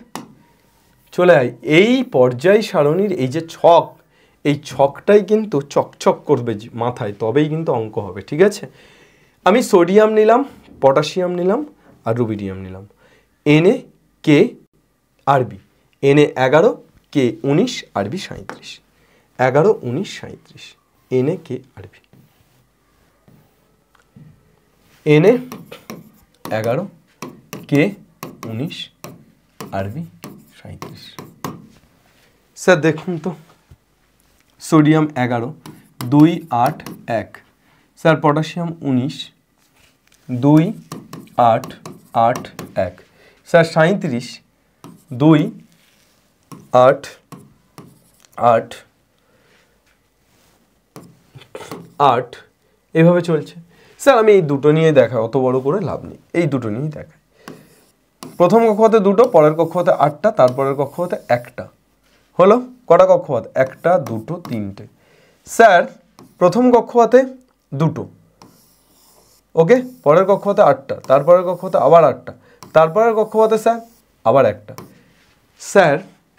চলে আয়। এই পর্যায় সারণীর এই যে ছক, এই ছকটাই কিন্তু চকচক করবে মাথায়, তবেই কিন্তু অঙ্ক হবে। ঠিক আছে, আমি সোডিয়াম নিলাম, পটাশিয়াম নিলাম আর রুবিডিয়াম নিলাম। Na K Rb, Na 11, K 19, Rb 37। 11 19 37, Na K Rb। Na 11, K 19, Rb 37। Sir দেখুন তো, সোডিয়াম 11 2 8 1, স্যার পটাশিয়াম 19 2 8 8 1, স্যার 37 2 8 8 8, এভাবে চলছে। স্যার আমি এই দুটো নিয়ে দেখাই, অত বড় করে লাভ নেই, এই দুটো নিয়েই দেখাই। প্রথম কক্ষপথে 2টো, পরের কক্ষপথে 8টা, তারপরের কক্ষপথে 1টা। হলো কটা কক্ষপথ? 1টা 2টো 3টে। স্যার প্রথম কক্ষপথে 2টো, ওকে, পরের কক্ষপথে 8টা, তারপরের কক্ষপথে আবার 8টা, তারপরের কক্ষপথে স্যার আবার 1টা। স্যার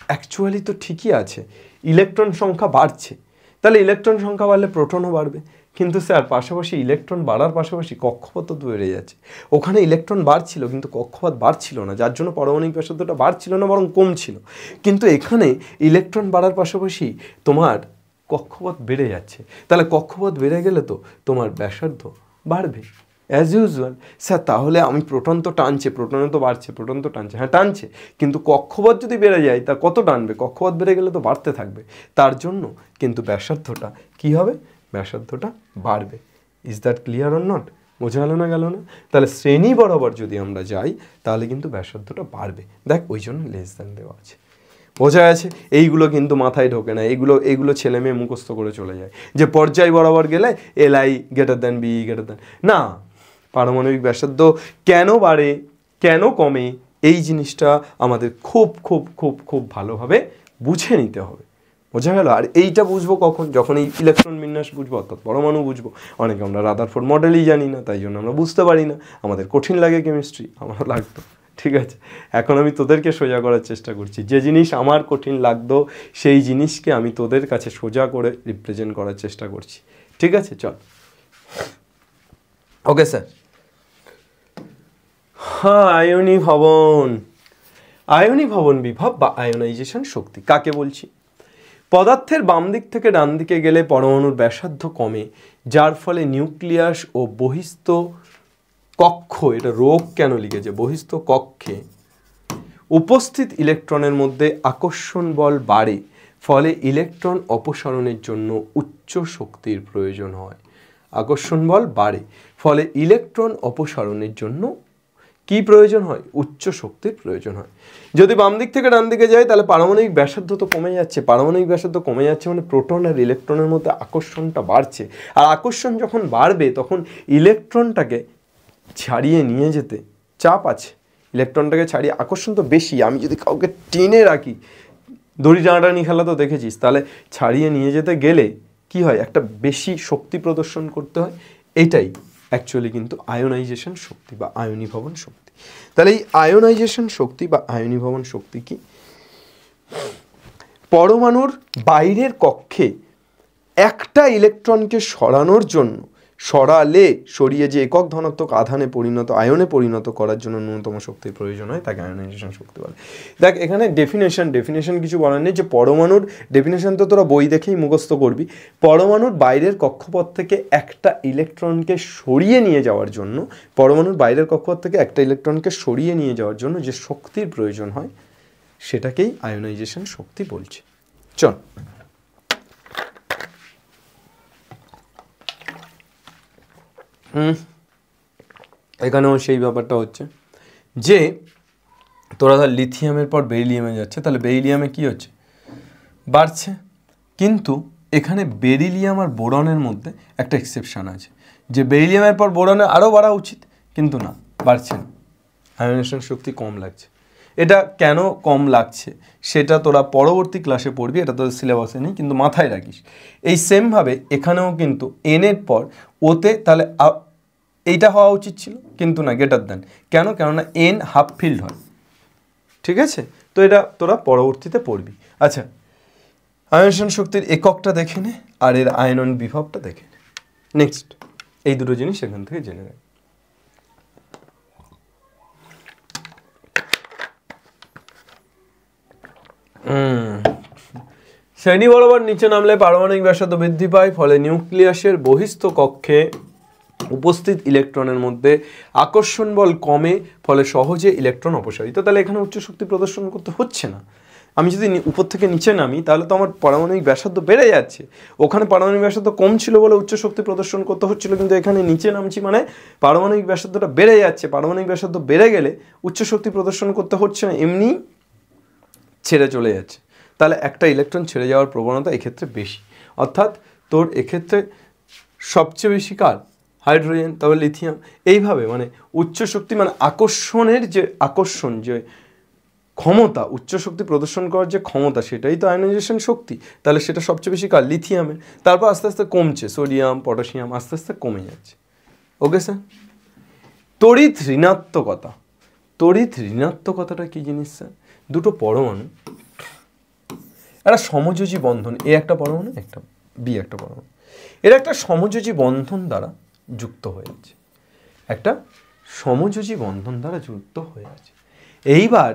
অ্যাকচুয়ালি তো ঠিকই আছে, ইলেকট্রন সংখ্যা বাড়ছে, তাহলে ইলেকট্রন সংখ্যা বাড়লে প্রোটনও বাড়বে। কিন্তু স্যার পাশাপাশি ইলেকট্রন বাড়ার পাশাপাশি কক্ষপথ তো বেড়ে যাচ্ছে। ওখানে ইলেকট্রন বাড়ছিল কিন্তু কক্ষপথ বাড়ছিল না, যার জন্য পারমাণবিক ব্যাসার্ধটা বাড়ছিল না, বরং কমছিল। কিন্তু এখানে ইলেকট্রন বাড়ার পাশাপাশি তোমার কক্ষপথ বেড়ে যাচ্ছে, তাহলে কক্ষপথ বেড়ে গেলে তো তোমার ব্যাসার্ধ বাড়বে অ্যাজ ইউজুয়াল। স্যার তাহলে আমি প্রোটন তো টানছে, প্রোটনে তো বাড়ছে, প্রোটন তো টানছে, হ্যাঁ টানছে, কিন্তু কক্ষপথ যদি বেড়ে যায় তা কত টানবে? কক্ষপথ বেড়ে গেলে তো বাড়তে থাকবে, তার জন্য কিন্তু ব্যাসার্ধটা কী হবে? ব্যাসার্ধটা বাড়বে। Is that clear or not? বোঝা গেল না গেল না? তাহলে শ্রেণী বরাবর যদি আমরা যাই তাহলে কিন্তু ব্যাসার্ধটা বাড়বে। দেখ ওই জন্য লেস দ্যান দেওয়া আছে, বোঝা গেছে? এইগুলো কিন্তু মাথায় ঢোকে না, এইগুলো ছেলে মেয়ে মুখস্থ করে চলে যায় যে পর্যায় বরাবর গেলে Li greater than B greater than. না, পারমাণবিক ব্যাসার্ধ কেন বাড়ে কেন কমে এই জিনিসটা আমাদের খুব খুব খুব খুব ভালোভাবে বুঝে নিতে হবে। বোঝা গেল? আর এইটা বুঝবো কখন? যখন এই ইলেকট্রন বিন্যাস বুঝবো, অর্থাৎ পরমাণু বুঝবো। অনেকে আমরা রাদারফোর্ড মডেলই জানি না, তাই জন্য আমরা বুঝতে পারি না, আমাদের কঠিন লাগে কেমিস্ট্রি, আমারও লাগতো। ঠিক আছে, এখন আমি তোদেরকে সোজা করার চেষ্টা করছি। যে জিনিস আমার কঠিন লাগতো সেই জিনিসকে আমি তোদের কাছে সোজা করে রিপ্রেজেন্ট করার চেষ্টা করছি। ঠিক আছে, চল। Okay sir. হ্যাঁ, আয়নী ভবন। আয়নী ভবন বিভব বা আয়োনাইজেশন শক্তি কাকে বলছি? পদার্থের বাম দিক থেকে ডান দিকে গেলে পরমাণুর ব্যাসার্ধ কমে, যার ফলে নিউক্লিয়াস ও বহিস্থ কক্ষ, এটা রোগ কেন লিখেছে, বহিস্থ কক্ষে উপস্থিত ইলেকট্রনের মধ্যে আকর্ষণ বল বাড়ে, ফলে ইলেকট্রন অপসারণের জন্য উচ্চ শক্তির প্রয়োজন হয়। আকর্ষণ বল বাড়ে, ফলে ইলেকট্রন অপসারণের জন্য কি প্রয়োজন হয়? উচ্চ শক্তির প্রয়োজন হয়। যদি বাম দিক থেকে ডান দিকে যায় তাহলে পারমাণবিক ব্যাসার্ধ তো কমে যাচ্ছে, পারমাণবিক ব্যাসার্ধ কমে যাচ্ছে মানে প্রোটন আর ইলেকট্রনের মধ্যে আকর্ষণটা বাড়ছে, আর আকর্ষণ যখন বাড়বে তখন ইলেকট্রনটাকে ছাড়িয়ে নিয়ে যেতে চাপ আছে, ইলেকট্রনটাকে ছাড়িয়ে, আকর্ষণ তো বেশি। আমি যদি কাউকে টেনে রাখি, দড়ি টানাটানি খেলা তো দেখেছিস, তাহলে ছাড়িয়ে নিয়ে যেতে গেলে কি হয়, একটা বেশি শক্তি প্রদর্শন করতে হয়। এটাই অ্যাকচুয়ালি কিন্তু আয়োনাইজেশন শক্তি বা আয়নীভবন শক্তি। তাহলে এই আয়োনাইজেশন শক্তি বা আয়নীভবন শক্তি কি? পরমাণুর বাইরের কক্ষে একটা ইলেকট্রনকে সরানোর জন্য, সরিয়ে যে একক ধনাত্মক আয়নে পরিণত করার জন্য ন্যূনতম শক্তির প্রয়োজন হয়, তাকে আয়োনাইজেশন শক্তি বলে। দেখ এখানে ডেফিনেশন কিছু বলার নেই, যে পরমাণুর ডেফিনেশন তো তোরা বই দেখেই মুখস্থ করবি। পরমাণুর বাইরের কক্ষপথ থেকে একটা ইলেকট্রনকে সরিয়ে নিয়ে যাওয়ার জন্য, যে শক্তির প্রয়োজন হয় সেটাকেই আয়োনাইজেশন শক্তি বলছে। চল এখানেও সেই ব্যাপারটা হচ্ছে যে তোরা ধর লিথিয়ামের পর বেরিলিয়ামে যাচ্ছে, তাহলে বেরিলিয়ামে কি হচ্ছে, বাড়ছে। কিন্তু এখানে বেরিলিয়াম আর বোরনের মধ্যে একটা এক্সেপশন আছে, যে বেরিলিয়ামের পর বোরনে আরও বাড়া উচিত, কিন্তু না, বাড়ছে না, আয়োনাইজেশন শক্তি কম লাগছে। এটা কেন কম লাগছে সেটা তোরা পরবর্তী ক্লাসে পড়বি, এটা তোদের সিলেবাসে নেই, কিন্তু মাথায় রাখিস। এই সেমভাবে এখানেও কিন্তু এনের পর ওতে তাহলে এইটা হওয়া উচিত ছিল, কিন্তু না, গ্রেটার দেন। কেন? কেননা এন হাফ ফিল্ড হয়, ঠিক আছে? তো এটা তোরা পরবর্তীতে পড়বি। আচ্ছা, আয়োনাইজেশন শক্তির এককটা দেখে নে আর এর আয়নন বিভবটা দেখে নে। নেক্সট এই দুটো জিনিস এখান থেকে জেনে নেয়। শ্রেণী বরাবর নিচে নামলে পারমাণবিক ব্যাসার্ধ বৃদ্ধি পায়, ফলে নিউক্লিয়াসের বহিস্থ কক্ষে উপস্থিত ইলেকট্রনের মধ্যে আকর্ষণ বল কমে, ফলে সহজে ইলেকট্রন অপসারিত। তাহলে এখানে উচ্চ শক্তি প্রদর্শন করতে হচ্ছে না। আমি যদি উপর থেকে নিচে নামি তাহলে তো আমার পারমাণবিক ব্যাসার্ধ বেড়ে যাচ্ছে। ওখানে পারমাণবিক ব্যাসার্ধ কম ছিল বলে উচ্চ শক্তি প্রদর্শন করতে হচ্ছিল, কিন্তু এখানে নিচে নামছি মানে পারমাণবিক ব্যাসার্ধটা বেড়ে যাচ্ছে। পারমাণবিক ব্যাসার্ধ বেড়ে গেলে উচ্চ শক্তি প্রদর্শন করতে হচ্ছে না, এমনি ছেড়ে চলে যাচ্ছে। তাহলে একটা ইলেকট্রন ছেড়ে যাওয়ার প্রবণতা এক্ষেত্রে বেশি, অর্থাৎ তোর এক্ষেত্রে সবচেয়ে বেশি কার, হাইড্রোজেন, তবে লিথিয়াম। এইভাবে মানে উচ্চ শক্তি মানে আকর্ষণের যে ক্ষমতা, উচ্চ শক্তি প্রদর্শন করার যে ক্ষমতা, সেটাই তো আয়োনাইজেশন শক্তি। তাহলে সেটা সবচেয়ে বেশি কার, লিথিয়ামের। তারপর আস্তে আস্তে কমছে, সোডিয়াম, পটাশিয়াম আস্তে আস্তে কমে যাচ্ছে। Okay sir. তড়িৎ ঋণাত্মকতাটা কি জিনিস স্যার? দুটো পরমাণু একটা সমযোজী বন্ধন, এ একটা পরমাণু, একটা বি একটা পরমাণু, এরা একটা সমযোজী বন্ধন দ্বারা যুক্ত হয়ে আছে, একটা সমযোজী বন্ধন দ্বারা যুক্ত হয়ে আছে। এইবার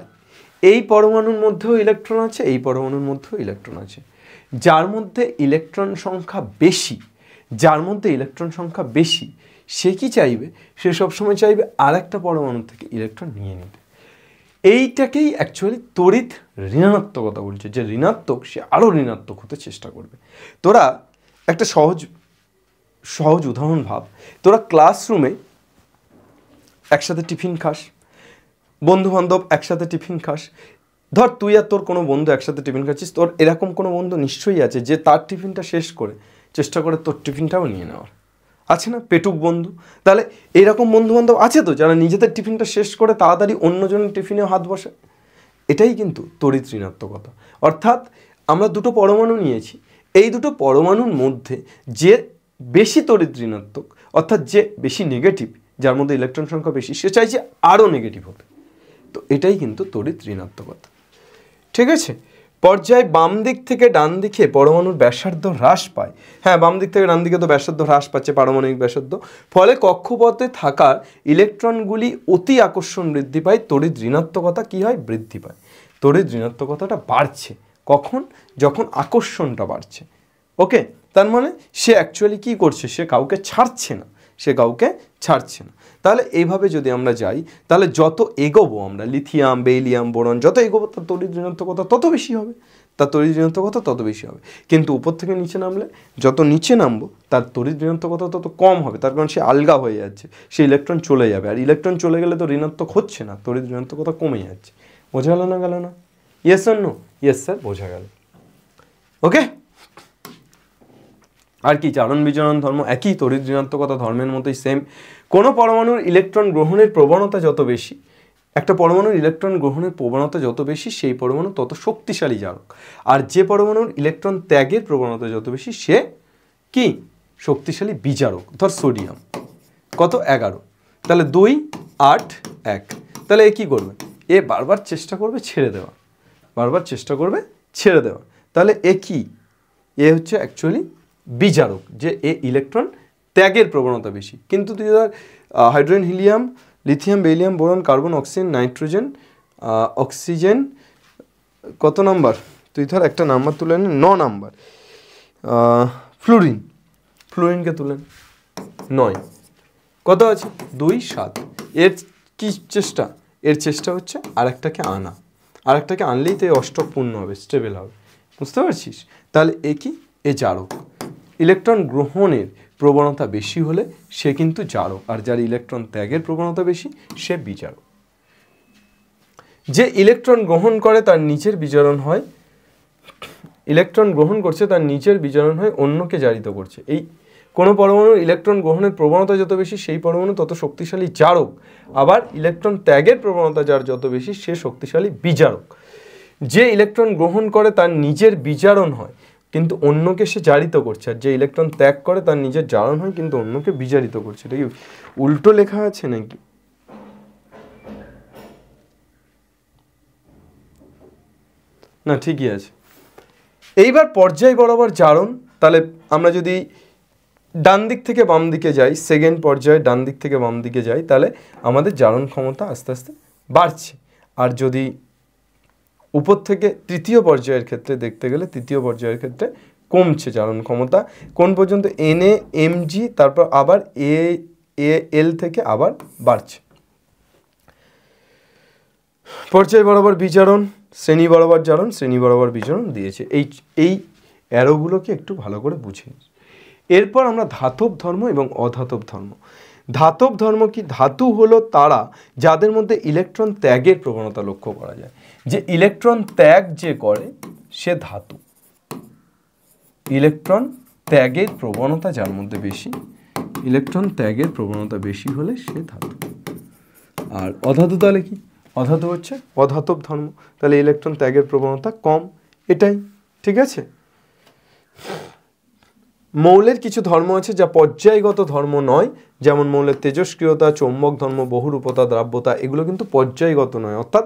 এই পরমাণুর মধ্যেও ইলেকট্রন আছে, এই পরমাণুর মধ্যেও ইলেকট্রন আছে। যার মধ্যে ইলেকট্রন সংখ্যা বেশি সে কি চাইবে, সে সবসময় চাইবে আর একটা পরমাণু থেকে ইলেকট্রন নিয়ে নিতে। এইটাকেই অ্যাকচুয়ালি তড়িৎ ঋণাত্মকতা বলছে, যে ঋণাত্মক সে আরও ঋণাত্মক হতে চেষ্টা করবে। তোরা একটা সহজ উদাহরণ ভাব, তোরা ক্লাসরুমে একসাথে টিফিন খাস, বন্ধু বান্ধব একসাথে টিফিন খাস। ধর তুই আর তোর কোনো বন্ধু একসাথে টিফিন খাচ্ছিস, তোর এরকম কোনো বন্ধু নিশ্চয়ই আছে যে তার টিফিনটা শেষ করে চেষ্টা করে তোর টিফিনটাও নিয়ে নেওয়ার, আছে না? পেটুক বন্ধু। তাহলে এরকম বন্ধু বান্ধব আছে তো, যারা নিজেদের টিফিনটা শেষ করে তাড়াতাড়ি অন্যজনের টিফিনেও হাত বসে। এটাই কিন্তু তড়িৎ ঋণাত্মকতা। অর্থাৎ আমরা দুটো পরমাণু নিয়েছি, এই দুটো পরমাণুর মধ্যে যে বেশি তড়িৎ ঋণাত্মক, অর্থাৎ যে বেশি নেগেটিভ, যার মধ্যে ইলেকট্রন সংখ্যা বেশি, সে চাইছে আরও নেগেটিভ হতে। তো এটাই কিন্তু তড়িৎ ঋণাত্মকতা, ঠিক আছে? পর্যায়ে বাম দিক থেকে ডান দিকে পরমাণুর ব্যাসার্ধ হ্রাস পায়। হ্যাঁ, বাম দিক থেকে ডান দিকে তো ব্যাসার্ধ হ্রাস পাচ্ছে, পারমাণবিক ব্যাসার্ধ। ফলে কক্ষপথে থাকা ইলেকট্রনগুলি অতি আকর্ষণ বৃদ্ধি পায়, তড়িৎ ঋণাত্মকতা কি হয়, বৃদ্ধি পায়। তড়িৎ ঋণাত্মকতাটা বাড়ছে কখন, যখন আকর্ষণটা বাড়ছে। ওকে, তার মানে সে অ্যাকচুয়ালি কি করছে, সে কাউকে ছাড়ছে না। তাহলে এইভাবে যদি আমরা যাই, তাহলে যত এগোবো আমরা, লিথিয়াম, বেরিলিয়াম, বোরন যত এগোবো তার তড়িৎ ঋণাত্মকতা তত বেশি হবে, কিন্তু উপর থেকে নিচে নামলে, যত নিচে নামবো তার তড়িৎ ঋণাত্মকতা তত কম হবে। তার কারণ সে আলগা হয়ে যাচ্ছে, সে ইলেকট্রন চলে যাবে, আর ইলেকট্রন চলে গেলে তো ঋণাত্মক হচ্ছে না, তড়িৎ ঋণাত্মকতা কমে যাচ্ছে। বোঝা গেল না? ইয়েস আর নো? ইয়েস স্যার, বোঝা গেল। ওকে, আর কি চালন বিচরণ ধর্ম একই, তড়িৎ ঋণাত্মকতা ধর্মের মতোই সেম। কোনো পরমাণুর ইলেকট্রন গ্রহণের প্রবণতা যত বেশি, একটা পরমাণুর ইলেকট্রন গ্রহণের প্রবণতা যত বেশি, সেই পরমাণু তত শক্তিশালী জারক। আর যে পরমাণুর ইলেকট্রন ত্যাগের প্রবণতা যত বেশি, সে কি শক্তিশালী বিজারক। ধর সোডিয়াম কত 11, তাহলে 2 8 1, তাহলে এ কী করবে, এ বারবার চেষ্টা করবে ছেড়ে দেওয়া, বারবার চেষ্টা করবে ছেড়ে দেওয়া, তাহলে এ কি, এ হচ্ছে অ্যাকচুয়ালি বিজারক, যে এ ইলেকট্রন ত্যাগের প্রবণতা বেশি। কিন্তু তুই ধর hydrogen, helium, lithium, beryllium, boron, carbon, oxygen, nitrogen, oxygen কত নাম্বার, তুই ধর একটা নাম্বার তুলে নে, 9 নাম্বার। ফ্লুরিন, ফ্লুরিনকে তুলেন 9, কত আছে 2 7। এর কি চেষ্টা, এর চেষ্টা হচ্ছে আরেকটাকে আনা, আরেকটাকে আনলেই তো এই অষ্টক পূর্ণ হবে, স্টেবল হবে, বুঝতে পারছিস। তাহলে এ কি, এ জারক। ইলেকট্রন গ্রহণের প্রবণতা বেশি হলে সে কিন্তু জারক, আর যার ইলেকট্রন ত্যাগের প্রবণতা বেশি সে বিজারক। যে ইলেকট্রন গ্রহণ করে তার নিচের বিজারণ হয়, ইলেকট্রন গ্রহণ করছে তার নিচের বিজারণ হয় অন্যকে জারিত করছে। এই কোনো পরমাণুর ইলেকট্রন গ্রহণের প্রবণতা যত বেশি সেই পরমাণু তত শক্তিশালী জারক, আবার ইলেকট্রন ত্যাগের প্রবণতা যার যত বেশি সে শক্তিশালী বিজারক। যে ইলেকট্রন গ্রহণ করে তার নিজের বিজারণ হয় কিন্তু অন্যকে সে জারিত করছে, আর যে ইলেকট্রন ত্যাগ করে তার নিজের জারণ হয় কিন্তু অন্যকে বিজারিত করছে। এটা কি উল্টো লেখা আছে নাকি? না, ঠিকই আছে। এইবার পর্যায় বরাবর জারণ, তাহলে আমরা যদি ডান দিক থেকে বাম দিকে যাই, সেকেন্ড পর্যায়ে ডান দিক থেকে বাম দিকে যাই, তাহলে আমাদের জারণ ক্ষমতা আস্তে আস্তে বাড়ছে। আর যদি উপর থেকে তৃতীয় পর্যায়ের ক্ষেত্রে দেখতে গেলে, তৃতীয় পর্যায়ের ক্ষেত্রে কমছে জারণ ক্ষমতা। কোন পর্যন্ত, Na Mg, তারপর আবার Al থেকে আবার বাড়ছে। পর্যায় বরাবর বিজারণ, শ্রেণী বরাবর জারণ, শ্রেণী বরাবর বিজারণ দিয়েছে। এই অ্যারোগুলোকে একটু ভালো করে বুঝে নিই। এরপর আমরা ধাতব ধর্ম এবং অধাতব ধর্ম। ধাতব ধর্ম কি, ধাতু হলো তারা যাদের মধ্যে ইলেকট্রন ত্যাগের প্রবণতা লক্ষ্য করা যায়। যে ইলেকট্রন ত্যাগ যে করে সে ধাতু, ইলেকট্রন ত্যাগের প্রবণতা যার মধ্যে বেশি, ইলেকট্রন ত্যাগের প্রবণতা বেশি হলে সে ধাতু। আর অধাতু তাহলে কি, অধাতু হচ্ছে অধাতব ধর্ম, তাহলে ইলেকট্রন ত্যাগের প্রবণতা কম, এটাই ঠিক আছে। মৌলের কিছু ধর্ম আছে যা পর্যায়গত ধর্ম নয়, যেমন মৌলের তেজস্ক্রিয়তা, চৌম্বক ধর্ম, বহুরূপতা, দ্রাব্যতা, এগুলো কিন্তু পর্যায়গত নয়, অর্থাৎ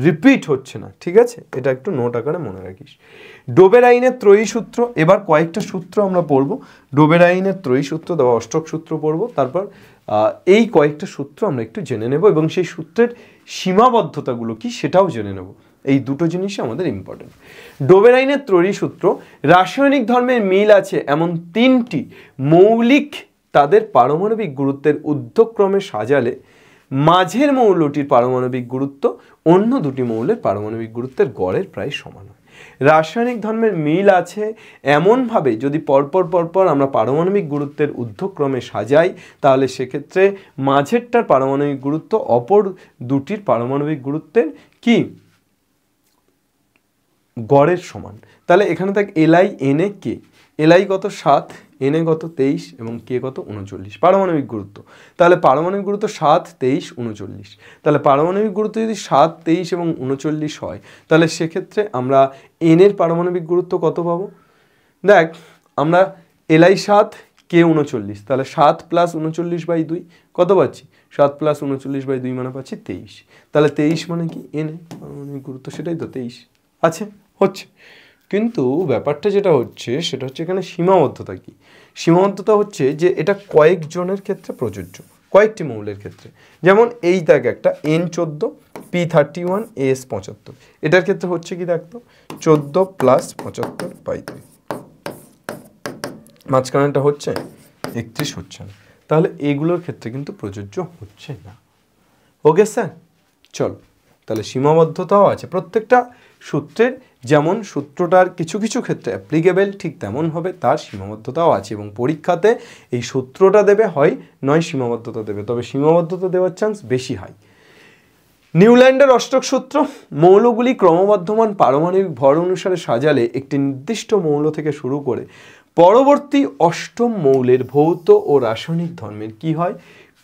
রিপিট হচ্ছে না, ঠিক আছে। এটা একটু নোট আকারে মনে রাখিস। ডোবের আইনের ত্রয়ী সূত্র, এবার কয়েকটা সূত্র আমরা পড়ব। ডোবের আইনের ত্রয়ী সূত্র দেওয়া অষ্টক সূত্র পড়ব, তারপর এই কয়েকটা সূত্র আমরা একটু জেনে নেব এবং সেই সূত্রের সীমাবদ্ধতাগুলো কি সেটাও জেনে নেব। এই দুটো জিনিসই আমাদের ইম্পর্টেন্ট। ডোবের আইনের ত্রয়ী সূত্র, রাসায়নিক ধর্মের মিল আছে এমন 3টি মৌলিক তাদের পারমাণবিক গুরুত্বের ঊর্ধ্বক্রমে সাজালে মাঝের মৌলটির পারমাণবিক গুরুত্ব অন্য দুটি মৌলের পারমাণবিক গুরুত্বের গড়ের প্রায় সমান হয়। রাসায়নিক ধর্মের মিল আছে এমনভাবে যদি পরপর আমরা পারমাণবিক গুরুত্বের ঊর্ধ্বক্রমে সাজাই, তাহলে সেক্ষেত্রে মাঝেরটার পারমাণবিক গুরুত্ব অপর দুটির পারমাণবিক গুরুত্বের কি গড়ের সমান। তাহলে এখানে থাক Li Na K, Li কত 7, Na কত 23 এবং K কত 39 পারমাণবিক গুরুত্ব। তাহলে পারমাণবিক গুরুত্ব 7 23 39, তাহলে পারমাণবিক গুরুত্ব যদি 7 23 এবং 39 হয়, তাহলে সেক্ষেত্রে আমরা N এর পারমাণবিক গুরুত্ব কত পাবো। দেখ আমরা Li 7 K 39, তাহলে 7 + 39/2 কত পাচ্ছি, 7 + 39/2 মানে পাচ্ছি 23। তাহলে 23 মানে কি Na পারমাণবিক গুরুত্ব, সেটাই তো 23 আছে হচ্ছে। কিন্তু ব্যাপারটা যেটা হচ্ছে সেটা হচ্ছে এখানে সীমাবদ্ধতা কি, সীমাবদ্ধতা হচ্ছে যে এটা কয়েকজনের ক্ষেত্রে প্রযোজ্য, কয়েকটি মৌলের ক্ষেত্রে। যেমন এই দেখ একটা N14 P31 AS75, এটার ক্ষেত্রে হচ্ছে কি দেখতো 14 + 75/2, মাঝখানেটা হচ্ছে 31 হচ্ছে না, তাহলে এগুলোর ক্ষেত্রে কিন্তু প্রযোজ্য হচ্ছে না। ওকে স্যার, চল তাহলে সীমাবদ্ধতাও আছে প্রত্যেকটা সূত্রের, যেমন সূত্রটার কিছু কিছু ক্ষেত্রে অ্যাপ্লিকেবল ঠিক তেমন হবে তার সীমাবদ্ধতাও আছে, এবং পরীক্ষাতে এই সূত্রটা দেবে হয় নয় সীমাবদ্ধতা দেবে, তবে সীমাবদ্ধতা দেওয়ার চান্স বেশি হয়। নিউল্যান্ডের অষ্টক সূত্র, মৌলগুলি ক্রমবর্ধমান পারমাণবিক ভর অনুসারে সাজালে একটি নির্দিষ্ট মৌল থেকে শুরু করে পরবর্তী অষ্টম মৌলের ভৌত ও রাসায়নিক ধর্মের কি হয়,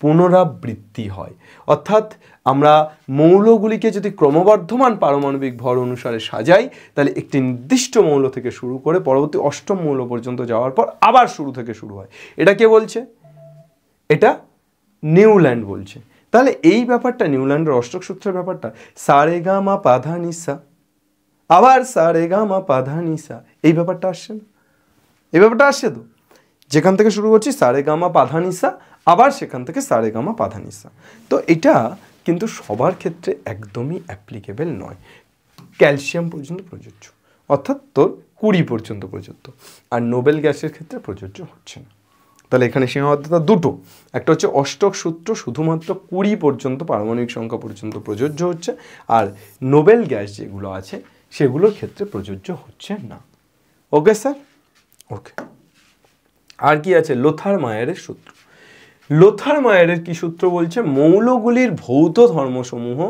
পুনরাবৃত্তি হয়। অর্থাৎ আমরা মৌলগুলিকে যদি ক্রমবর্ধমান পারমাণবিক ভর অনুসারে সাজাই তাহলে একটি নির্দিষ্ট মৌল থেকে শুরু করে পরবর্তী অষ্টম মৌল পর্যন্ত যাওয়ার পর আবার শুরু থেকে শুরু হয়। এটা কে বলছে? এটা নিউল্যান্ড বলছে। তাহলে এই ব্যাপারটা নিউল্যান্ডের অষ্টক সূত্রের ব্যাপারটা সারেগামা পাধানিসা, আবার সারেগামা পাধানিসা, এই ব্যাপারটা আসছে না? এই ব্যাপারটা আসছে তো, যেখান থেকে শুরু করছি সারেগামা পাধানিসা, আবার সেখান থেকে সারেগামা পাধানিসা। তো এটা কিন্তু সবার ক্ষেত্রে একদমই অ্যাপ্লিকেবল নয়। ক্যালসিয়াম পর্যন্ত প্রযোজ্য, অর্থাৎ তোর 20 পর্যন্ত প্রযোজ্য, আর নোবেল গ্যাসের ক্ষেত্রে প্রযোজ্য হচ্ছে না। তাহলে এখানে সীমাবদ্ধতা দুটো, একটা হচ্ছে অষ্টক সূত্র শুধুমাত্র 20 পর্যন্ত পারমাণবিক সংখ্যা পর্যন্ত প্রযোজ্য হচ্ছে, আর নোবেল গ্যাস যেগুলো আছে সেগুলোর ক্ষেত্রে প্রযোজ্য হচ্ছে না। Okay sir? ওকে। আর কি আছে? লোথার মায়ারের সূত্র। লোথার মায়ারের কি সূত্র বলছে? মৌলগুলির ভৌত ধর্মসমূহ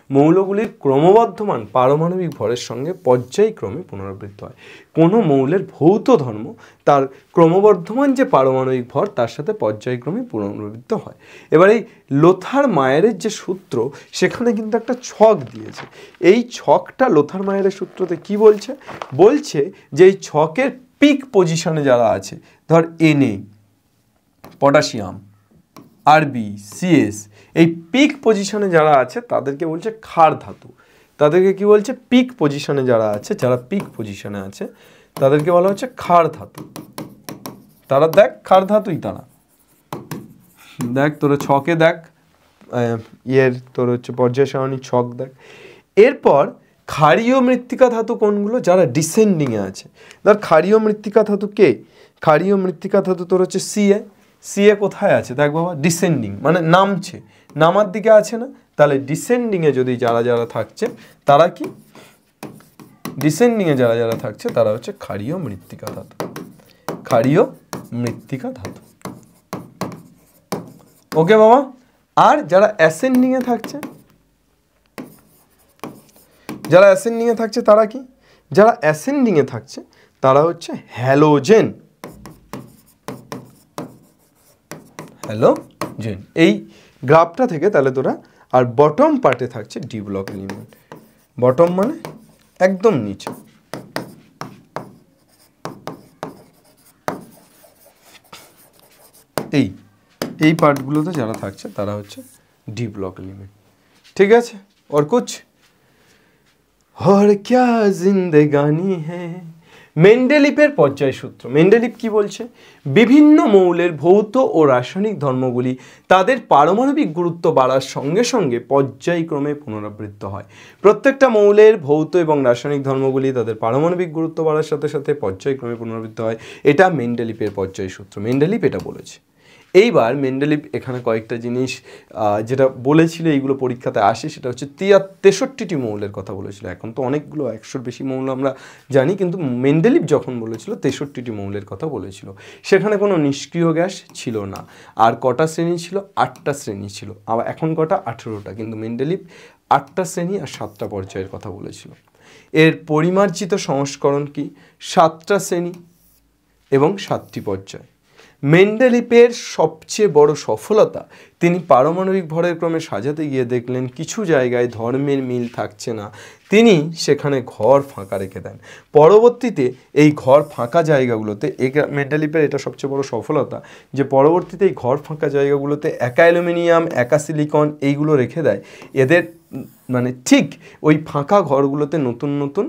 মৌলগুলির ক্রমবর্ধমান পারমাণবিক ভরের সঙ্গে পর্যায়ক্রমে পুনরাবৃত্ত হয়। কোনো মৌলের ভৌত ধর্ম তার ক্রমবর্ধমান যে পারমাণবিক ভর তার সাথে পর্যায়ক্রমে পুনরাবৃত্ত হয়। এবার এই লোথার মায়ারের যে সূত্র সেখানে কিন্তু একটা ছক দিয়েছে। এই ছকটা লোথার মায়ারের সূত্রতে কি বলছে? বলছে যে এই ছকের পিক পজিশনে যারা আছে, ধর Na, পটাশিয়াম, আরবি, সিএস, এই পিক পজিশনে যারা আছে তাদেরকে বলছে ক্ষার ধাতু। তাদেরকে কি বলছে? পিক পজিশনে যারা আছে, যারা পিক পজিশনে আছে তাদেরকে বলা হচ্ছে ক্ষার ধাতু। তারা দেখ ক্ষার ধাতুই তারা। দেখ তোর ছকে দেখ, তোর হচ্ছে পর্যায় সারণী ছক দেখ। এরপর ক্ষারীয় মৃত্তিকা ধাতু কোনগুলো? যারা ডিসেন্ডিংয়ে আছে। ধর ক্ষারীয় মৃত্তিকা ধাতু কে? ক্ষারীয় মৃত্তিকা ধাতু তোর হচ্ছে সিএ। সিএ কোথায় আছে? দেখ বাবা, ডিসেন্ডিং মানে নামছে, নামার দিকে আছে না? তাহলে ডিসেন্ডিংয়ে যদি যারা যারা থাকছে তারা কি? ডিসেন্ডিংয়ে যারা যারা থাকছে তারা হচ্ছে ক্ষারীয় মৃত্তিকা ধাতু। ক্ষারীয় মৃত্তিকা ধাতু। ওকে বাবা। আর যারা অ্যাসেন্ডিংয়ে থাকছে, যারা অ্যাসেন্ডিংয়ে থাকছে তারা কি? যারা অ্যাসেন্ডিংয়ে থাকছে তারা হচ্ছে হ্যালোজেন। হ্যালোজেন। এই গ্রাফটা থেকে তাহলে তোরা, আর বটম পার্টে থাকছে ডি ব্লক এলিমেন্ট। বটম মানে একদম নিচে। এই পার্টগুলোতে যারা থাকছে তারা হচ্ছে ডি ব্লক এলিমেন্ট। ঠিক আছে? और कुछ और क्या जिंदगानी है। মেন্ডেলিপের পর্যায় সূত্র। মেন্ডেলিপ কি বলছে? বিভিন্ন মৌলের ভৌত ও রাসায়নিক ধর্মগুলি তাদের পারমাণবিক গুরুত্ব বাড়ার সঙ্গে সঙ্গে পর্যায়ক্রমে পুনরাবৃত্ত হয়। প্রত্যেকটা মৌলের ভৌত এবং রাসায়নিক ধর্মগুলি তাদের পারমাণবিক গুরুত্ব বাড়ার সাথে সাথে পর্যায়ক্রমে পুনরাবৃত্ত হয়। এটা মেন্ডেলিপের পর্যায় সূত্র। মেন্ডেলিপ এটা বলেছে। এইবার মেন্ডেলিপ এখানে কয়েকটা জিনিস যেটা বলেছিল এইগুলো পরীক্ষাতে আসে, সেটা হচ্ছে 63টি মৌলের কথা বলেছিল। এখন তো অনেকগুলো 100-র বেশি মৌল আমরা জানি, কিন্তু মেন্ডেলিপ যখন বলেছিল 63টি মৌলের কথা বলেছিল। সেখানে কোনো নিষ্ক্রিয় গ্যাস ছিল না। আর কটা শ্রেণী ছিল? 8টা শ্রেণী ছিল। আবার এখন কটা? 18টা। কিন্তু মেন্ডেলিপ 8টা শ্রেণী আর 7টা পর্যায়ের কথা বলেছিল। এর পরিমার্জিত সংস্করণ কি? 7টা শ্রেণী এবং 7টি পর্যায়। মেন্ডেলিপের সবচেয়ে বড় সফলতা, তিনি পারমাণবিক ভরের ক্রমে সাজাতে গিয়ে দেখলেন কিছু জায়গায় ধর্মের মিল থাকছে না। তিনি সেখানে ঘর ফাঁকা রেখে দেন। পরবর্তীতে এই ঘর ফাঁকা জায়গাগুলোতে, মেন্ডেলিপের এটা সবচেয়ে বড় সফলতা যে পরবর্তীতে এই ঘর ফাঁকা জায়গাগুলোতে একা অ্যালুমিনিয়াম, একা সিলিকন এইগুলো রেখে দেয়। এদের মানে ঠিক ওই ফাঁকা ঘরগুলোতে নতুন নতুন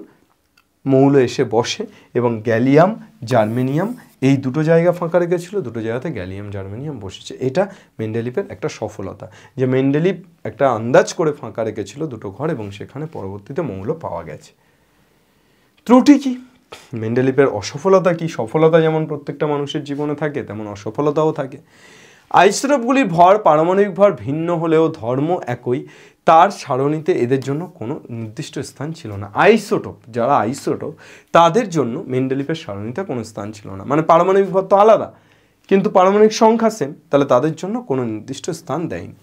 মৌল এসে বসে এবং গ্যালিয়াম, জার্মেনিয়াম এই দুটো জায়গা ফাঁকা রেখেছিল, দুটো জায়গাতে গ্যালিয়াম, জার্মেনিয়াম বসেছে। এটা মেন্ডেলিপের একটা সফলতা, যে মেন্ডেলিপ একটা আন্দাজ করে ফাঁকা রেখেছিল দুটো ঘর এবং সেখানে পরবর্তীতে মৌল পাওয়া গেছে। ত্রুটি কি? মেন্ডেলিপের অসফলতা কি? সফলতা যেমন প্রত্যেকটা মানুষের জীবনে থাকে তেমন অসফলতাও থাকে। আইসোটোপগুলির ভর, পারমাণবিক ভর ভিন্ন হলেও ধর্ম একই। তার সারণীতে এদের জন্য কোনো নির্দিষ্ট স্থান ছিল না। আইসোটোপ, যারা আইসোটোপ তাদের জন্য মেন্ডেলিপের সারণীতে কোনো স্থান ছিল না। মানে পারমাণবিক ভর তো আলাদা কিন্তু পারমাণবিক সংখ্যা সেম, তাহলে তাদের জন্য কোনো নির্দিষ্ট স্থান দেয়নি।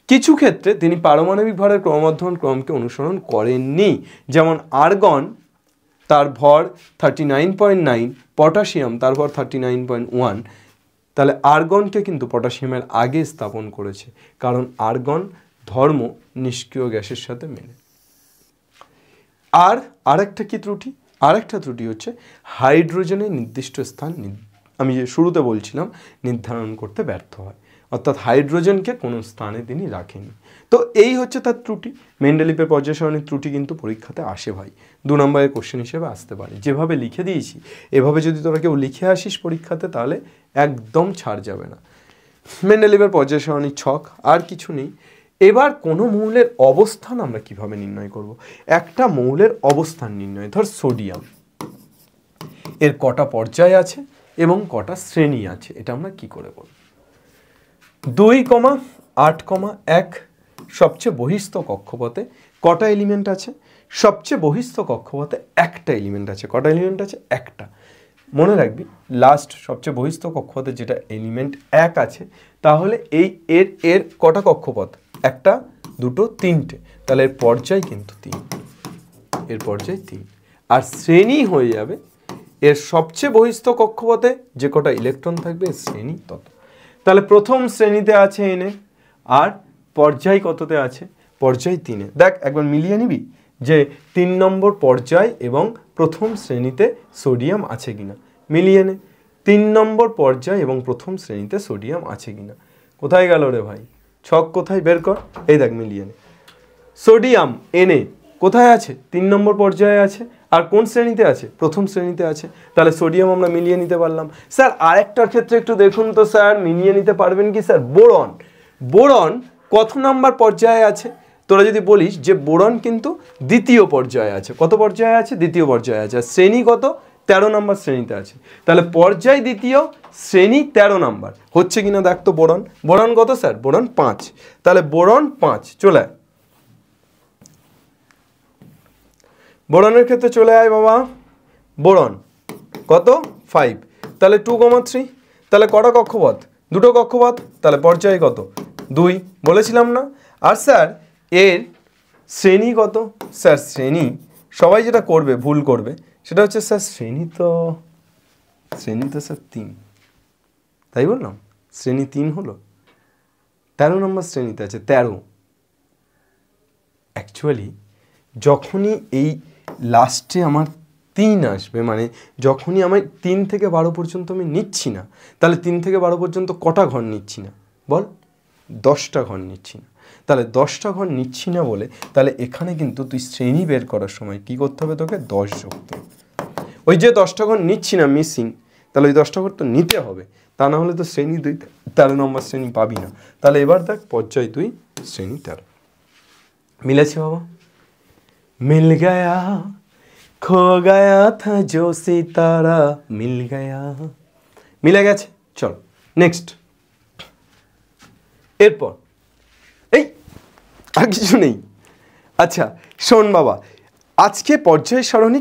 কিছু ক্ষেত্রে তিনি পারমাণবিক ভরের ক্রমবর্ধমান ক্রমকে অনুসরণ করেননি। যেমন আর্গন, তার ভর 39.9, পটাশিয়াম তার ভর 39.1, তাহলে আর্গনকে কিন্তু পটাশিয়ামের আগে স্থাপন করেছে, কারণ আর্গন ধর্ম নিষ্ক্রিয় গ্যাসের সাথে মেলে। আর আরেকটা কি ত্রুটি? আরেকটা ত্রুটি হচ্ছে হাইড্রোজেনের নির্দিষ্ট স্থান আমি যে শুরুতে বলছিলাম নির্ধারণ করতে ব্যর্থ হয়, অর্থাৎ হাইড্রোজেনকে কোনো স্থানে তিনি রাখেনি। তো এই হচ্ছে তার ত্রুটি। মেন্ডেলিভের পর্যায় সারণীর ত্রুটি কিন্তু পরীক্ষাতে আসে ভাই, 2 নম্বরের কোশ্চেন হিসেবে আসতে পারে। যেভাবে লিখে দিয়েছি এভাবে যদি তোরা কেউ লিখে আসিস পরীক্ষাতে তাহলে একদম ছাড় যাবে না। মেন্ডেলিভের পর্যায় সারণীর ছক, আর কিছু নেই। এবার কোনো মৌলের অবস্থান আমরা কিভাবে নির্ণয় করব? একটা মৌলের অবস্থান নির্ণয়, ধর সোডিয়াম, এর কটা পর্যায় আছে এবং কটা শ্রেণী আছে, এটা আমরা কি করে করব? 2,8,1 সবচেয়ে বহিস্থ কক্ষপথে কটা এলিমেন্ট আছে? সবচেয়ে বহিস্থ কক্ষপথে একটা এলিমেন্ট আছে। কটা এলিমেন্ট আছে? একটা। মনে রাখবি লাস্ট সবচেয়ে বহিস্থ কক্ষপথে যেটা এলিমেন্ট 1 আছে, তাহলে এই এর কটা কক্ষপথ? একটা, দুটো, তিনটে, তাহলে এর পর্যায় কিন্তু 3, এর পর্যায় 3। আর শ্রেণী হয়ে যাবে এর সবচেয়ে বহিস্থ কক্ষপথে যে কটা ইলেকট্রন থাকবে এর শ্রেণী তত। তাহলে প্রথম শ্রেণীতে আছে এনে, আর পর্যায় কততে আছে? পর্যায় 3-এ। দেখ একবার মিলিয়ে নিবি যে 3 নম্বর পর্যায় এবং প্রথম শ্রেণীতে সোডিয়াম আছে কিনা, মিলিয়ে নে। 3 নম্বর পর্যায় এবং প্রথম শ্রেণীতে সোডিয়াম আছে কিনা। কোথায় গেল রে ভাই? ছক কোথায়? বের কর। এই দেখ মিলিয়ে নে। সোডিয়াম এনে কোথায় আছে? 3 নম্বর পর্যায়ে আছে। আর কোন শ্রেণীতে আছে? প্রথম শ্রেণীতে আছে। তাহলে সোডিয়াম আমরা মিলিয়ে নিতে পারলাম। স্যার আরেকটার ক্ষেত্রে একটু দেখুন তো স্যার, মিলিয়ে নিতে পারবেন কি স্যার? বোরন, বোরন কত নাম্বার পর্যায়ে আছে? তোরা যদি বলিস যে বোরন কিন্তু দ্বিতীয় পর্যায়ে আছে। কত পর্যায়ে আছে? দ্বিতীয় পর্যায়ে আছে। শ্রেণী কত? 13 নম্বর শ্রেণীতে আছে। তাহলে পর্যায় দ্বিতীয়, শ্রেণী 13 নম্বর। হচ্ছে কিনা দেখ তো বোরন। বোরন কত স্যার? বোরন 5। তাহলে বোরন 5 চলে আয়। বোরনের ক্ষেত্রে চলে আয় বাবা। বোরন কত? 5। তাহলে 2,3। তাহলে কটা কক্ষপথ? দুটো কক্ষপথ। তাহলে পর্যায় কত? 2 বলেছিলাম না? আর স্যার এর শ্রেণী কত? স্যার শ্রেণী সবাই যেটা করবে, ভুল করবে, সেটা হচ্ছে স্যার শ্রেণী তো স্যার 3, তাই বললাম? শ্রেণী 3 হলো 13 নম্বর শ্রেণীতে আছে 13। অ্যাকচুয়ালি যখনই এই লাস্টে আমার 3 আসবে, মানে যখনই আমার 3 থেকে 12 পর্যন্ত আমি নিচ্ছি না, তাহলে 3 থেকে 12 পর্যন্ত কটা ঘর নিচ্ছি না বল? 10টা ঘর নিচ্ছি না। তাহলে 10টা ঘর নিচ্ছি না বলে তাহলে এখানে কিন্তু তুই শ্রেণী বের করার সময় কি করতে হবে? তোকে 10 যোগ করতে হবে। ওই যে 10টা ঘর নিচ্ছি না মিসিং, তাহলে ওই 10টা ঘর তো নিতে হবে, তা না হলে তো শ্রেণী 2 13 নম্বর শ্রেণী পাবি না। তাহলে এবার দেখ পর্যায় 2 শ্রেণী 13 মিলেছে বাবা। মিল গয়া খো গয়া থা জো সিতারা মিল গয়া, মিলে গেছে। চল নেক্সট। এরপর এই আর কিছু নেই। আচ্ছা শোন বাবা, আজকে পর্যায় সারণী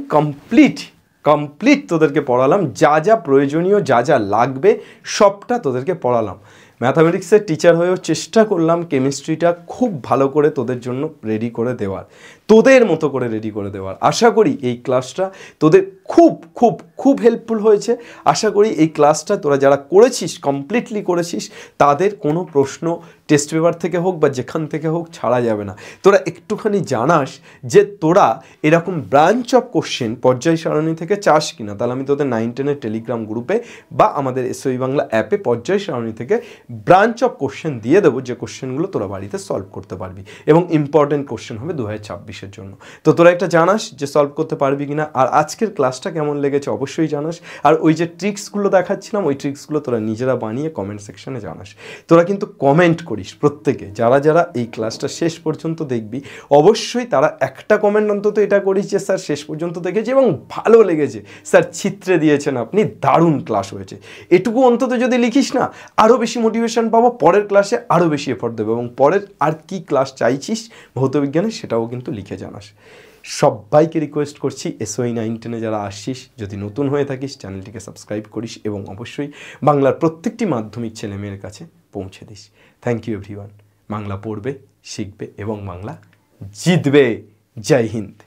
কমপ্লিট তোদেরকে পড়ালাম। যা যা প্রয়োজনীয়, যা যা লাগবে সবটা তোদেরকে পড়ালাম। ম্যাথামেটিক্সের টিচার হয়েও চেষ্টা করলাম কেমিস্ট্রিটা খুব ভালো করে তোদের জন্য রেডি করে দেওয়ার, তোদের মতো করে রেডি করে দেওয়ার। আশা করি এই ক্লাসটা তোদের খুব খুব খুব হেল্পফুল হয়েছে। আশা করি এই ক্লাসটা তোরা যারা করেছিস, কমপ্লিটলি করেছিস, তাদের কোনো প্রশ্ন টেস্ট পেপার থেকে হোক বা যেখান থেকে হোক ছাড়া যাবে না। তোরা একটুখানি জানাস যে তোরা এরকম ব্রাঞ্চ অফ কোশ্চেন পর্যায় সারণী থেকে চাস কিনা, তাহলে আমি তোদের 9-10-এর টেলিগ্রাম গ্রুপে বা আমাদের এসওই বাংলা অ্যাপে পর্যায় সারণী থেকে ব্রাঞ্চ অফ কোশ্চেন দিয়ে দেবো, যে কোশ্চেনগুলো তোরা বাড়িতে সলভ করতে পারবি এবং ইম্পর্টেন্ট কোশ্চেন হবে 2026-এর জন্য। তো তোরা একটা জানাস যে সলভ করতে পারবি কিনা। আর আজকের ক্লাসটা কেমন লেগেছে অবশ্যই জানাস। আর ওই যে ট্রিক্সগুলো দেখাচ্ছিলাম, ওই ট্রিক্সগুলো তোরা নিজেরা বানিয়ে কমেন্ট সেকশনে জানাস। তোরা কিন্তু কমেন্ট করিস প্রত্যেকে, যারা যারা এই ক্লাসটা শেষ পর্যন্ত দেখবি অবশ্যই তারা একটা কমেন্ট অন্তত এটা করিস যে স্যার শেষ পর্যন্ত দেখেছি এবং ভালো লেগেছে, স্যার চিত্রে দিয়েছেন আপনি, দারুণ ক্লাস হয়েছে। এটুকু অন্তত যদি লিখিস না, আরও বেশি মোটিভেশন পাবো, পরের ক্লাসে আরও বেশি এফোর্ট দেবো এবং পরের আর কি ক্লাস চাইছিস ভৌতবিজ্ঞানে সেটাও কিন্তু লিখে জানাস। সবাইকে রিকোয়েস্ট করছি এসওই 9-10-এ যারা আসছিস, যদি নতুন হয়ে থাকিস চ্যানেলটিকে সাবস্ক্রাইব করিস এবং অবশ্যই বাংলার প্রত্যেকটি মাধ্যমিক ছেলেমেয়ের কাছে পৌঁছে দিস। Thank you everyone. বাংলা পড়বে, শিখবে এবং বাংলা জিতবে। জয় হিন্দ।